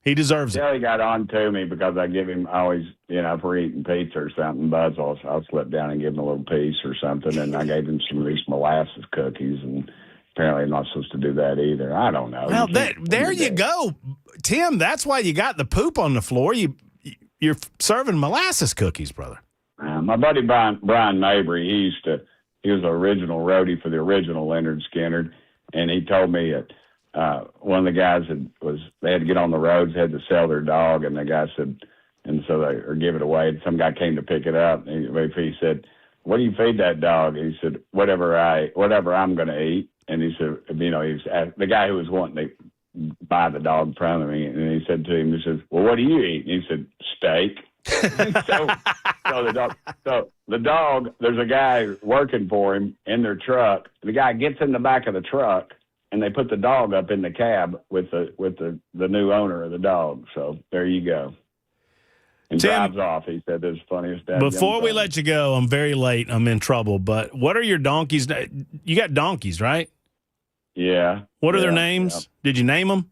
He deserves it.
He got on to me because I give him always, if we're eating pizza or something, Buzz, I'll slip down and give him a little piece or something. And I gave him some of these molasses cookies, and apparently I'm not supposed to do that either. I don't know.
Well, there you go. Tim, that's why you got the poop on the floor. You're serving molasses cookies, brother.
My buddy Brian Mabry, he was the original roadie for the original Leonard Skinner, and he told me that one of the guys they had to get on the roads, had to sell their dog, and the guy said, and so or give it away. And some guy came to pick it up, and he said, "What do you feed that dog?" And he said, "Whatever I'm going to eat." And he said, he was the guy who was wanting to buy the dog in front of me, and he said to him, he says, "Well, what do you eat?" And he said, "Steak." so the dog, there's a guy working for him in their truck. The guy gets in the back of the truck, and they put the dog up in the cab with the new owner of the dog. So there you go. And
Tim,
drives off. He said, "This is the funniest dad."
Before we let you go, I'm very late. I'm in trouble. But what are your donkeys? You got donkeys, right?
Yeah.
What are their names? Yeah. Did you name them?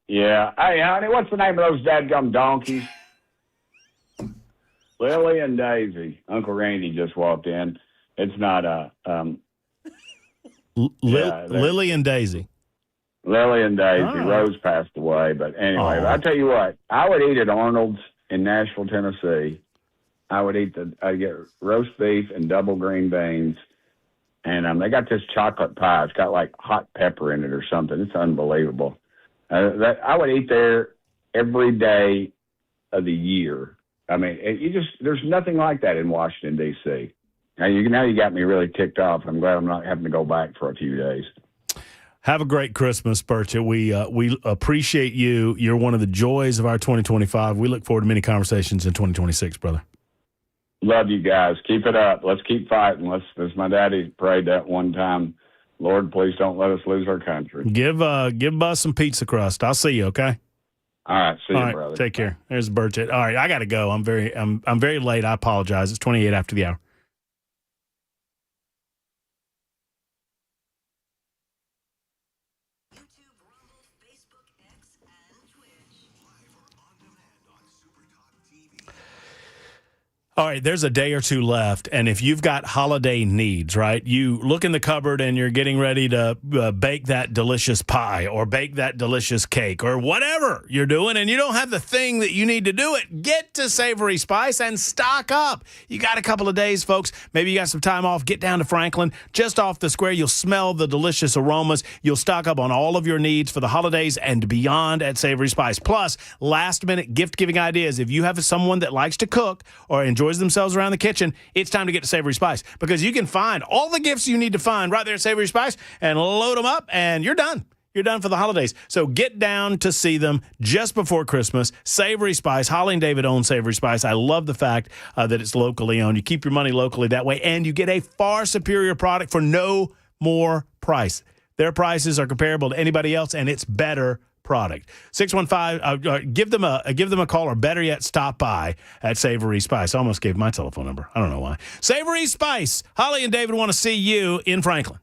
Yeah. Hey, honey, what's the name of those dadgum donkeys? Lily and Daisy. Uncle Randy just walked in. It's not
Lily and Daisy.
Lily and Daisy.
Oh.
Rose passed away, but anyway, I'll tell you what. I would eat at Arnold's in Nashville, Tennessee. I'd get roast beef and double green beans, and they got this chocolate pie. It's got like hot pepper in it or something. It's unbelievable. I would eat there every day of the year. I mean, there's nothing like that in Washington, D.C. Now you got me really ticked off. I'm glad I'm not having to go back for a few days.
Have a great Christmas, Burchett. We appreciate you. You're one of the joys of our 2025. We look forward to many conversations in 2026, brother.
Love you guys. Keep it up. Let's keep fighting. As my daddy prayed that one time, Lord, please don't let us lose our country.
Give Buzz some pizza crust. I'll see you, okay?
All right, see you, brother.
Take care. There's Burchett. All right, I got to go. I'm very late. I apologize. It's 28 after the hour. All right, there's a day or two left, and if you've got holiday needs, right, you look in the cupboard and you're getting ready to bake that delicious pie or bake that delicious cake or whatever you're doing, and you don't have the thing that you need to do it, get to Savory Spice and stock up. You got a couple of days, folks. Maybe you got some time off. Get down to Franklin, just off the square. You'll smell the delicious aromas. You'll stock up on all of your needs for the holidays and beyond at Savory Spice. Plus, last-minute gift-giving ideas. If you have someone that likes to cook or enjoys themselves around the kitchen, it's time to get to Savory Spice because you can find all the gifts you need to find right there at Savory Spice and load them up, and you're done. You're done for the holidays. So get down to see them just before Christmas. Savory Spice. Holly and David own Savory Spice. I love the fact that it's locally owned. You keep your money locally that way, and you get a far superior product for no more price. Their prices are comparable to anybody else, and it's better product. 615, give them a call, or better yet, stop by at Savory Spice. I almost gave my telephone number. I don't know why. Savory Spice. Holly and David want to see you in Franklin.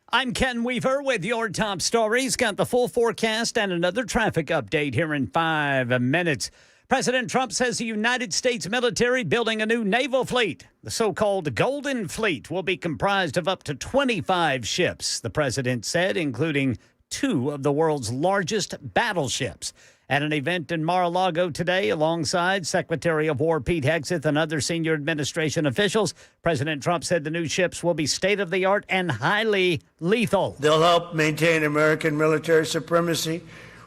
I'm Ken Weaver with your top stories. Got the full forecast and another traffic update here in 5 minutes. President Trump says the United States military building a new naval fleet. The so-called Golden Fleet will be comprised of up to 25 ships, the president said, including 2 of the world's largest battleships. At an event in Mar-a-Lago today, alongside Secretary of War Pete Hegseth and other senior administration officials, President Trump said the new ships will be state-of-the-art and highly lethal.
They'll help maintain American military supremacy,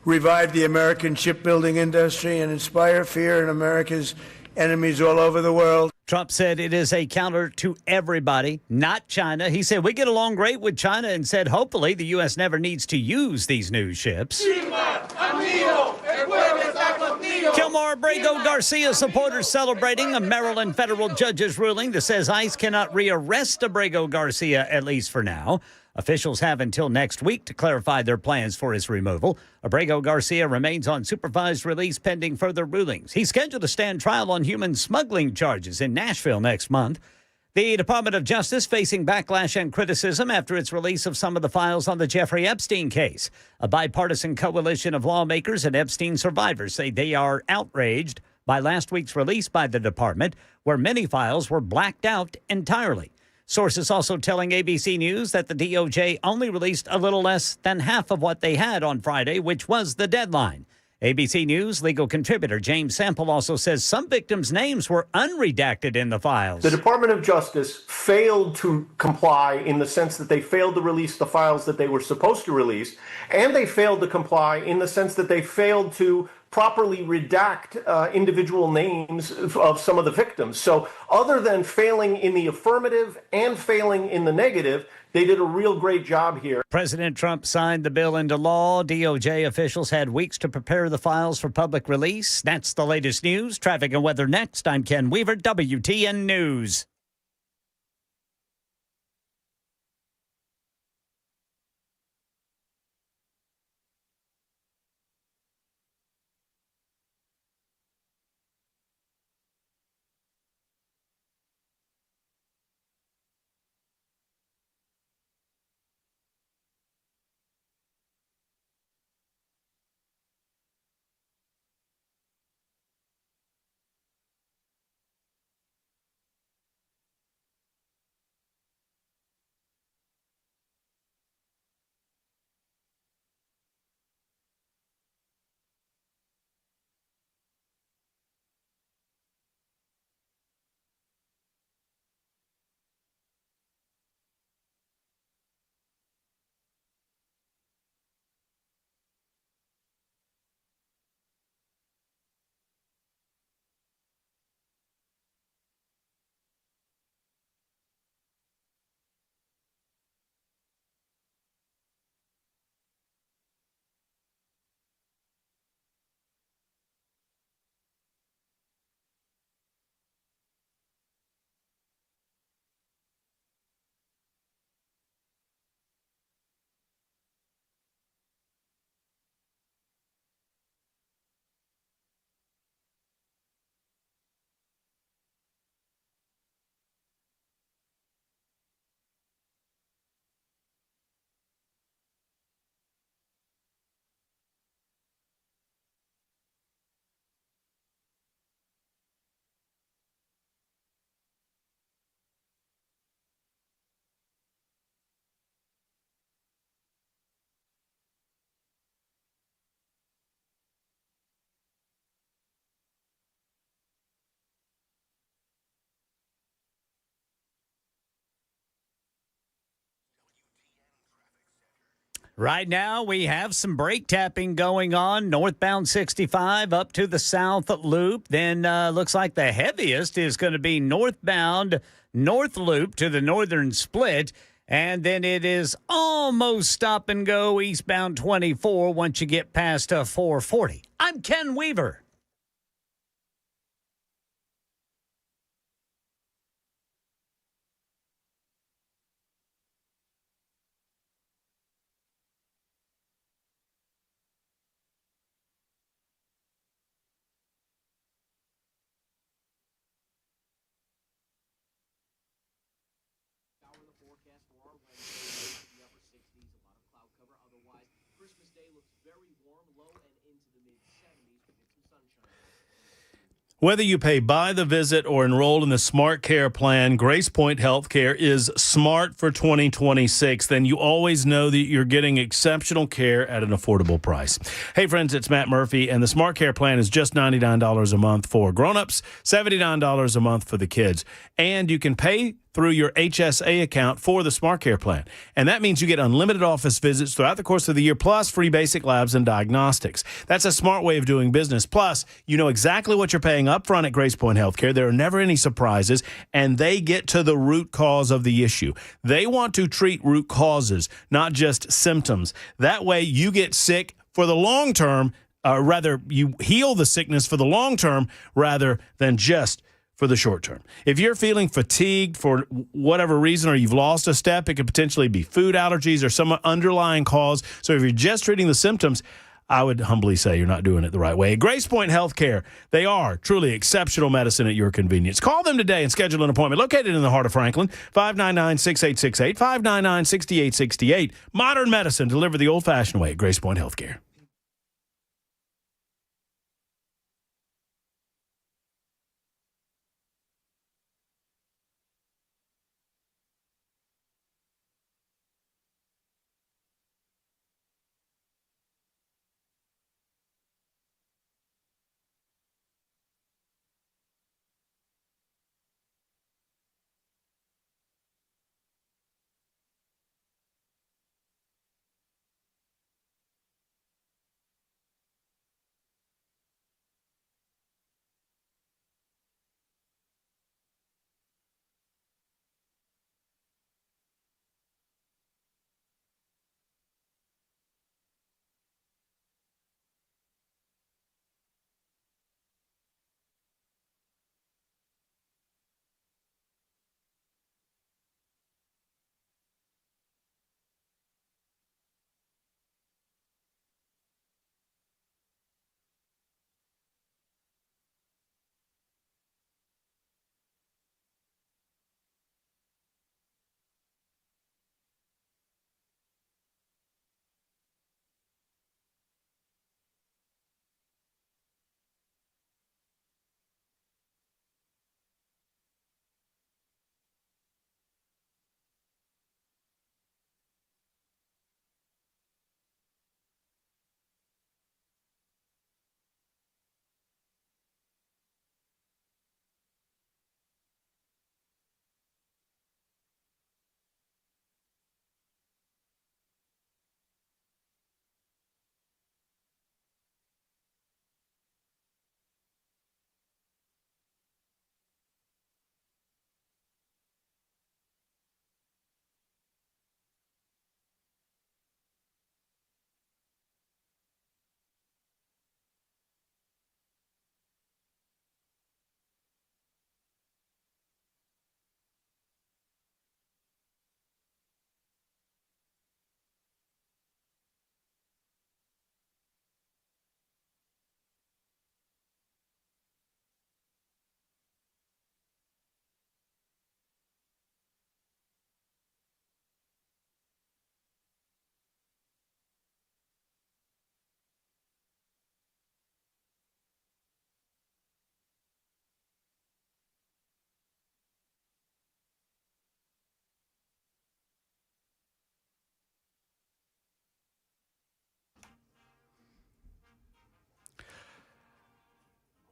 revive the American shipbuilding industry, and inspire fear in America's enemies all over the world.
Trump said it is a counter to everybody, not China. He said we get along great with China and said hopefully the U.S. never needs to use these new ships. Kilmar Abrego Garcia supporters celebrating a Maryland federal judge's ruling that says ICE cannot rearrest Abrego Garcia, at least for now. Officials have until next week to clarify their plans for his removal. Abrego Garcia remains on supervised release pending further rulings. He's scheduled to stand trial on human smuggling charges in Nashville next month. The Department of Justice facing backlash and criticism after its release of some of the files on the Jeffrey Epstein case. A bipartisan coalition of lawmakers and Epstein survivors say they are outraged by last week's release by the department, where many files were blacked out entirely. Sources also telling ABC News that the DOJ only released a little less than half of what they had on Friday, which was the deadline. ABC News legal contributor James Sample also says some victims' names were unredacted in the files.
The Department of Justice failed to comply in the sense that they failed to release the files that they were supposed to release, and they failed to comply in the sense that they failed to properly redact individual names of some of the victims. So other than failing in the affirmative and failing in the negative, they did a real great job here.
President Trump signed the bill into law. DOJ officials had weeks to prepare the files for public release. That's the latest news. Traffic and weather next. I'm Ken Weaver, WTN News. Right now, we have some brake tapping going on. Northbound 65 up to the South Loop. Then looks like the heaviest is going to be northbound North Loop to the Northern Split. And then it is almost stop and go eastbound 24 once you get past 440. I'm Ken Weaver.
Whether you pay by the visit or enroll in the Smart Care plan, Grace Point Healthcare is smart for 2026. Then you always know that you're getting exceptional care at an affordable price. Hey, friends, it's Matt Murphy, and the Smart Care plan is just $99 a month for grown-ups, $79 a month for the kids. And you can pay through your HSA account for the Smart Care plan. And that means you get unlimited office visits throughout the course of the year, plus free basic labs and diagnostics. That's a smart way of doing business. Plus, you know exactly what you're paying up front at Grace Point Healthcare. There are never any surprises, and they get to the root cause of the issue. They want to treat root causes, not just symptoms. That way, you get sick for the long term, rather, you heal the sickness for the long term rather than just for the short term. If you're feeling fatigued for whatever reason, or you've lost a step, it could potentially be food allergies or some underlying cause. So if you're just treating the symptoms, I would humbly say you're not doing it the right way. Grace Point Healthcare, they are truly exceptional medicine at your convenience. Call them today and schedule an appointment. Located in the heart of Franklin, 599-6868, 599-6868. Modern medicine delivered the old-fashioned way at Grace Point Healthcare.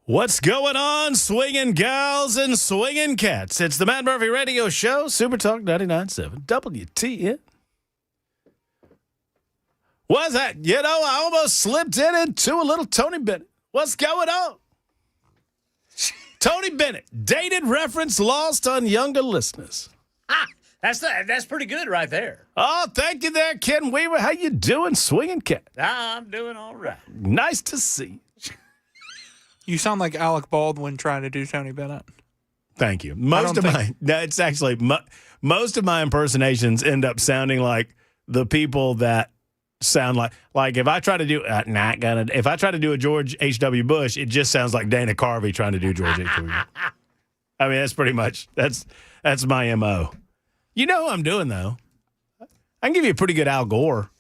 What's going on, swinging gals and swinging cats? It's the Matt Murphy Radio Show, Super Talk 99.7 WTN. What's that? You know, I almost slipped into a little Tony Bennett. What's going on? Tony Bennett, dated reference lost on younger listeners.
That's pretty good right there.
Oh, thank you there, Ken Weaver. How you doing, swinging cat?
I'm doing all right.
Nice to see you.
You sound like Alec Baldwin trying to do Tony Bennett.
Thank you. Most of my impersonations end up sounding like the people that sound like if I try to do if I try to do a George H.W. Bush, it just sounds like Dana Carvey trying to do George H.W. Bush. I mean, that's pretty much that's my MO. You know who I'm doing though. I can give you a pretty good Al Gore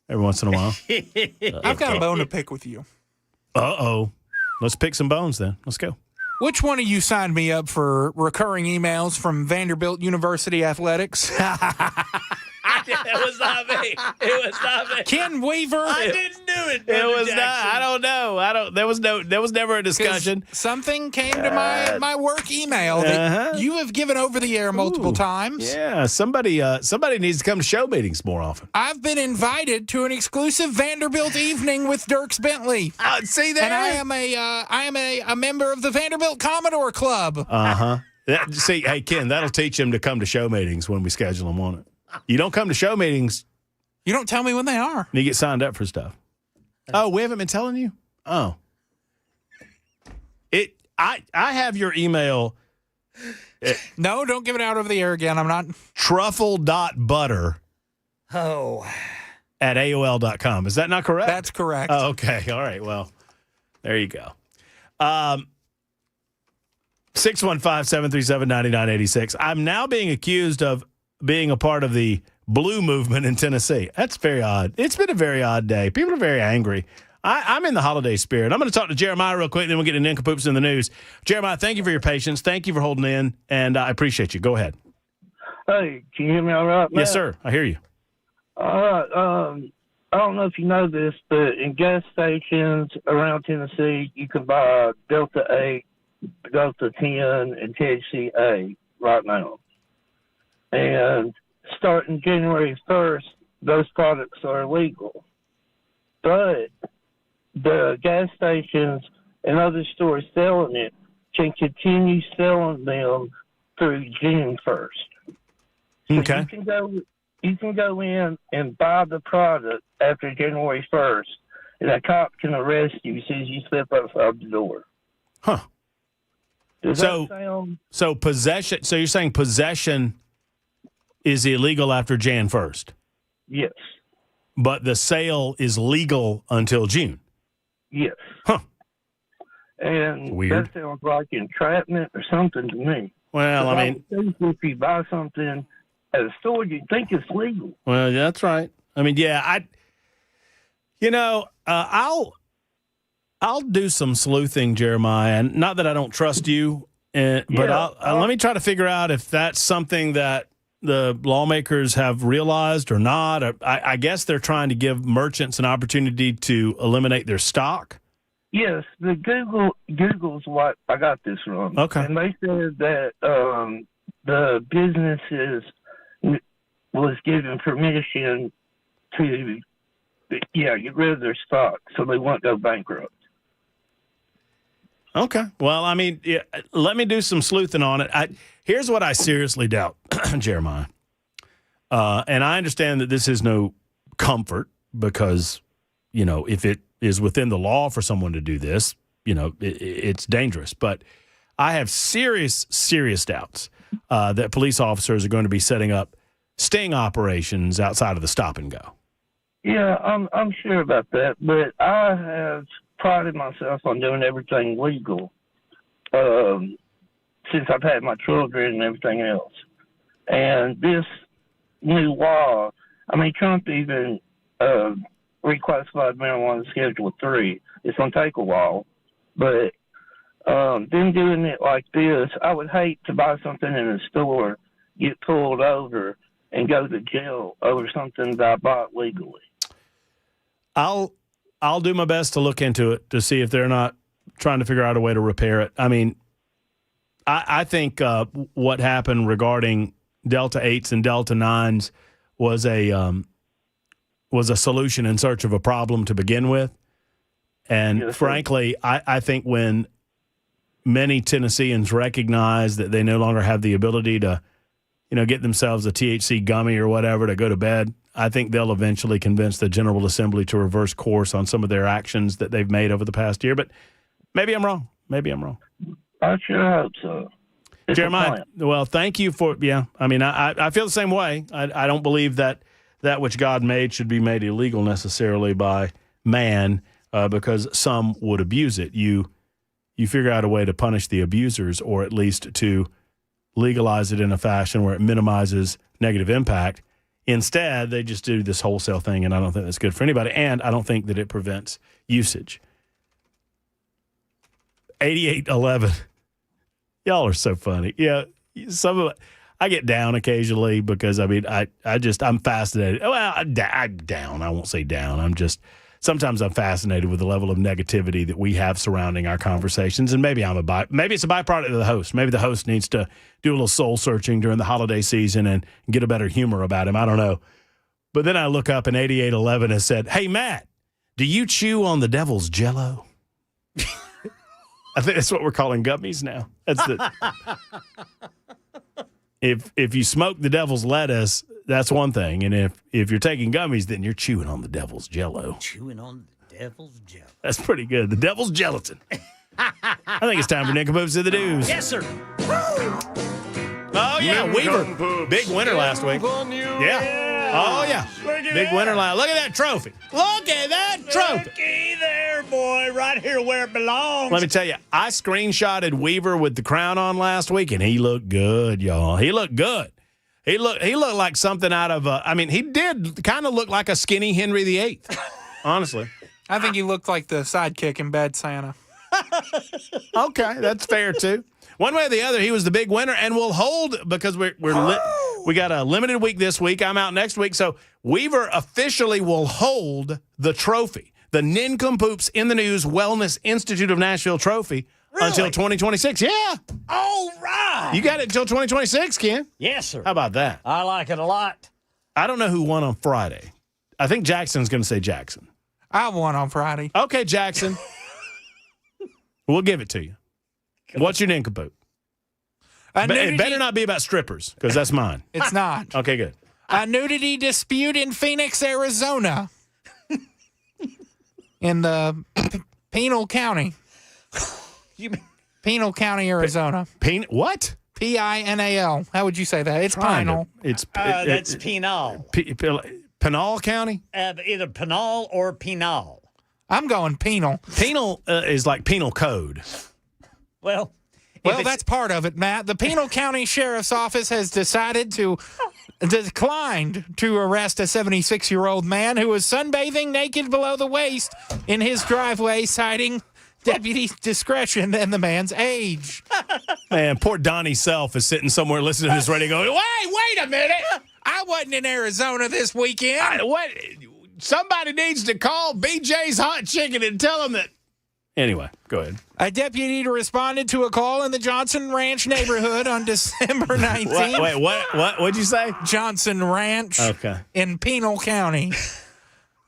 every once in a while.
I've got a bone to pick with you.
Uh-oh. Let's pick some bones then. Let's go.
Which one of you signed me up for recurring emails from Vanderbilt University Athletics?
It was not me. It was not me.
Ken Weaver.
I didn't do it.
It was not. I don't know. There was never a discussion.
Something came to my work email that you have given over the air multiple times.
Yeah, somebody needs to come to show meetings more often.
I've been invited to an exclusive Vanderbilt evening with Dierks Bentley.
See there?
And I am a member of the Vanderbilt Commodore Club.
See, hey Ken, that'll teach him to come to show meetings when we schedule him on it. You don't come to show meetings.
You don't tell me when they are.
You get signed up for stuff. Oh, we haven't been telling you? Oh. I have your email.
No, don't give it out over the air again. I'm not.
Truffle.butter.
Oh.
At AOL.com. Is that not correct?
That's correct.
Oh, okay. All right. Well, there you go. 615-737-9986. I'm now being accused of being a part of the blue movement in Tennessee. That's very odd. It's been a very odd day. People are very angry. I'm in the holiday spirit. I'm going to talk to Jeremiah real quick, then we'll get to Nincompoops in the news. Jeremiah, thank you for your patience. Thank you for holding in, and I appreciate you. Go ahead.
Hey, can you hear me all right, Matt?
Yes, sir. I hear you.
All right. I don't know if you know this, but in gas stations around Tennessee, you can buy Delta 8, Delta 10, and THC-A right now. And starting January 1st, those products are illegal. But the gas stations and other stores selling it can continue selling them through June 1st. So
okay.
You can go in and buy the product after January 1st, and a cop can arrest you as soon as you step outside the door.
Huh.
Does that sound?
So possession. So you're saying possession is illegal after Jan 1st?
Yes.
But the sale is legal until June?
Yes.
Huh.
And
weird.
That sounds like entrapment or something to me.
Well, I mean,
if you buy something at a store, you think it's legal.
Well, that's right. I mean, yeah, I'll do some sleuthing, Jeremiah. And not that I don't trust you, but let me try to figure out if that's something that the lawmakers have realized or not. I guess they're trying to give merchants an opportunity to eliminate their stock.
Yes, the Google's what I got this from.
Okay.
And they said that the businesses was given permission to, get rid of their stock so they won't go bankrupt.
Okay. Well, I mean, let me do some sleuthing on it. Here's what I seriously doubt, Jeremiah. And I understand that this is no comfort because, if it is within the law for someone to do this, it's dangerous. But I have serious doubts that police officers are going to be setting up sting operations outside of the stop and go.
Yeah, I'm sure about that, but I have prided myself on doing everything legal since I've had my children and everything else. And this new law, Trump even reclassified marijuana Schedule 3. It's going to take a while, but them doing it like this, I would hate to buy something in a store, get pulled over, and go to jail over something that I bought legally.
I'll do my best to look into it to see if they're not trying to figure out a way to repair it. I mean, I think what happened regarding Delta 8s and Delta 9s was was a solution in search of a problem to begin with. And frankly, I think when many Tennesseans recognize that they no longer have the ability to, get themselves a THC gummy or whatever to go to bed, I think they'll eventually convince the General Assembly to reverse course on some of their actions that they've made over the past year. But maybe I'm wrong.
I sure hope so. It's
Jeremiah, well, thank you for, I feel the same way. I don't believe that which God made should be made illegal necessarily by man because some would abuse it. You figure out a way to punish the abusers or at least to legalize it in a fashion where it minimizes negative impact. Instead, they just do this wholesale thing, and I don't think that's good for anybody, and I don't think that it prevents usage. 8811. Y'all are so funny. Yeah, I get down occasionally because, I'm fascinated. Well, I'm down. I won't say down. Sometimes I'm fascinated with the level of negativity that we have surrounding our conversations, and maybe maybe it's a byproduct of the host. Maybe the host needs to do a little soul searching during the holiday season and get a better humor about him. I don't know. But then I look up and 8811 has said, "Hey, Matt, do you chew on the devil's Jell-O?" I think that's what we're calling gummies now. That's the if you smoke the devil's lettuce, that's one thing, and if you're taking gummies, then you're chewing on the devil's Jell-O.
Chewing on the devil's Jell-O.
That's pretty good. The devil's gelatin. I think it's time for Nincompoops to the News.
Yes, sir.
Oh yeah, Weaver, big winner last week. Yeah. Oh yeah, big winner last. Look at that trophy. Look at that trophy.
Looky there, boy, right here where it belongs.
Let me tell you, I screenshotted Weaver with the crown on last week, and he looked good, y'all. He looked good. He looked like something out of he did kind of look like a skinny Henry VIII, honestly.
I think he looked like the sidekick in Bad Santa.
Okay, that's fair, too. One way or the other, he was the big winner, and we'll hold because we got a limited week this week. I'm out next week, so Weaver officially will hold the trophy, the Nincompoops in the News Wellness Institute of Nashville trophy until 2026. Yeah.
All right.
You got it until 2026, Ken.
Yes, sir.
How about that?
I like it a lot.
I don't know who won on Friday. I think Jackson's going to say Jackson.
I won on Friday.
Okay, Jackson. We'll give it to you. What's your nincompoop? It better not be about strippers, because that's mine.
It's not.
Okay, good.
A nudity dispute in Phoenix, Arizona. In the Pinal County. Pinal County, Arizona.
What?
Pinal. How would you say that? It's Pinal.
That's Pinal.
Pinal County?
Either Pinal or Pinal.
I'm going penal.
Penal is like penal code.
Well,
that's part of it, Matt. The Pinal County Sheriff's Office has declined to arrest a 76-year-old man who was sunbathing naked below the waist in his driveway, citing deputy discretion and the man's age.
Man, poor Donnie Self is sitting somewhere listening to this radio going, wait a minute.
I wasn't in Arizona this weekend.
Somebody needs to call BJ's Hot Chicken and tell them that. Anyway, go ahead.
A deputy responded to a call in the Johnson Ranch neighborhood on December 19th.
Wait, what'd you say?
Johnson Ranch in Pinal County.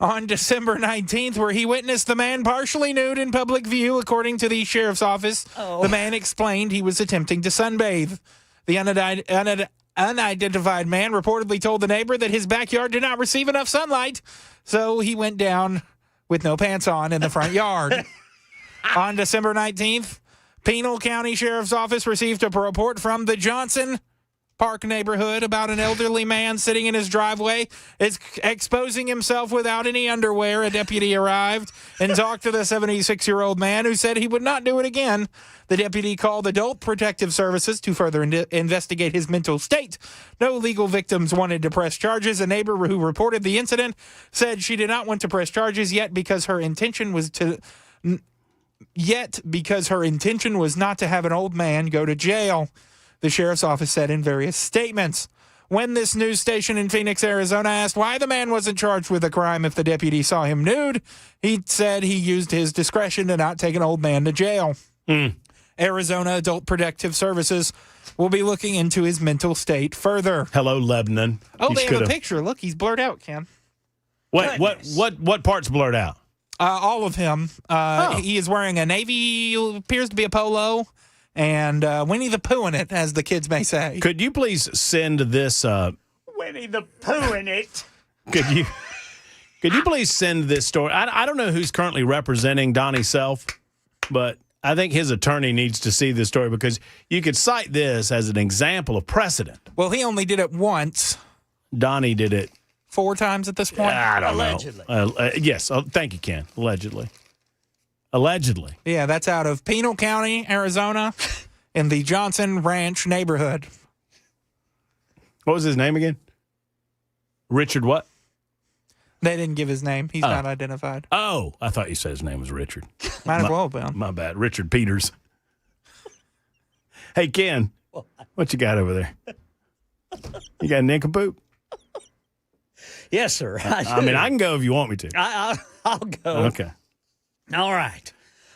On December 19th, where he witnessed the man partially nude in public view, according to the sheriff's office. The man explained he was attempting to sunbathe. The unidentified man reportedly told the neighbor that his backyard did not receive enough sunlight, so he went down with no pants on in the front yard. On December 19th, Pinal County Sheriff's Office received a report from the Johnson Park neighborhood about an elderly man sitting in his driveway, exposing himself without any underwear. A deputy arrived and talked to the 76-year-old man, who said he would not do it again. The deputy called Adult Protective Services to further investigate his mental state. No legal victims wanted to press charges. A neighbor who reported the incident said she did not want to press charges yet because her intention was not to have an old man go to jail, the sheriff's office said in various statements. When this news station in Phoenix, Arizona asked why the man wasn't charged with a crime if the deputy saw him nude, he said he used his discretion to not take an old man to jail. Arizona Adult Protective Services will be looking into his mental state further.
Hello, Lebanon.
Oh, they have a picture. Look, he's blurred out, Ken.
Wait, what parts blurred out?
All of him. He is wearing a navy, appears to be a polo, and Winnie the Pooh in it, as the kids may say.
Could you please send this?
Winnie the Pooh in it.
Could you please send this story? I don't know who's currently representing Donnie Self, but I think his attorney needs to see this story because you could cite this as an example of precedent.
Well, he only did it once.
Donnie did it
4 times at this point?
I don't
Allegedly.
know. Yes. Thank you, Ken. Allegedly.
Yeah, that's out of Pinal County, Arizona, in the Johnson Ranch neighborhood.
What was his name again? Richard what?
They didn't give his name. He's not identified.
Oh, I thought you said his name was Richard.
Might as well have been.
My bad. Richard Peters. Hey, Ken, what you got over there? You got a nincompoop?
Yes, sir.
I mean, I can go if you want me to.
I'll go.
Okay.
All right.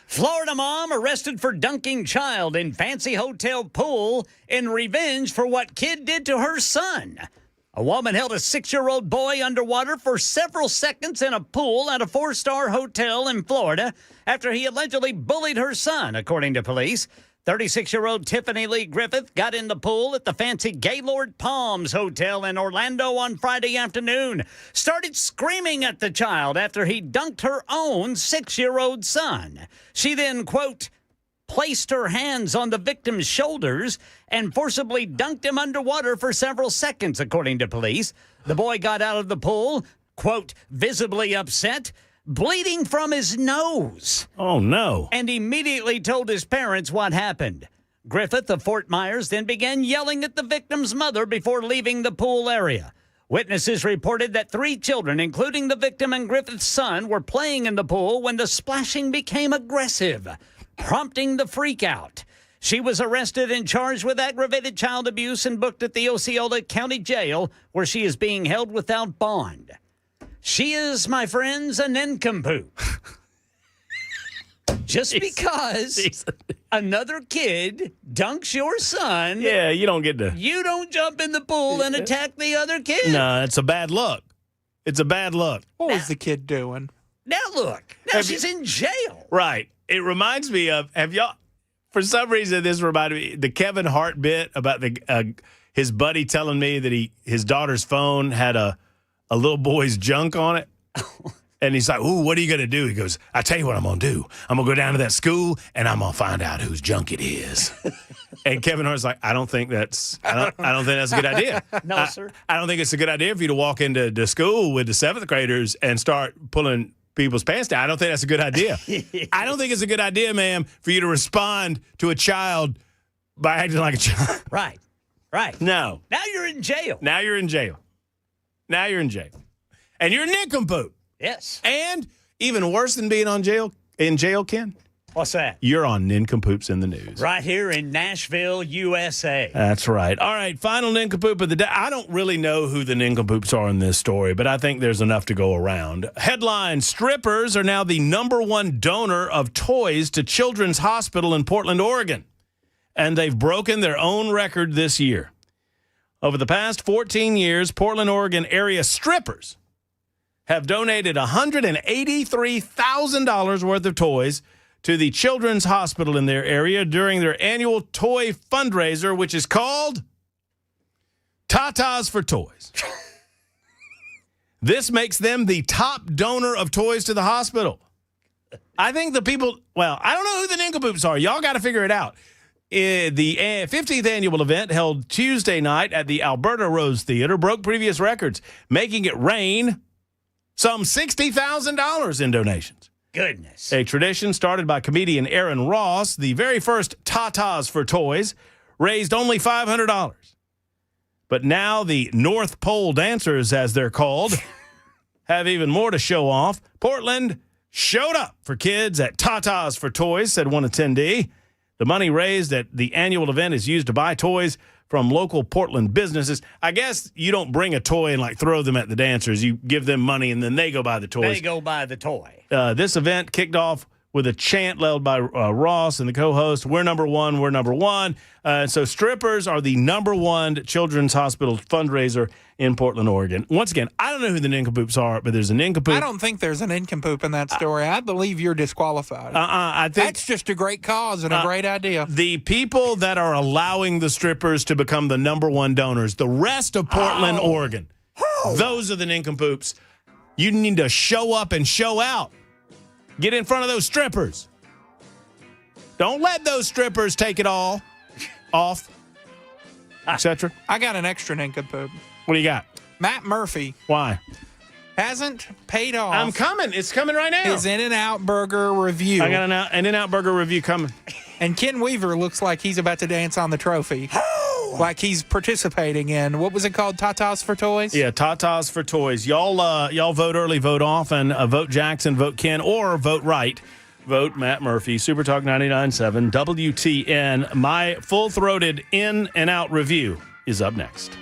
Florida mom arrested for dunking child in fancy hotel pool in revenge for what kid did to her son. A woman held a 6-year-old boy underwater for several seconds in a pool at a 4-star hotel in Florida after he allegedly bullied her son, according to police. 36-year-old Tiffany Lee Griffith got in the pool at the fancy Gaylord Palms Hotel in Orlando on Friday afternoon, started screaming at the child after he dunked her own 6-year-old son. She then, quote, placed her hands on the victim's shoulders and forcibly dunked him underwater for several seconds, according to police. The boy got out of the pool, quote, visibly upset, bleeding from his nose.
Oh, no.
And immediately told his parents what happened. Griffith of Fort Myers then began yelling at the victim's mother before leaving the pool area. Witnesses reported that 3 children, including the victim and Griffith's son, were playing in the pool when the splashing became aggressive, prompting the freakout. She was arrested and charged with aggravated child abuse and booked at the Osceola County Jail, where she is being held without bond. She is, my friends, a nincompoop. Just because another kid dunks your son.
Yeah, you don't get to.
You don't jump in the pool and attack the other kid.
No, it's a bad look. It's a bad look.
What was the kid doing?
Now look. Now she's in jail.
Right. It reminds me of, have y'all, for some reason, this reminded me, the Kevin Hart bit about his buddy telling me that his daughter's phone had a little boy's junk on it. And he's like, ooh, what are you going to do? He goes, I tell you what I'm going to do. I'm going to go down to that school and I'm going to find out whose junk it is. And Kevin Hart's like, I don't think that's a good idea.
No, sir.
I don't think it's a good idea for you to walk into the school with the 7th graders and start pulling people's pants down. I don't think that's a good idea. I don't think it's a good idea, ma'am, for you to respond to a child by acting like a child.
Right.
No.
Now you're in jail.
Now you're in jail. And you're a nincompoop.
Yes.
And even worse than being in jail, Ken?
What's that?
You're on Nincompoops in the News.
Right here in Nashville, USA.
That's right. All right, final nincompoop of the day. I don't really know who the nincompoops are in this story, but I think there's enough to go around. Headline, strippers are now the #1 donor of toys to Children's Hospital in Portland, Oregon. And they've broken their own record this year. Over the past 14 years, Portland, Oregon area strippers have donated $183,000 worth of toys to the Children's Hospital in their area during their annual toy fundraiser, which is called Tatas for Toys. This makes them the top donor of toys to the hospital. I think the people, well, I don't know who the nincompoops are. Y'all got to figure it out. The 15th annual event held Tuesday night at the Alberta Rose Theater broke previous records, making it rain some $60,000 in donations.
Goodness.
A tradition started by comedian Aaron Ross, the very first Tatas for Toys, raised only $500. But now the North Pole Dancers, as they're called, have even more to show off. Portland showed up for kids at Tatas for Toys, said one attendee. The money raised at the annual event is used to buy toys from local Portland businesses. I guess you don't bring a toy and throw them at the dancers. You give them money and then they go buy the toys.
They go buy the toy.
This event kicked off with a chant led by Ross and the co-host. We're number one. We're number one. So strippers are the number one children's hospital fundraiser in Portland, Oregon. Once again, I don't know who the nincompoops are, but there's a nincompoop.
I don't think there's an nincompoop in that story. I believe you're disqualified.
I think
that's just a great cause and a great idea.
The people that are allowing the strippers to become the number one donors, the rest of Portland, Oregon, those are the nincompoops. You need to show up and show out. Get in front of those strippers. Don't let those strippers take it all off, etc.
I got an extra nincompoop.
What do you got?
Matt Murphy.
Why?
Hasn't paid off.
I'm coming. It's coming right now.
His In-N-Out Burger review.
I got an In-N-Out Burger review coming.
And Ken Weaver looks like he's about to dance on the trophy. Like he's participating in, what was it called, Tatas for Toys?
Yeah, Tatas for Toys. Y'all vote early, vote often. Vote Jackson, vote Ken, or vote right. Vote Matt Murphy. Super Talk 99.7 WTN. My full-throated In-N-Out review is up next.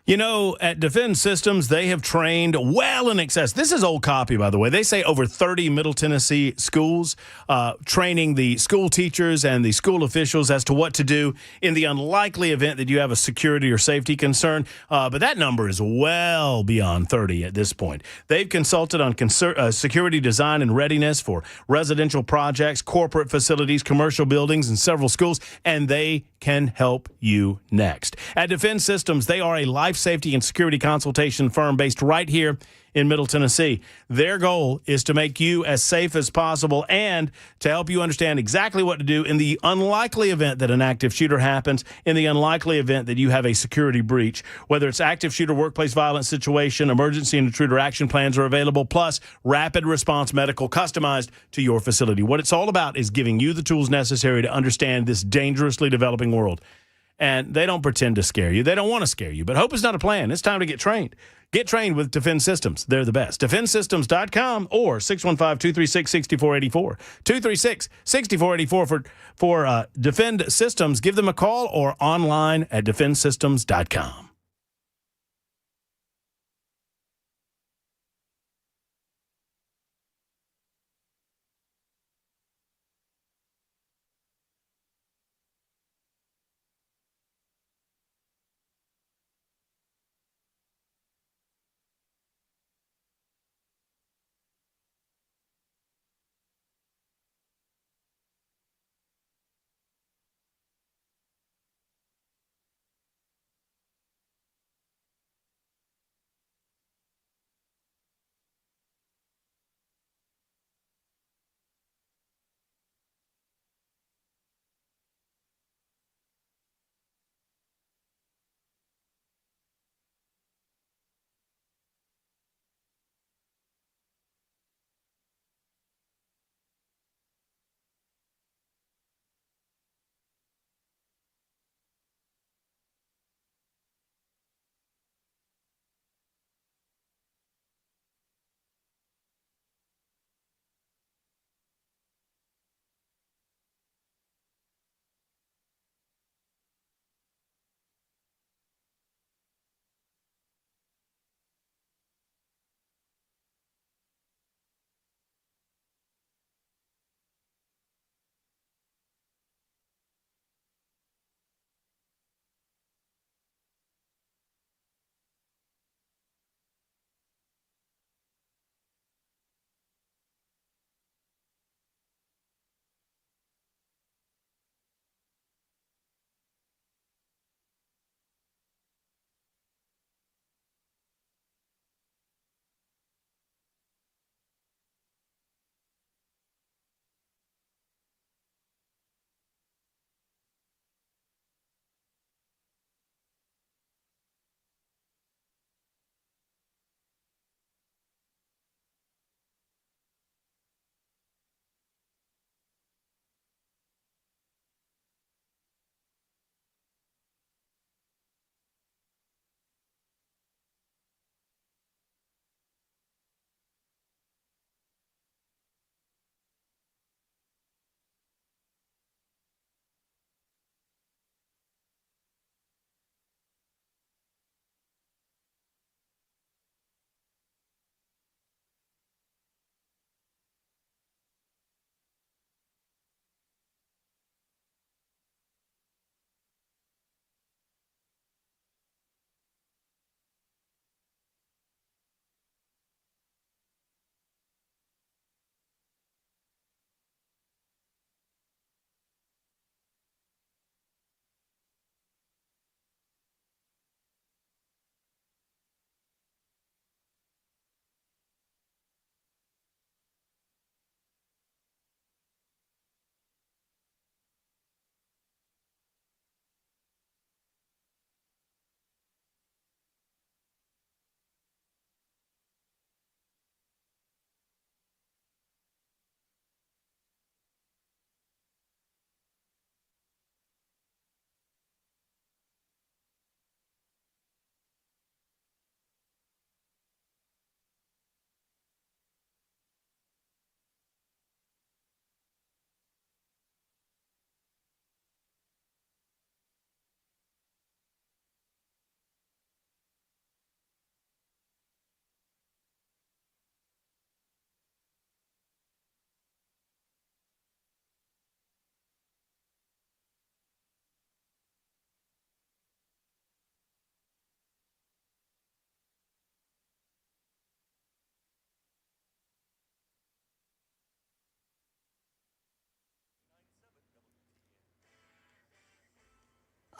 You know, at Defend Systems, they have trained well in excess. This is old copy, by the way. They say over 30 Middle Tennessee schools, training the school teachers and the school officials as to what to do in the unlikely event that you have a security or safety concern. But that number is well beyond 30 at this point. They've consulted on security design and readiness for residential projects, corporate facilities, commercial buildings, and several schools, and they can help you next. At Defend Systems, they are a life safety and security consultation firm based right here in Middle Tennessee. Their goal is to make you as safe as possible and to help you understand exactly what to do in the unlikely event that an active shooter happens, in the unlikely event that you have a security breach. Whether it's active shooter, workplace violence situation, emergency and intruder action plans are available, plus rapid response medical customized to your facility. What it's all about is giving you the tools necessary to understand this dangerously developing world. And they don't pretend to scare you. They don't want to scare you. But hope is not a plan. It's time to get trained. Get trained with Defend Systems. They're the best. DefendSystems.com or 615-236-6484. 236-6484 for Defend Systems. Give them a call or online at DefendSystems.com.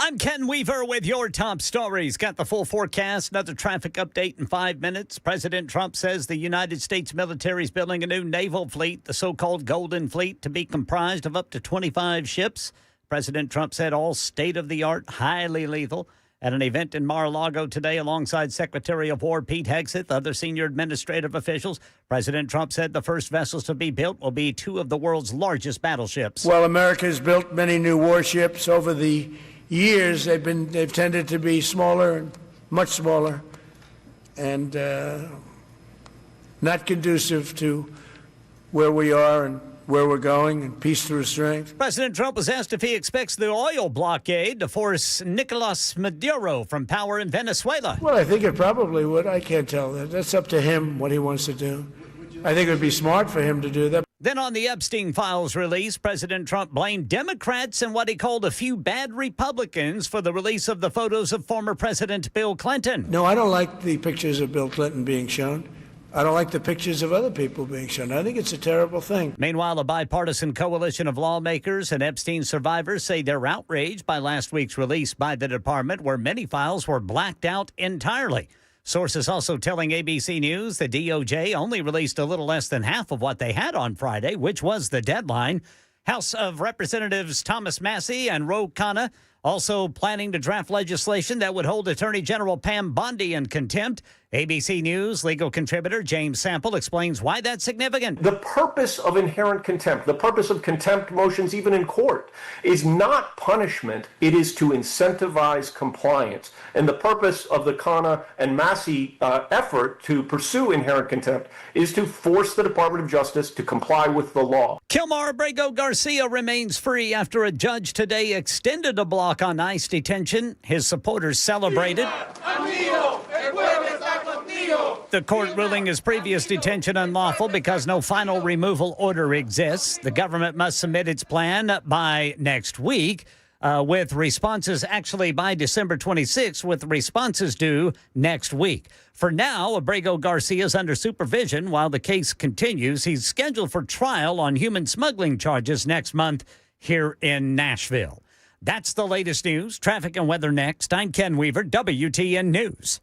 I'm Ken Weaver with your top stories. Got the full forecast, another traffic update in 5 minutes. President Trump says the United States military is building a new naval fleet, the so-called Golden Fleet, to be comprised of up to 25 ships. President Trump said all state-of-the-art, highly lethal. At an event in Mar-a-Lago today alongside Secretary of War Pete Hegseth, other senior administrative officials, President Trump said the first vessels to be built will be two of the world's largest battleships.
Well, America has built many new warships over the years. They've tended to be smaller and much smaller and not conducive to where we are and where we're going, and peace through strength.
President Trump was asked if he expects the oil blockade to force Nicolas Maduro from power in Venezuela.
Well, I think it probably would. I can't tell that. That's up to him, what he wants to do. I think it would be smart for him to do that.
Then on the Epstein files release, President Trump blamed Democrats and what he called a few bad Republicans for the release of the photos of former President Bill Clinton.
No, I don't like the pictures of Bill Clinton being shown. I don't like the pictures of other people being shown. I think it's a terrible thing.
Meanwhile, a bipartisan coalition of lawmakers and Epstein survivors say they're outraged by last week's release by the department, where many files were blacked out entirely. Sources also telling ABC News the DOJ only released a little less than half of what they had on Friday, which was the deadline. House of Representatives Thomas Massie and Ro Khanna also planning to draft legislation that would hold Attorney General Pam Bondi in contempt. ABC News legal contributor James Sample explains why that's significant.
The purpose of inherent contempt, the purpose of contempt motions even in court, is not punishment. It is to incentivize compliance. And the purpose of the Khanna and Massey effort to pursue inherent contempt is to force the Department of Justice to comply with the law.
Kilmar Abrego Garcia remains free after a judge today extended a block on ICE detention. His supporters celebrated. The court ruling his previous detention unlawful because no final removal order exists. The government must submit its plan by next week, with responses actually by December 26th, with responses due next week. For now, Abrego Garcia is under supervision while the case continues. He's scheduled for trial on human smuggling charges next month here in Nashville. That's the latest news. Traffic and weather next. I'm Ken Weaver, WTN News.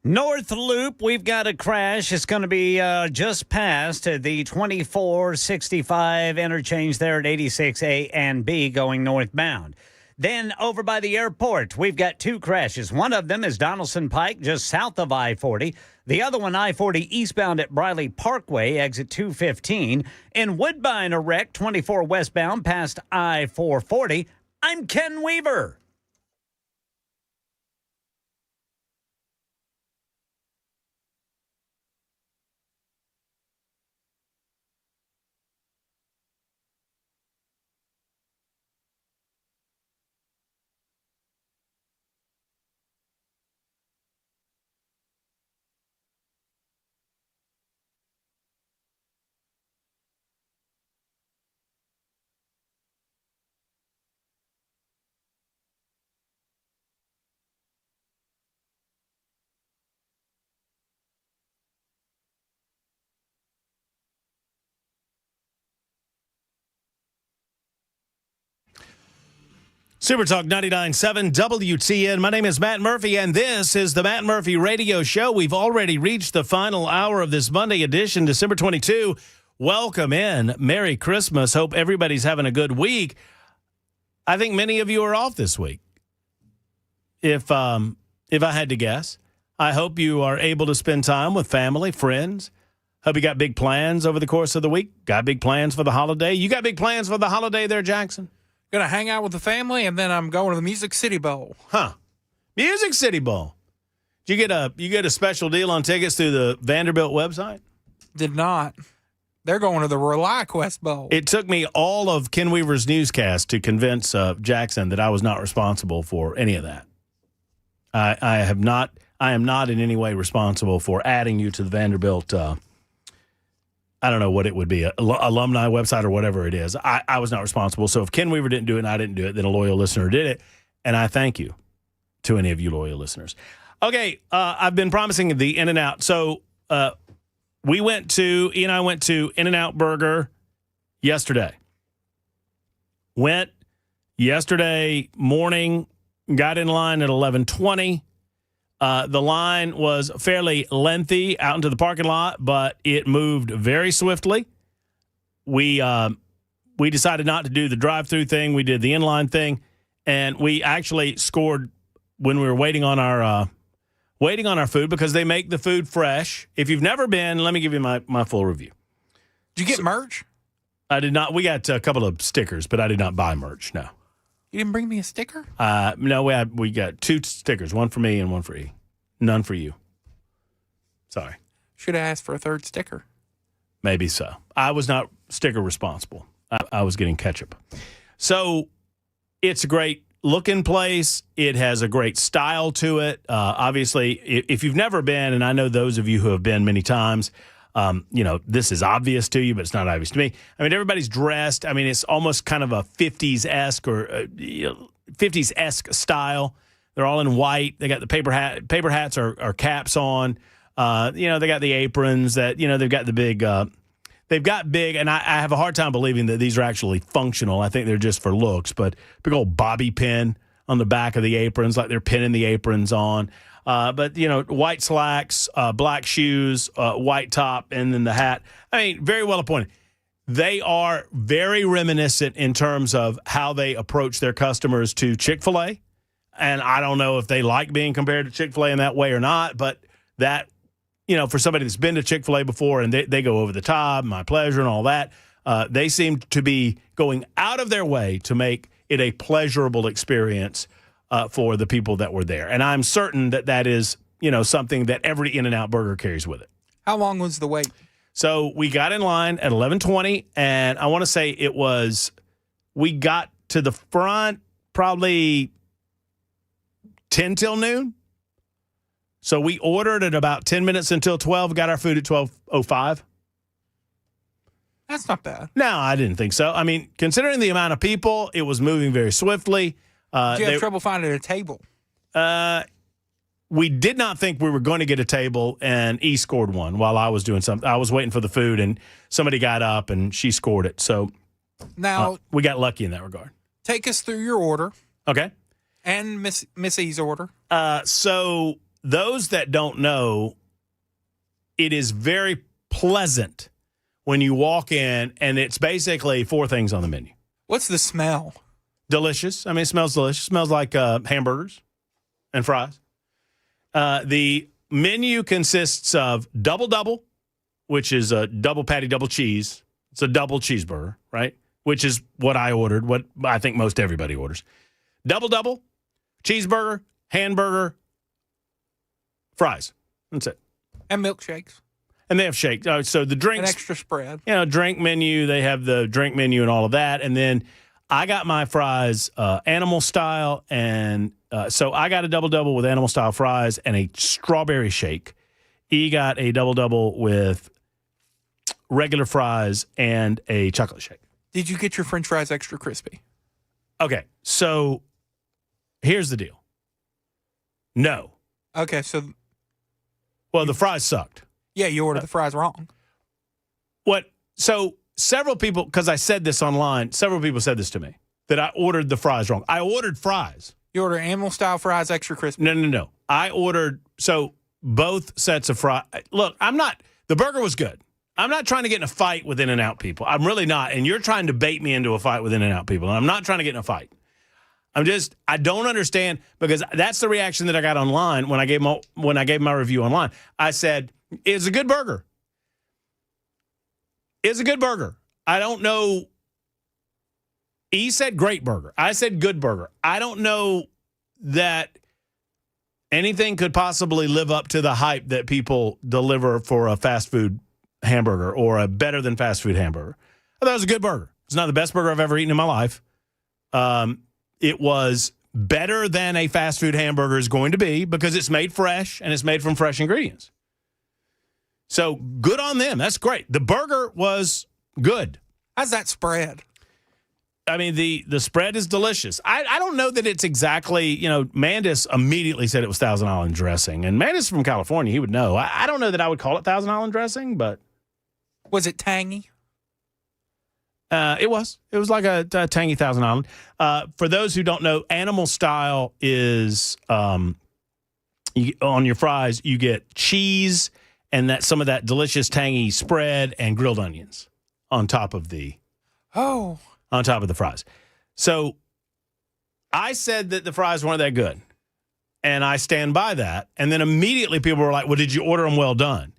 North Loop, we've got a crash. It's going to be just past the 2465 interchange there at 86A and B going northbound. Then over by the airport, we've got two crashes. One of them is Donaldson Pike, just south of I-40. The other one, I-40 eastbound at Briley Parkway, exit 215. In Woodbine, a wreck, 24 westbound past I-440. I'm Ken Weaver.
Super Talk 99.7 WTN. My name is Matt Murphy, and this is the Matt Murphy Radio Show. We've already reached the final hour of this Monday edition, December 22. Welcome in. Merry Christmas. Hope everybody's having a good week. I think many of you are off this week. If I had to guess, I hope you are able to spend time with family, friends. Hope you got big plans over the course of the week. Got big plans for the holiday. You got big plans for the holiday there, Jackson?
Gonna hang out with the family, and then I'm going to the Music City Bowl.
Huh. Music City Bowl. Did you get a special deal on tickets through the Vanderbilt website?
Did not. They're going to the ReliaQuest Bowl.
It took me all of Ken Weaver's newscast to convince Jackson that I was not responsible for any of that. I am not in any way responsible for adding you to the Vanderbilt I don't know what it would be, alumni website or whatever it is. I was not responsible. So if Ken Weaver didn't do it and I didn't do it, then a loyal listener did it. And I thank you to any of you loyal listeners. Okay, I've been promising the In-N-Out. So Ian and I went to In-N-Out Burger yesterday. Went yesterday morning, got in line at 11:20. The line was fairly lengthy out into the parking lot, but it moved very swiftly. We decided not to do the drive-through thing. We did the inline thing, and we actually scored when we were waiting on our food because they make the food fresh. If you've never been, let me give you my full review.
Did you get merch?
I did not. We got a couple of stickers, but I did not buy merch. No.
You didn't bring me a sticker?
No, we got 2 stickers, one for me and one for E. None for you. Sorry.
Should have asked for a third sticker.
Maybe so. I was not sticker responsible. I was getting ketchup. So it's a great looking place. It has a great style to it. Obviously, if you've never been, and I know those of you who have been many times, this is obvious to you, but it's not obvious to me. I mean, everybody's dressed. I mean, it's almost kind of a 50s-esque or 50s-esque style. They're all in white. They got the paper hats or caps on. They got the aprons that, they've got the big, and I have a hard time believing that these are actually functional. I think they're just for looks, but big old bobby pin on the back of the aprons, like they're pinning the aprons on. But white slacks, black shoes, white top, and then the hat. I mean, very well appointed. They are very reminiscent in terms of how they approach their customers to Chick-fil-A. And I don't know if they like being compared to Chick-fil-A in that way or not, but that, for somebody that's been to Chick-fil-A before and they go over the top, my pleasure and all that, they seem to be going out of their way to make it a pleasurable experience for the people that were there. And I'm certain that is, something that every In-N-Out burger carries with it.
How long was the wait?
So we got in line at 11:20, and I want to say we got to the front probably 10 till noon. So we ordered at about 10 minutes until 12, got our food at 12:05.
That's not bad.
No, I didn't think so. I mean, considering the amount of people, it was moving very swiftly.
Did you have trouble finding a table?
We did not think we were going to get a table, and E scored one while I was doing something. I was waiting for the food, and somebody got up, and she scored it. So
now
we got lucky in that regard.
Take us through your order.
Okay.
And Miss E's order.
So those that don't know, it is very pleasant when you walk in, and it's basically 4 things on the menu.
What's the smell?
Delicious. I mean, it smells delicious. It smells like hamburgers and fries. The menu consists of double, which is a double patty, double cheese. It's a double cheeseburger, right? Which is what I ordered, what I think most everybody orders. Double, cheeseburger, hamburger, fries. That's it.
And milkshakes.
And they have shakes. So the drinks.
An extra spread.
Drink menu. They have the drink menu and all of that. And then I got my fries animal style. And so I got a double with animal style fries and a strawberry shake. E got a double with regular fries and a chocolate shake.
Did you get your French fries extra crispy?
Okay. So here's the deal. No.
Okay. So.
Well, the fries sucked.
Yeah, you ordered the fries wrong.
What? So several people, because I said this online, several people said this to me, that I ordered the fries wrong. I ordered fries.
You ordered animal-style fries, extra crispy?
No. I ordered, so both sets of fries. Look, the burger was good. I'm not trying to get in a fight with In-N-Out people. I'm really not. And you're trying to bait me into a fight with In-N-Out people. And I'm not trying to get in a fight. I don't understand, because that's the reaction that I got online when I gave my review online. I said, it's a good burger. It's a good burger. I don't know. He said great burger. I said good burger. I don't know that anything could possibly live up to the hype that people deliver for a fast food hamburger or a better than fast food hamburger. I thought it was a good burger. It's not the best burger I've ever eaten in my life. It was better than a fast food hamburger is going to be because it's made fresh and it's made from fresh ingredients. So good on them. That's great. The burger was good.
How's that spread?
I mean, the spread is delicious. I don't know that it's exactly, Mandis immediately said it was Thousand Island dressing. And Mandis from California, he would know. I don't know that I would call it Thousand Island dressing, but.
Was it tangy?
It was. It was like a tangy Thousand Island. For those who don't know, animal style is on your fries, you get cheese and some of that delicious tangy spread and grilled onions on top of the fries. So I said that the fries weren't that good, and I stand by that. And then immediately people were like, well, did you order them well done?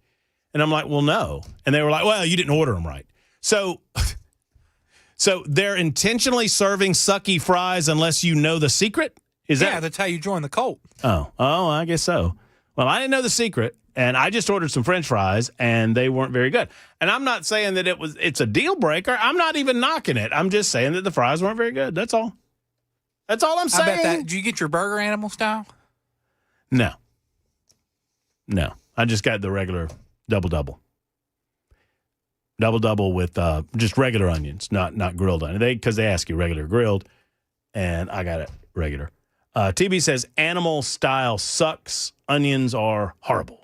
And I'm like, well, no. And they were like, well, you didn't order them right. So they're intentionally serving sucky fries unless you know the secret?
That's how you join the cult.
Oh, I guess so. Well, I didn't know the secret. And I just ordered some French fries, and they weren't very good. And I'm not saying that it's a deal breaker. I'm not even knocking it. I'm just saying that the fries weren't very good. That's all. That's all I'm saying.
I bet that. Did you get your burger animal style?
No. I just got the regular double. Double with just regular onions, not grilled onions. Because they ask you regular grilled, and I got it regular. TB says animal style sucks. Onions are horrible.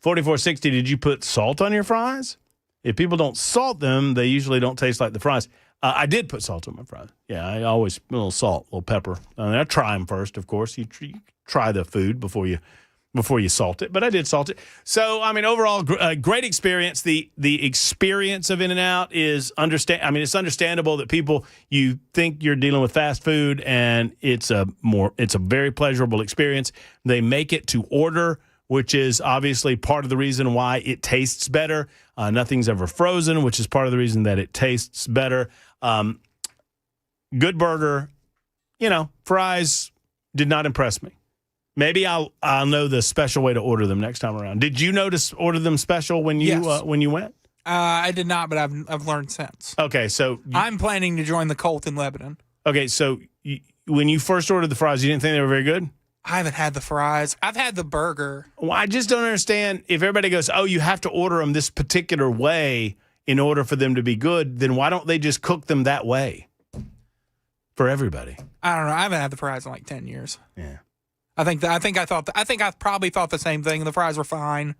4460, did you put salt on your fries? If people don't salt them, they usually don't taste like the fries. I did put salt on my fries. Yeah, I always a little salt, a little pepper. I try them first, of course. You try the food before you salt it, but I did salt it. So, I mean, overall, great experience. The experience of In-N-Out is it's understandable that you think you're dealing with fast food, and it's a very pleasurable experience. They make it to order, which is obviously part of the reason why it tastes better. Nothing's ever frozen, which is part of the reason that it tastes better. Good burger. Fries did not impress me. Maybe I'll know the special way to order them next time around. Did you know to order them special when you went?
I did not, but I've learned since.
Okay, so
I'm planning to join the cult in Lebanon.
Okay, so when you first ordered the fries, you didn't think they were very good?
I haven't had the fries. I've had the burger.
Well, I just don't understand. If everybody goes, oh, you have to order them this particular way in order for them to be good, then why don't they just cook them that way for everybody?
I don't know. I haven't had the fries in like 10 years.
Yeah.
I think I probably thought the same thing. The fries were fine.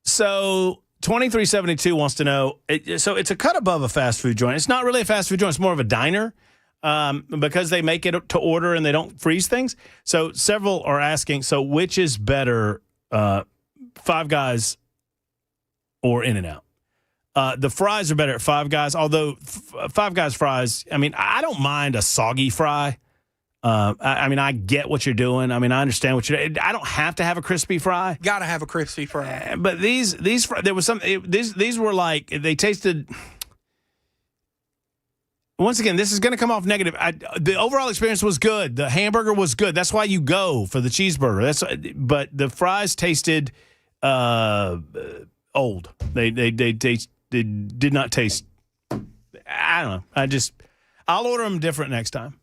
So 2372 wants to know. So it's a cut above a fast food joint. It's not really a fast food joint. It's more of a diner because they make it to order and they don't freeze things. So several are asking. So which is better, Five Guys or In-N-Out? The fries are better at Five Guys. Although Five Guys fries, I mean, I don't mind a soggy fry. I mean, I get what you're doing. I mean, I understand what you're doing. I don't have to have a crispy fry.
Got to have a crispy fry.
But these there was some these were like they tasted. Once again, this is going to come off negative. The overall experience was good. The hamburger was good. That's why you go for the cheeseburger. But the fries tasted old. They did not taste. I don't know. I'll order them different next time.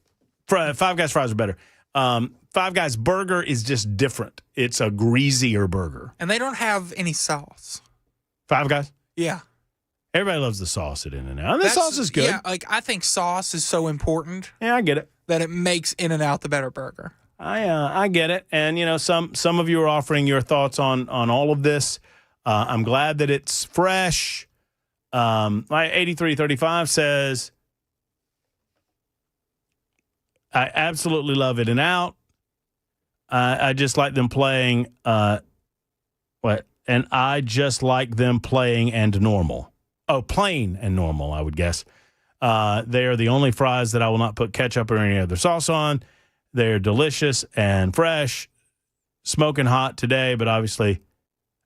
Five Guys fries are better. Five Guys burger is just different. It's a greasier burger.
And they don't have any sauce.
Five Guys?
Yeah.
Everybody loves the sauce at In-N-Out. And the sauce is good.
Yeah, I think sauce is so important.
Yeah, I get it.
That it makes In-N-Out the better burger.
I get it. And, some of you are offering your thoughts on all of this. I'm glad that it's fresh. My 8335 says, I absolutely love In-N-Out. I just like them playing and I just like them playing and normal. Oh, plain and normal, I would guess. They are the only fries that I will not put ketchup or any other sauce on. They're delicious and fresh, smoking hot today, but obviously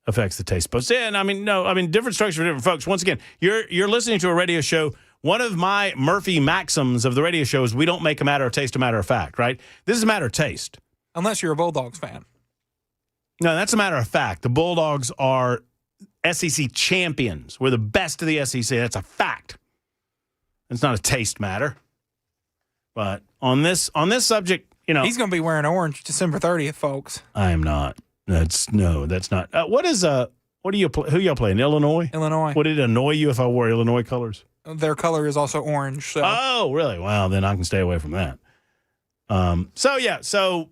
affects the taste buds. Yeah, and different strokes for different folks. Once again, you're listening to a radio show. One of my Murphy maxims of the radio show is we don't make a matter of taste a matter of fact, right? This is a matter of taste.
Unless you're a Bulldogs fan.
No, that's a matter of fact. The Bulldogs are SEC champions. We're the best of the SEC. That's a fact. It's not a taste matter. But on this subject,
he's going to be wearing orange December 30th, folks.
I am not. That's not. What do you play? Who y'all playing? Illinois?
Illinois.
Would it annoy you if I wore Illinois colors?
Their color is also orange. So.
Oh, really? Well, then I can stay away from that. So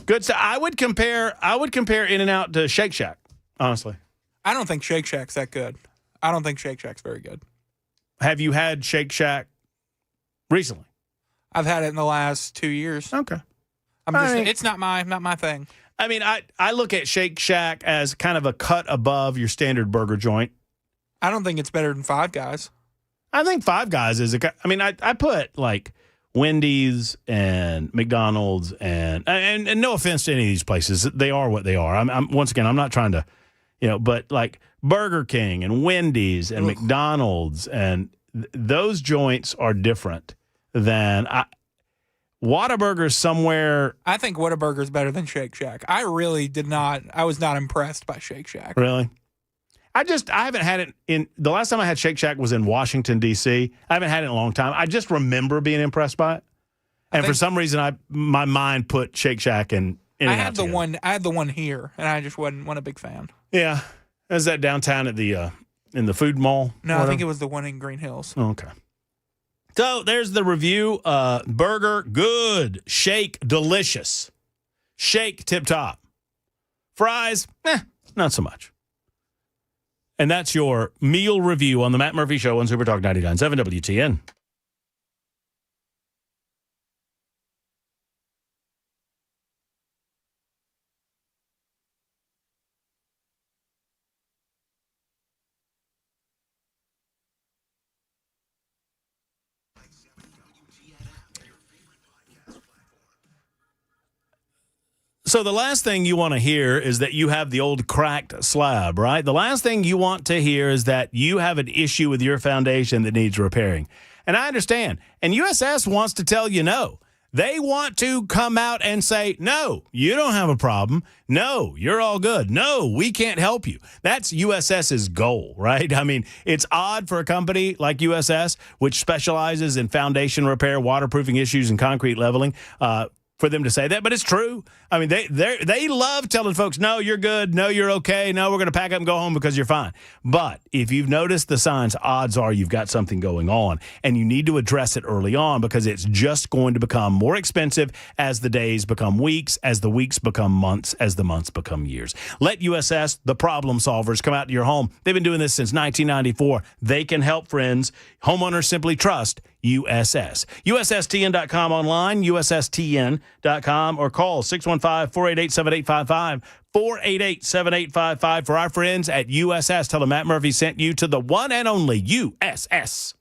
good. So I would compare In-N-Out to Shake Shack, honestly.
I don't think Shake Shack's that good. I don't think Shake Shack's very good.
Have you had Shake Shack recently?
I've had it in the last 2 years.
Okay.
It's not my thing.
I mean, I look at Shake Shack as kind of a cut above your standard burger joint.
I don't think it's better than Five Guys.
I think Five Guys is I put like Wendy's and McDonald's and no offense to any of these places, they are what they are. I'm once again, I'm not trying to, but like Burger King and Wendy's and McDonald's and those joints are different than Whataburger's somewhere.
I think Whataburger's better than Shake Shack. I was not impressed by Shake Shack.
Really? I haven't had it the last time I had Shake Shack was in Washington, D.C. I haven't had it in a long time. I just remember being impressed by it. And for some reason, my mind put Shake Shack and
I had the one here, and I just wasn't a big fan.
Yeah. Is that downtown at the in the food mall?
No, I think it was the one in Green Hills.
Okay. So there's the review. Burger, good. Shake, delicious. Shake, tip-top. Fries, not so much. And that's your meal review on the Matt Murphy Show on Super Talk 99.7 WTN. So the last thing you want to hear is that you have the old cracked slab, right? The last thing you want to hear is that you have an issue with your foundation that needs repairing. And I understand. And USS wants to tell you no. They want to come out and say, no, you don't have a problem. No, you're all good. No, we can't help you. That's USS's goal, right? I mean, it's odd for a company like USS, which specializes in foundation repair, waterproofing issues, and concrete leveling, for them to say that, but it's true. I mean, they love telling folks, no, you're good. No, you're okay. No, we're going to pack up and go home because you're fine. But if you've noticed the signs, odds are you've got something going on, and you need to address it early on because it's just going to become more expensive as the days become weeks, as the weeks become months, as the months become years. Let USS, the problem solvers, come out to your home. They've been doing this since 1994. They can help, friends. Homeowners simply trust USS. USSTN.com online, USSTN.com, or call 615-488-7855, 488-7855 for our friends at USS. Tell them Matt Murphy sent you to the one and only USS.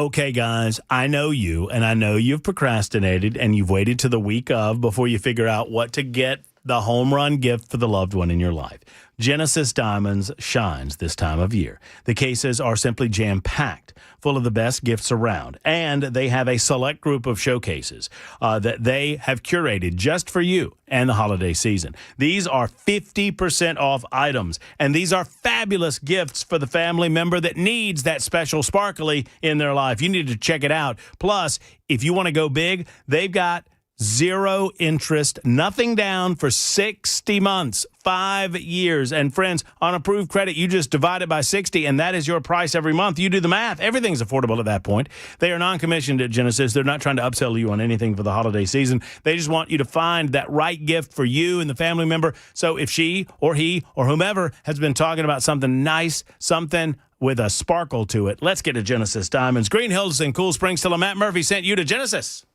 okay, guys, I know you, and I know you've procrastinated, and you've waited to the week of before you figure out what to get the home run gift for the loved one in your life. Genesis Diamonds shines this time of year. The cases are simply jam-packed, full of the best gifts around, and they have a select group of showcases that they have curated just for you and the holiday season. These are 50% off items, and these are fabulous gifts for the family member that needs that special sparkly in their life. You need to check it out. Plus, if you want to go big, they've got 0 interest, nothing down for 60 months, 5 years. And friends, on approved credit, you just divide it by 60, and that is your price every month. You do the math. Everything's affordable at that point. They are non-commissioned at Genesis. They're not trying to upsell you on anything for the holiday season. They just want you to find that right gift for you and the family member. So if she or he or whomever has been talking about something nice, something with a sparkle to it, let's get to Genesis Diamonds. Green Hills and Cool Springs. Till Matt Murphy sent you to Genesis.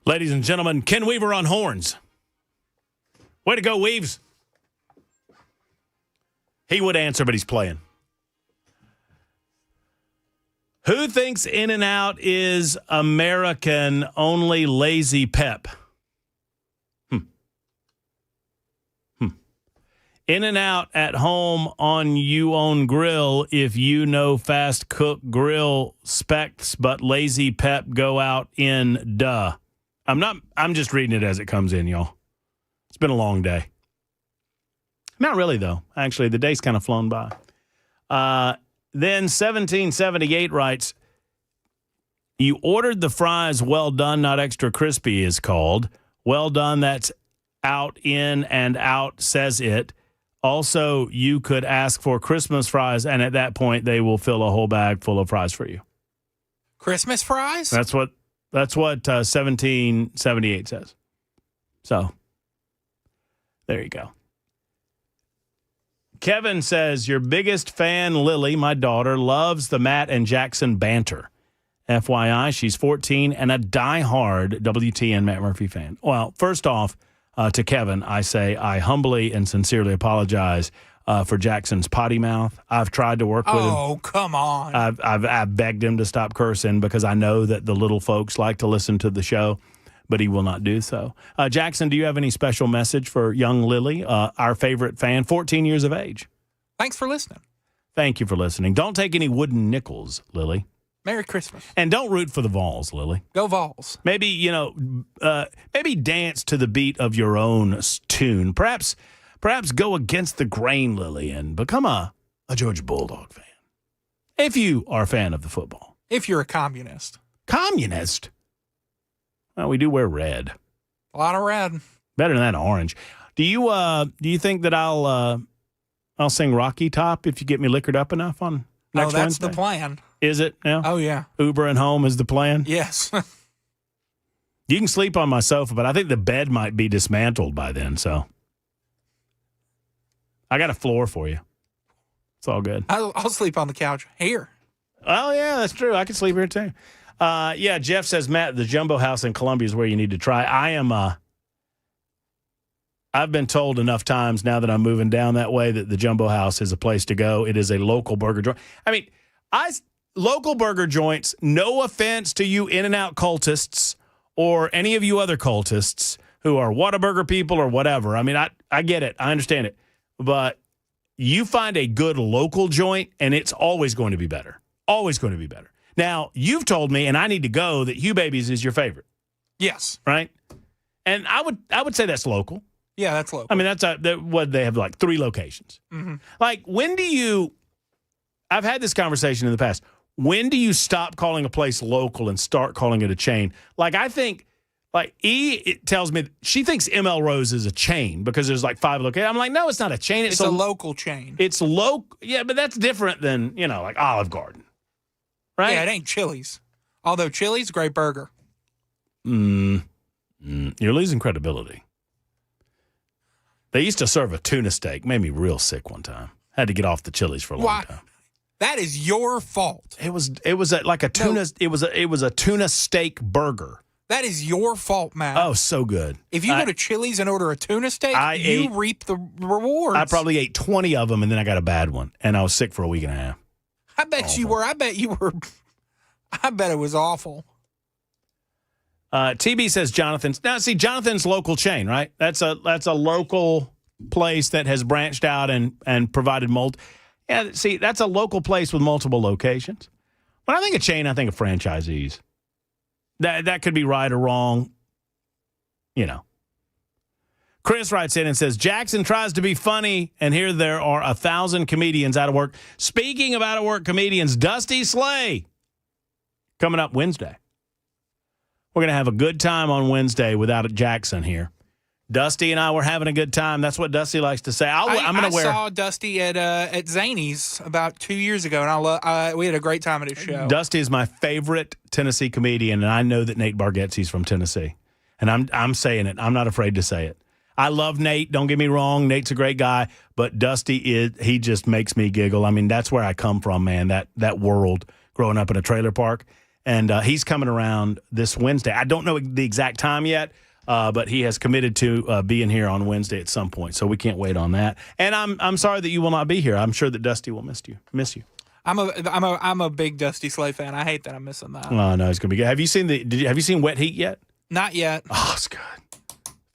Ladies and gentlemen, Ken Weaver on horns. Way to go, Weaves. He would answer, but he's playing. Who thinks In-N-Out is American only lazy pep? In-N-Out at home on you own grill if you know fast cook grill specs, but lazy pep go out in duh. I'm just reading it as it comes in, y'all. It's been a long day. Not really, though. Actually, the day's kind of flown by. Then 1778 writes, you ordered the fries well done, not extra crispy is called. Well done, that's out, in, and out, says it. Also, you could ask for Christmas fries, and at that point, they will fill a whole bag full of fries for you.
Christmas fries?
That's what 1778 says. So, there you go. Kevin says, your biggest fan, Lily, my daughter, loves the Matt and Jackson banter. FYI, she's 14 and a diehard WTN Matt Murphy fan. Well, first off, to Kevin, I say I humbly and sincerely apologize for Jackson's potty mouth. I've tried to work with him.
Oh, come on.
I've begged him to stop cursing because I know that the little folks like to listen to the show, but he will not do so. Jackson, do you have any special message for young Lily, our favorite fan, 14 years of age?
Thanks for listening.
Thank you for listening. Don't take any wooden nickels, Lily.
Merry Christmas.
And don't root for the Vols, Lily.
Go Vols.
Maybe, maybe dance to the beat of your own tune. Perhaps go against the grain, Lily, and become a Georgia Bulldog fan. If you are a fan of the football.
If you're a communist.
Communist? Well, we do wear red.
A lot of red.
Better than that orange. Do you think that I'll sing Rocky Top if you get me liquored up enough on next Wednesday?
Oh, that's the plan.
Is it now?
Oh, yeah.
Uber and home is the plan?
Yes.
You can sleep on my sofa, but I think the bed might be dismantled by then, so. I got a floor for you. It's all good.
I'll sleep on the couch here.
Oh, yeah, that's true. I can sleep here, too. Yeah, Jeff says, Matt, the Jumbo House in Columbia is where you need to try. I've been told enough times now that I'm moving down that way that the Jumbo House is a place to go. It is a local burger joint. I mean, local burger joints, no offense to you In-N-Out cultists or any of you other cultists who are Whataburger people or whatever. I mean, I get it. I understand it. But you find a good local joint, and it's always going to be better. Always going to be better. Now, you've told me, and I need to go, that Hugh Baby's is your favorite.
Yes.
right? And I would say that's local.
Yeah, that's local.
I mean, what they have like 3 locations.
Mm-hmm.
Like, when do you? I've had this conversation in the past. When do you stop calling a place local and start calling it a chain? Like, I think, like it tells me she thinks ML Rose is a chain because there's like 5 locations. I'm like, no, it's not a chain.
It's a local chain.
It's local. Yeah, but that's different than like Olive Garden, right?
Yeah, it ain't Chili's. Although Chili's, great burger.
You're losing credibility. They used to serve a tuna steak. Made me real sick one time. Had to get off the Chili's for a long time.
That is your fault.
It was like a tuna. No. It was a tuna steak burger.
That is your fault, Matt.
Oh, so good.
If you go to Chili's and order a tuna steak, you reap the rewards.
I probably ate 20 of them, and then I got a bad one, and I was sick for a week and a half.
I bet you were. I bet it was awful.
TB says Jonathan's. Now, see, Jonathan's local chain, right? That's a local place that has branched out and provided mold. Yeah, see, that's a local place with multiple locations. When I think of chain, I think of franchisees. That could be right or wrong. Chris writes in and says, Jackson tries to be funny, and here there are 1,000 comedians out of work. Speaking of out of work comedians, Dusty Slay coming up Wednesday. We're going to have a good time on Wednesday without Jackson here. Dusty and I were having a good time. That's what Dusty likes to say. I
saw Dusty at Zany's about 2 years ago, and we had a great time at his show.
Dusty is my favorite Tennessee comedian, and I know that Nate Bargatze's from Tennessee. And I'm saying it. I'm not afraid to say it. I love Nate. Don't get me wrong. Nate's a great guy, but Dusty he just makes me giggle. I mean, that's where I come from, man. That world growing up in a trailer park. And he's coming around this Wednesday. I don't know the exact time yet. But he has committed to being here on Wednesday at some point, so we can't wait on that. And I'm sorry that you will not be here. I'm sure that Dusty will miss you.
I'm a big Dusty Slay fan. I hate that I'm missing that.
Oh no, it's gonna be good. Have you seen Wet Heat yet?
Not yet.
Oh, it's good.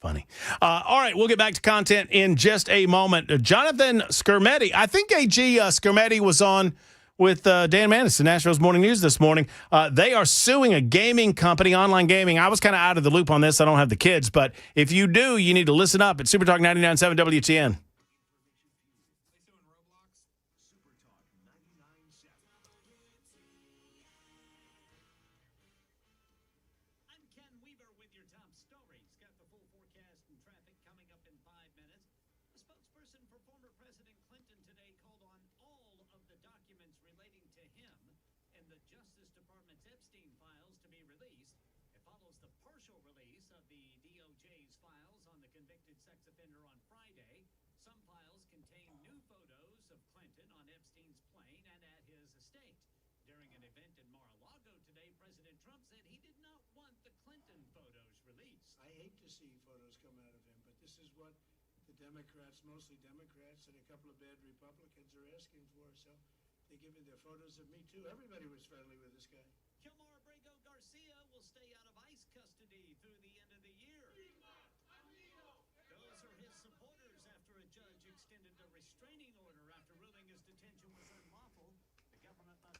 Funny. All right, we'll get back to content in just a moment. Jonathan Skrmetti. I think AG Skrmetti was on with Dan Manis, the Nashville's Morning News this morning. They are suing a gaming company, online gaming. I was kind of out of the loop on this. I don't have the kids. But if you do, you need to listen up at Super Talk 99.7 WTN.
Democrats, mostly Democrats, and a couple of bad Republicans are asking for. So they give me their photos of me, too. Everybody was friendly with this guy.
Kilmar Abrego Garcia will stay out of ICE custody through the end of the year. Those are his supporters after a judge extended a restraining order after ruling his detention was unlawful. The government must...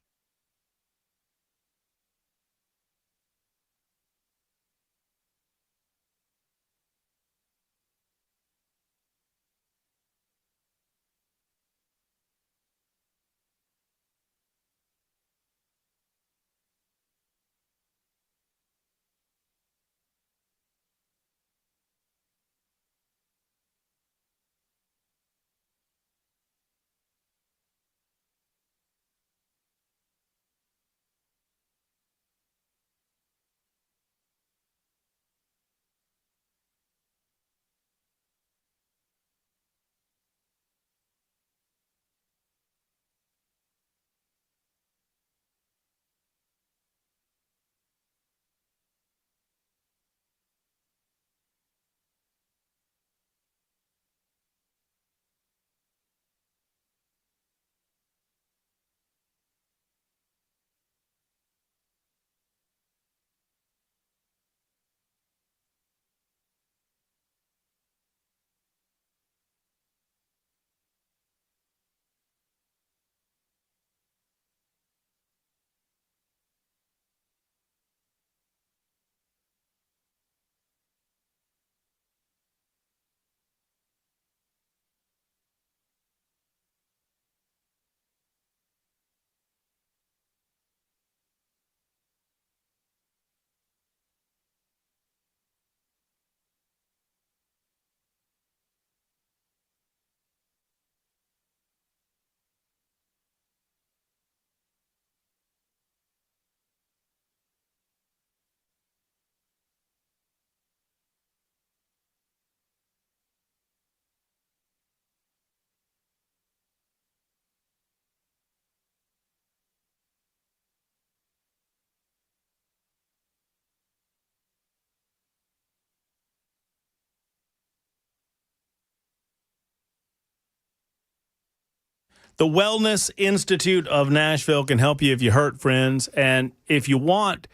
The Wellness Institute of Nashville can help you if you hurt, friends. And if you want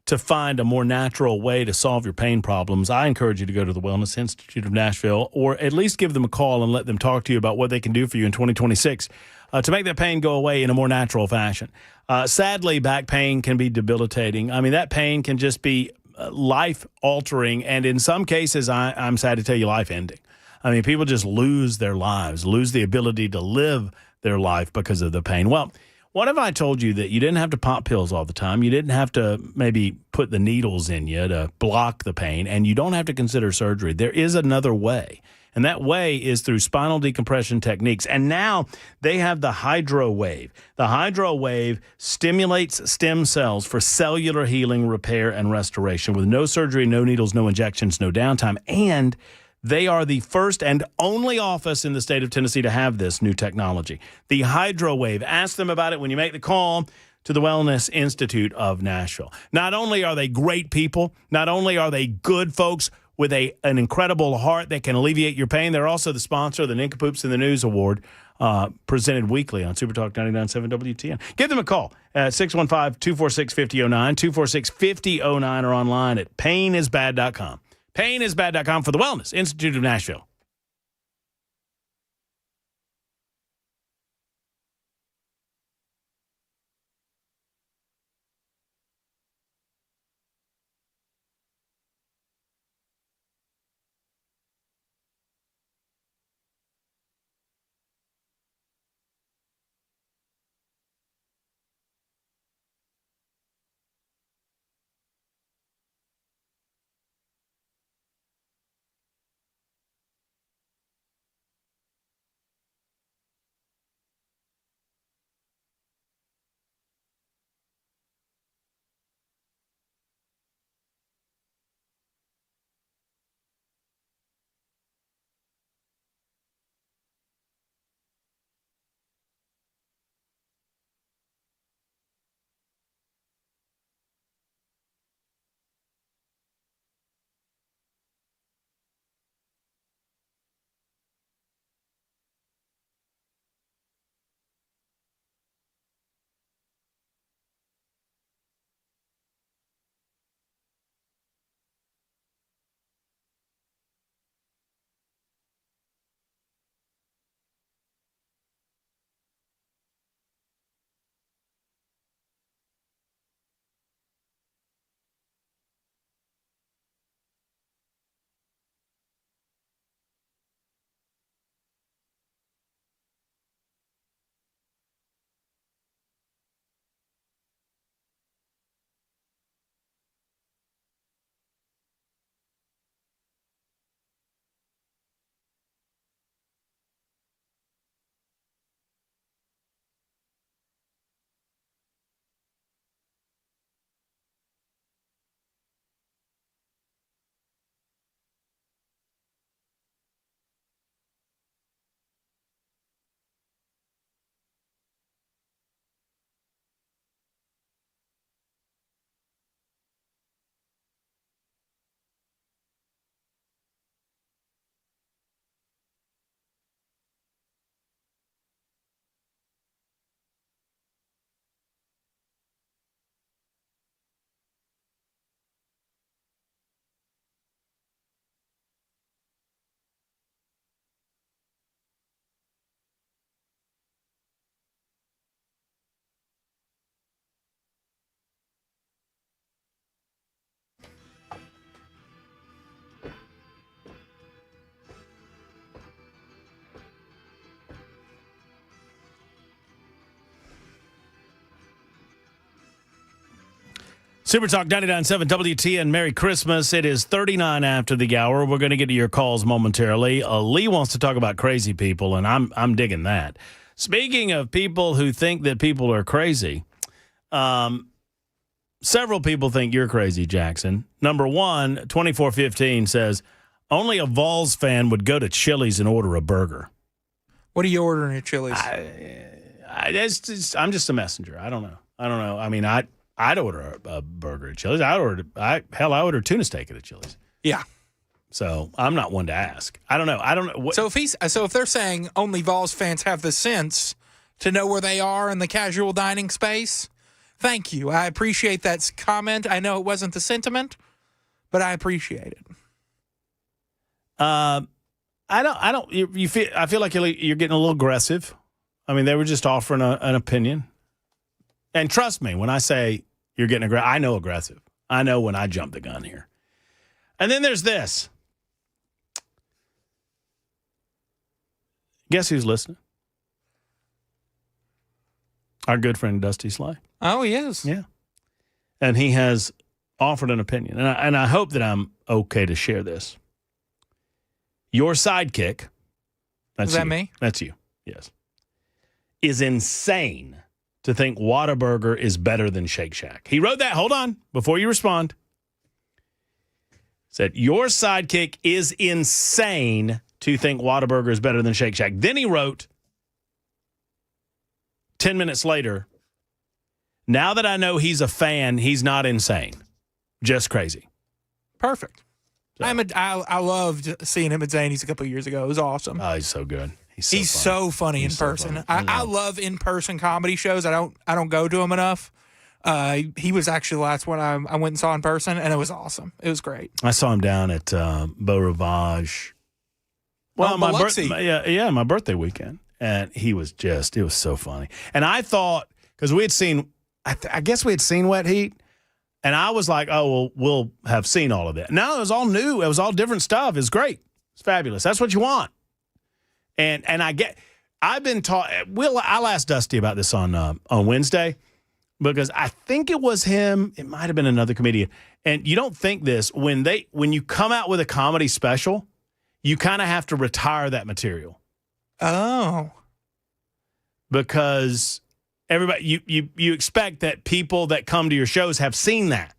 to find a more natural way to solve your pain problems, I encourage you to go to the Wellness Institute of Nashville, or at least give them a call and let them talk to you about what they can do for you in 2026 to make that pain go away in a more natural fashion. Sadly, back pain can be debilitating. I mean, that pain can just be life-altering, and in some cases, I'm sad to tell you, life-ending. I mean, people just lose their lives, lose the ability to live their life because of the pain. Well, what if I told you that you didn't have to pop pills all the time? You didn't have to maybe put the needles in you to block the pain, and you don't have to consider surgery. There is another way, and that way is through spinal decompression techniques. And now they have the HydroWave. The HydroWave stimulates stem cells for cellular healing, repair, and restoration with no surgery, no needles, no injections, no downtime, and they are the first and only office in the state of Tennessee to have this new technology, the HydroWave. Ask them about it when you make the call to the Wellness Institute of Nashville. Not only are they great people, not only are they good folks with an incredible heart that can alleviate your pain, they're also the sponsor of the Nincompoops in the News Award, presented weekly on Super Talk 99.7 WTN. Give them a call at 615-246-5009, 246-5009, or online at painisbad.com. Painisbad.com for the Wellness Institute of Nashville. Super Talk 99.7 WTN. Merry Christmas. It is 39 after the hour. We're going to get to your calls momentarily. Lee wants to talk about crazy people, and I'm digging that. Speaking of people who think that people are crazy, several people think you're crazy, Jackson. Number one, 2415 says, only a Vols fan would go to Chili's and order a burger.
What are you ordering at Chili's?
I'm just a messenger. I don't know. I mean, I'd order a burger at Chili's. I order tuna steak at a Chili's.
Yeah.
So I'm not one to ask. I don't know.
So if they're saying only Vols fans have the sense to know where they are in the casual dining space. Thank you. I appreciate that comment. I know it wasn't the sentiment, but I appreciate it.
I feel like you're getting a little aggressive. I mean, they were just offering an opinion. And trust me, when I say you're getting aggressive, I know aggressive. I know when I jump the gun here. And then there's this. Guess who's listening? Our good friend Dusty Slay.
Oh, he is.
Yeah. And he has offered an opinion. And I hope that I'm okay to share this. Your sidekick. That's
Is that
you.
me?
That's you. Yes. Is insane to think Whataburger is better than Shake Shack. He wrote that. Hold on. Before you respond. Said, your sidekick is insane to think Whataburger is better than Shake Shack. Then he wrote, 10 minutes later, now that I know he's a fan, he's not insane. Just crazy.
Perfect.
So.
I loved seeing him at Zany's a couple of years ago. It was awesome.
Oh, he's so good.
He's so funny in person. I love in-person comedy shows. I don't go to them enough. He was actually the last one I went and saw in person, and it was awesome. It was great.
I saw him down at Beau Rivage. Well, my birthday weekend, and it was so funny. And I thought, because we had seen, I guess we had seen Wet Heat, and I was like, oh, well, we'll have seen all of that. No, it was all new. It was all different stuff. It's great. It's fabulous. That's what you want. And I've been taught. I'll ask Dusty about this on Wednesday, because I think it was him. It might have been another comedian. And you don't think this when you come out with a comedy special, you kind of have to retire that material.
Oh,
because everybody you expect that people that come to your shows have seen that,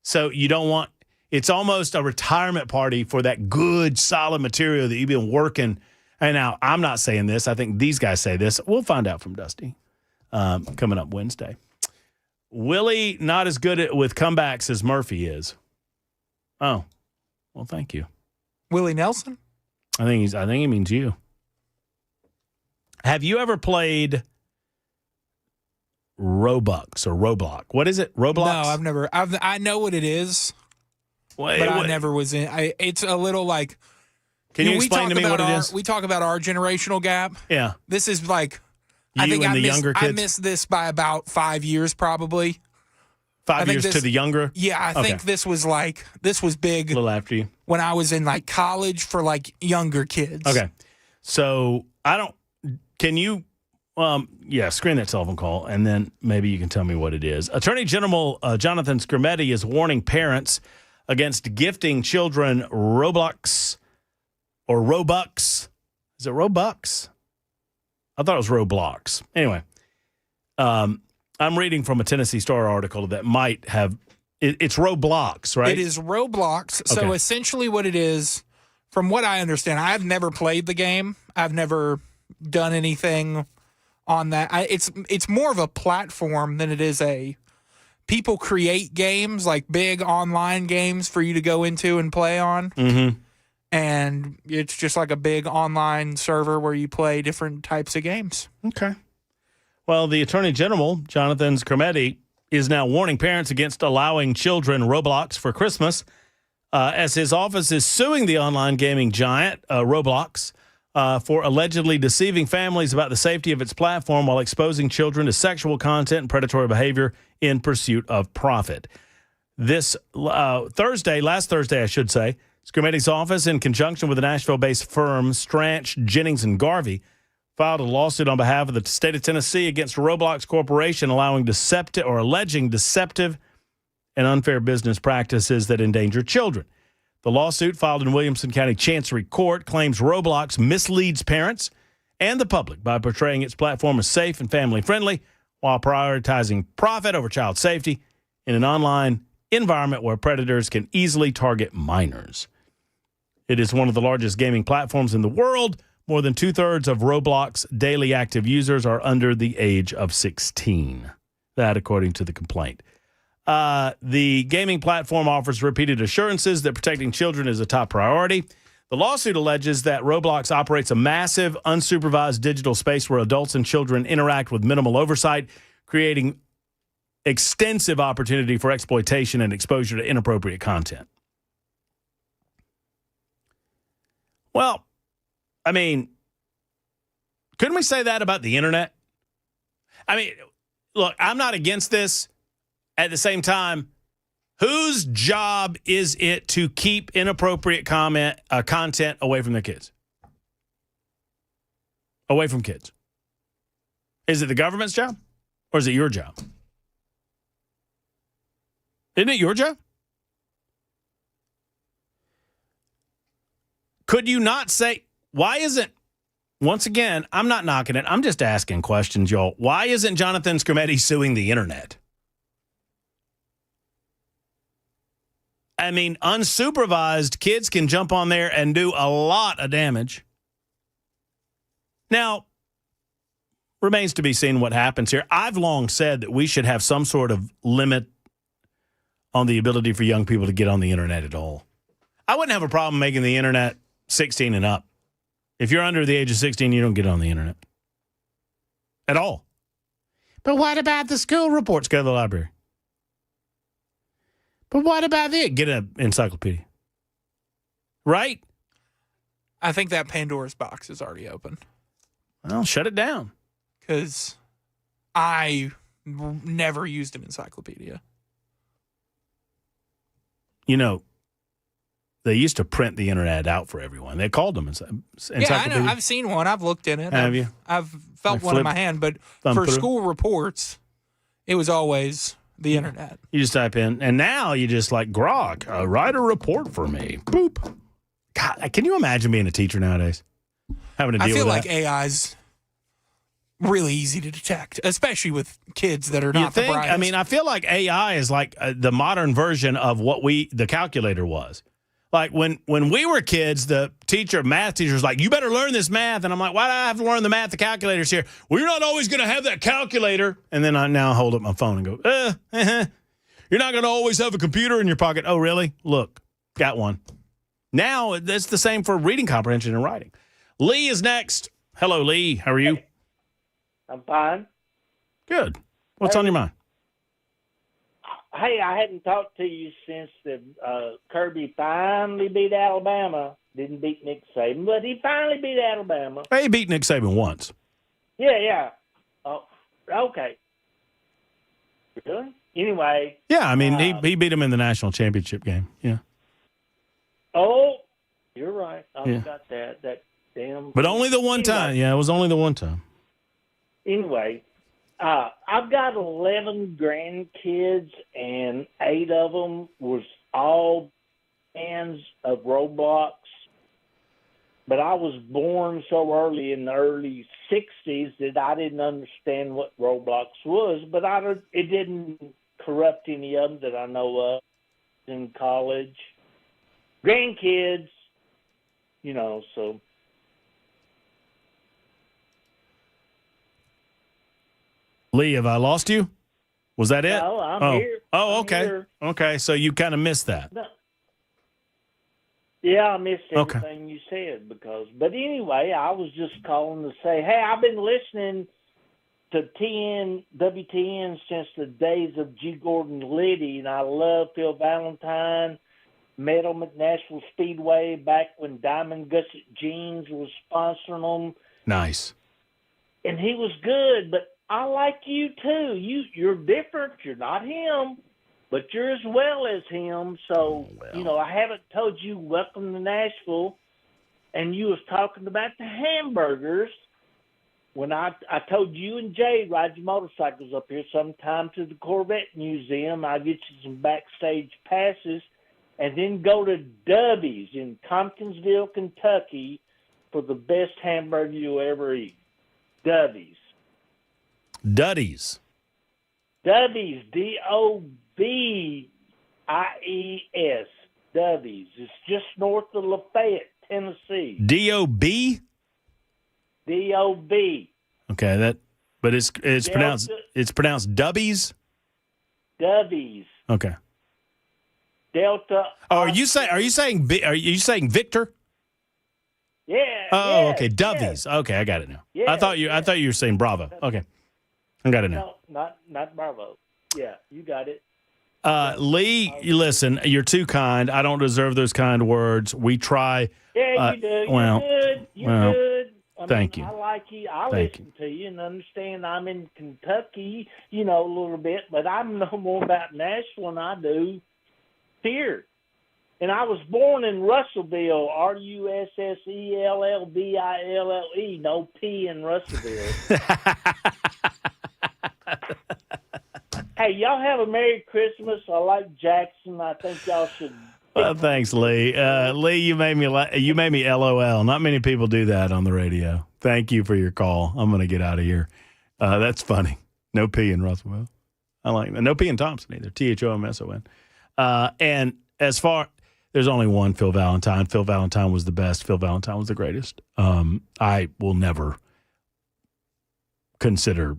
so you don't want. It's almost a retirement party for that good, solid material that you've been working. And now, I'm not saying this. I think these guys say this. We'll find out from Dusty coming up Wednesday. Willie, not as good with comebacks as Murphy is. Oh, well, thank you.
Willie Nelson?
I think he means you. Have you ever played Robux or Roblox? What is it? Roblox?
No, I've never. I know what it is, but I never was in. It's a little like.
Can you explain to me what it is?
We talk about our generational gap.
Yeah.
This is like,
I think the younger kids?
I missed this by about 5 years, probably.
5 years to the younger?
Yeah, I think this was big.
A little after you.
When I was in like college for like younger kids.
Okay. So can you, screen that telephone call, and then maybe you can tell me what it is. Attorney General Jonathan Skrmetti is warning parents against gifting children Roblox or Robux. Is it Robux? I thought it was Roblox. Anyway, I'm reading from a Tennessee Star article that might have. It's Roblox, right?
It is Roblox. So
Okay.
essentially, what it is, from what I understand, I've never played the game. I've never done anything on that. It's more of a platform than it is a. People create games, like big online games for you to go into and play on.
Mm-hmm.
And it's just like a big online server where you play different types of games.
Okay. Well, the Attorney General, Jonathan Skrmetti, is now warning parents against allowing children Roblox for Christmas, as his office is suing the online gaming giant, Roblox, for allegedly deceiving families about the safety of its platform while exposing children to sexual content and predatory behavior in pursuit of profit. This last Thursday, I should say, Skrmetti's office, in conjunction with the Nashville-based firm Stranch, Jennings & Garvey, filed a lawsuit on behalf of the state of Tennessee against Roblox Corporation, alleging deceptive and unfair business practices that endanger children. The lawsuit, filed in Williamson County Chancery Court, claims Roblox misleads parents and the public by portraying its platform as safe and family-friendly while prioritizing profit over child safety in an online environment where predators can easily target minors. It is one of the largest gaming platforms in the world. More than 2/3 of Roblox daily active users are under the age of 16. That, according to the complaint. The gaming platform offers repeated assurances that protecting children is a top priority. The lawsuit alleges that Roblox operates a massive, unsupervised digital space where adults and children interact with minimal oversight, creating extensive opportunity for exploitation and exposure to inappropriate content. Well, I mean, couldn't we say that about the internet? I mean, look, I'm not against this. At the same time, whose job is it to keep inappropriate content away from their kids? Away from kids. Is it the government's job or is it your job? Isn't it your job? Could you not say, why isn't, once again, I'm not knocking it. I'm just asking questions, y'all. Why isn't Jonathan Skrmetti suing the internet? I mean, unsupervised kids can jump on there and do a lot of damage. Now, remains to be seen what happens here. I've long said that we should have some sort of limit on the ability for young people to get on the internet at all. I wouldn't have a problem making the internet 16 and up. If you're under the age of 16, you don't get on the internet at all. But what about the school reports? Go to the library. But what about it? Get an encyclopedia. Right?
I think that Pandora's box is already open.
Well, shut it down.
Because I never used an encyclopedia.
You know, they used to print the internet out for everyone. They called them encyclopedia.
Yeah, I know. I've seen one. I've looked in it.
Have you?
I've felt one in my hand. But for school reports, it was always the internet.
You just type in, and now you just like, Grok, write a report for me. Boop. God, can you imagine being a teacher nowadays? Having to deal with that?
I feel like AI's really easy to detect, especially with kids that are not the brightest.
I mean, I feel like AI is like the modern version of what the calculator was. Like when we were kids, the math teacher was like, you better learn this math. And I'm like, why do I have to learn the math? The calculator's here. Well, you're not always going to have that calculator. And then I now hold up my phone and go, you're not going to always have a computer in your pocket. Oh, really? Look, got one. Now it's the same for reading comprehension and writing. Lee is next. Hello, Lee. How are you?
I'm fine.
Good. What's on your mind?
Hey, I hadn't talked to you since Kirby finally beat Alabama. Didn't beat Nick Saban, but he finally beat Alabama.
He beat Nick Saban once.
Yeah. Oh, okay. Really? Anyway.
Yeah, I mean, he beat him in the national championship game. Yeah.
Oh, you're right. I forgot that. That damn.
But only the one time. Yeah, it was only the one time.
Anyway. I've got 11 grandkids, and 8 of them was all fans of Roblox. But I was born so early in the early 60s that I didn't understand what Roblox was. But it didn't corrupt any of them that I know of in college. Grandkids, so...
Lee, have I lost you? Was that it?
No, I'm here.
Oh, okay. Here. Okay, so you kind of missed that.
No. Yeah, I missed everything you said but anyway, I was just calling to say, hey, I've been listening to WTN since the days of G. Gordon Liddy, and I love Phil Valentine. Met him at Nashville Speedway back when Diamond Gusset Jeans was sponsoring them.
Nice.
And he was good, but I like you too. You're different. You're not him, but you're as well as him. So, I haven't told you welcome to Nashville, and you was talking about the hamburgers when I told you and Jay ride your motorcycles up here sometime to the Corvette Museum. I'll get you some backstage passes, and then go to Dubby's in Tompkinsville, Kentucky for the best hamburger you'll ever eat. Dubby's.
Duddies.
Dubby's, Dobies. Dubby's. It's just north of Lafayette, Tennessee.
D-O-B?
D-O-B.
Okay, but it's pronounced Dubbies?
Dubby's.
Okay.
Delta.
Oh, are you saying Victor?
Yeah.
Oh,
yes,
okay.
yes.
Dovies. Okay, I got it now.
Yes,
I thought you were saying Bravo. Okay. I got it now.
No, not Bravo. Yeah, you got it.
Lee, listen, you're too kind. I don't deserve those kind words. We try.
Yeah, you do. You're
well,
good. You're
well,
good.
Thank you.
I like you. I
Thank
listen to you and understand I'm in Kentucky, a little bit, but I know more about Nashville than I do here. And I was born in Russellville, Russellbille, no P in Russellville. Hey, y'all have a Merry Christmas. I like Jackson. I think y'all should.
Thanks, Lee. Lee, you made me LOL. Not many people do that on the radio. Thank you for your call. I'm going to get out of here. That's funny. No P in Russellville. I like that. No P in Thompson either. THOMSON. And as far, there's only one Phil Valentine. Phil Valentine was the best. Phil Valentine was the greatest. I will never consider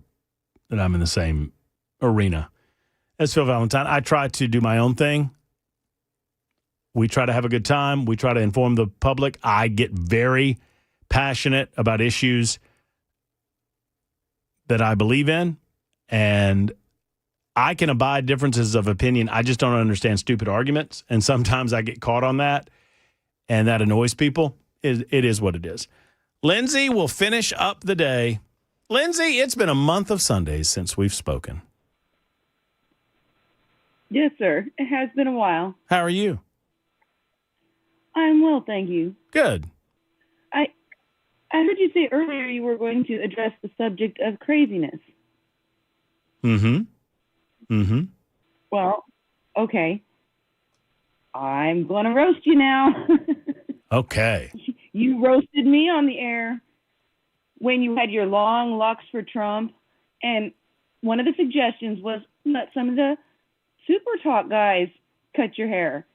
that I'm in the same arena as Phil Valentine. I try to do my own thing. We try to have a good time. We try to inform the public. I get very passionate about issues that I believe in, and I can abide differences of opinion. I just don't understand stupid arguments, and sometimes I get caught on that, and that annoys people. It is what it is. Lindsay will finish up the day. Lindsay, it's been a month of Sundays since we've spoken.
Yes, sir. It has been a while.
How are you?
I'm well, thank you.
Good.
I heard you say earlier you were going to address the subject of craziness. Well, okay. I'm going to roast you now.
Okay.
You roasted me on the air when you had your long locks for Trump, and one of the suggestions was let some of the Super Talk guys cut your hair.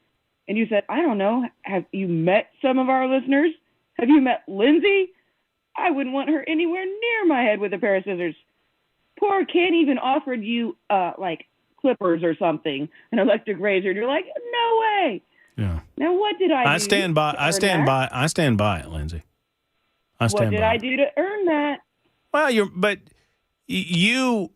And you said, I don't know, have you met some of our listeners? Have you met Lindsay? I wouldn't want her anywhere near my head with a pair of scissors. Poor kid even offered you, like, clippers or something, an electric razor. And you're like, no way.
Yeah.
Now, what did I do?
I stand by it, Lindsay.
What did I do to earn that?
Well, you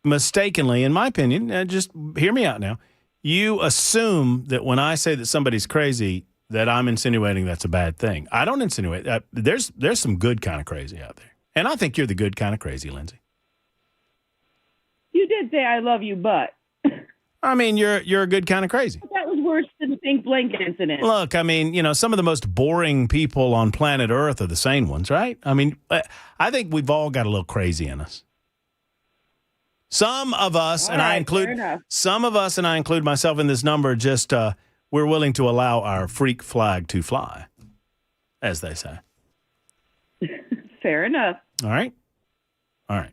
mistakenly, in my opinion, just hear me out now. You assume that when I say that somebody's crazy, that I'm insinuating that's a bad thing. I don't insinuate that. There's some good kind of crazy out there. And I think you're the good kind of crazy, Lindsay.
You did say I love you, but.
I mean, you're a good kind of crazy.
That was worse than the pink blanket incident.
Look, I mean, some of the most boring people on planet Earth are the sane ones, right? I mean, I think we've all got a little crazy in us. Some of us, and I include myself in this number, just we're willing to allow our freak flag to fly, as they say.
Fair enough.
All right.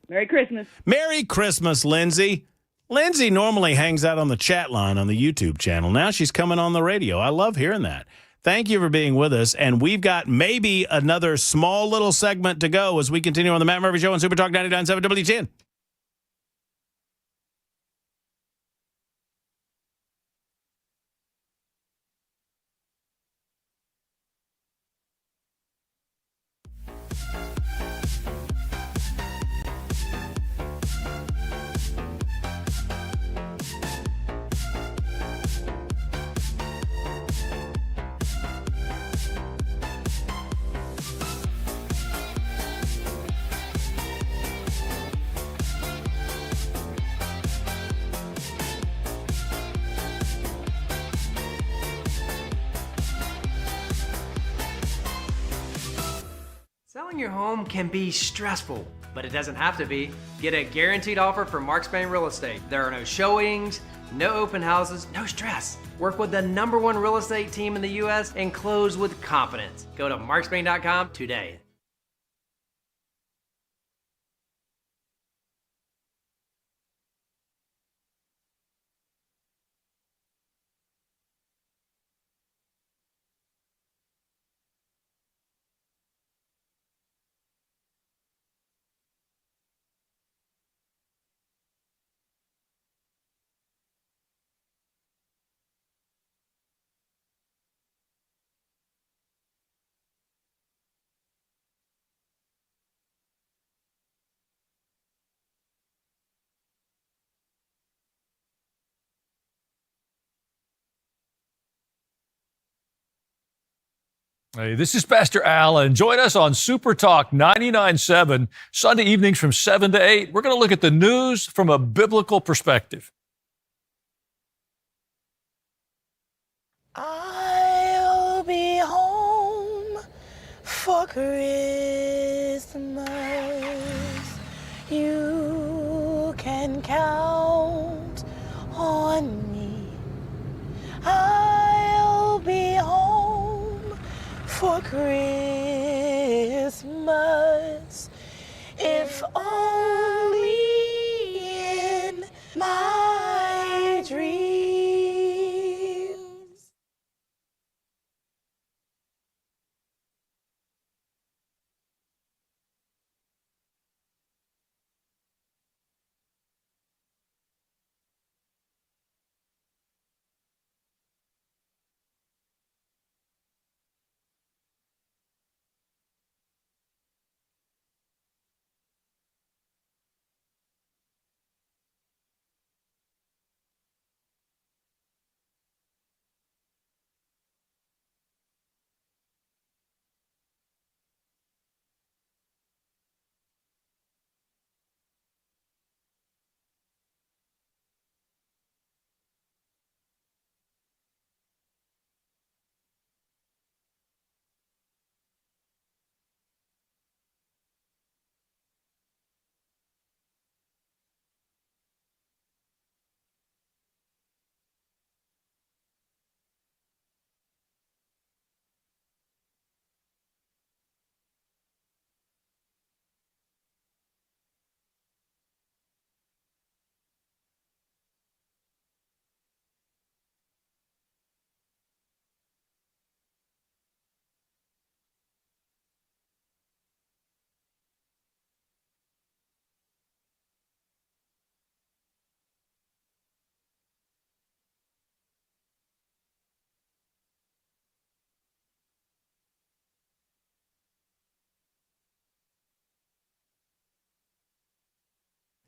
Merry Christmas.
Merry Christmas, Lindsay. Lindsay normally hangs out on the chat line on the YouTube channel. Now she's coming on the radio. I love hearing that. Thank you for being with us. And we've got maybe another small little segment to go as we continue on the Matt Murphy Show on Super Talk 99.7 WTN.
Selling your home can be stressful, but it doesn't have to be. Get a guaranteed offer from Mark Spain Real Estate. There are no showings, no open houses, no stress. Work with the #1 real estate team in the U.S. and close with confidence. Go to markspain.com today.
Hey, this is Pastor Al, and join us on Super Talk 99.7, Sunday evenings from 7 to 8. We're going to look at the news from a biblical perspective.
I'll be home for Christmas. You can count on me. I'll be home for Christmas, if only in my dreams.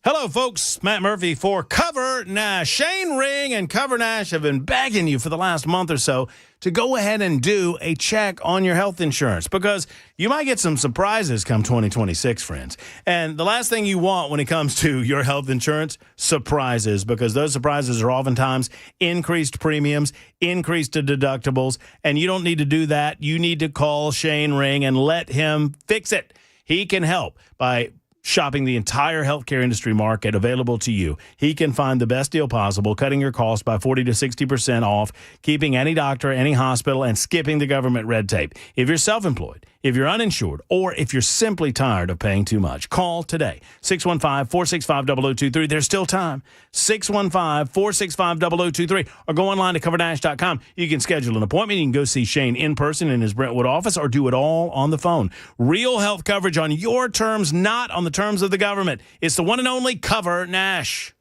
Hello, folks. Matt Murphy for Cover Nash. Shane Ring and Cover Nash have been begging you for the last month or so to go ahead and do a check on your health insurance because you might get some surprises come 2026, friends. And the last thing you want when it comes to your health insurance, surprises, because those surprises are oftentimes increased premiums, increased deductibles, and you don't need to do that. You need to call Shane Ring and let him fix it. He can help by shopping the entire healthcare industry market available to you. He can find the best deal possible, cutting your costs by 40 to 60% off, keeping any doctor, any hospital, and skipping the government red tape. If you're self-employed, if you're uninsured, or if you're simply tired of paying too much, call today. 615-465-0023. There's still time. 615-465-0023. Or go online to covernash.com. You can schedule an appointment. You can go see Shane in person in his Brentwood office or do it all on the phone. Real health coverage on your terms, not on the terms of the government. It's the one and only Cover Nash.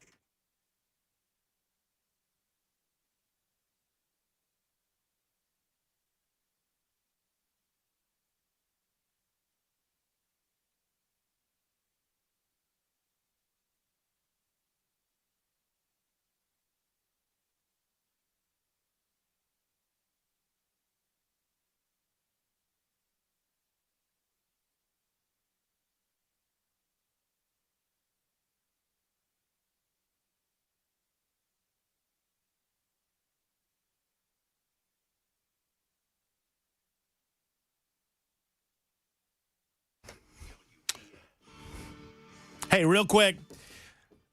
Hey, real quick.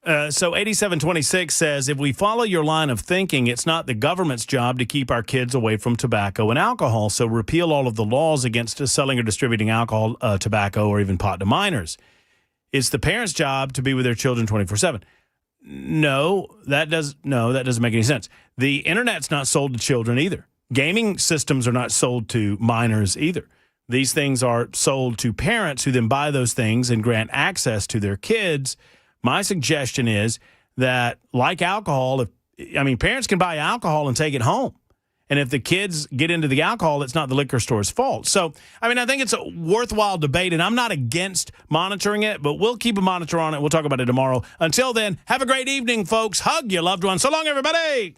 So 8726 says, if we follow your line of thinking, it's not the government's job to keep our kids away from tobacco and alcohol. So repeal all of the laws against selling or distributing alcohol, tobacco, or even pot to minors. It's the parents' job to be with their children 24/7. No, that doesn't make any sense. The internet's not sold to children either. Gaming systems are not sold to minors either. These things are sold to parents who then buy those things and grant access to their kids. My suggestion is that, like alcohol, parents can buy alcohol and take it home. And if the kids get into the alcohol, it's not the liquor store's fault. So, I think it's a worthwhile debate, and I'm not against monitoring it, but we'll keep a monitor on it. We'll talk about it tomorrow. Until then, have a great evening, folks. Hug your loved ones. So long, everybody.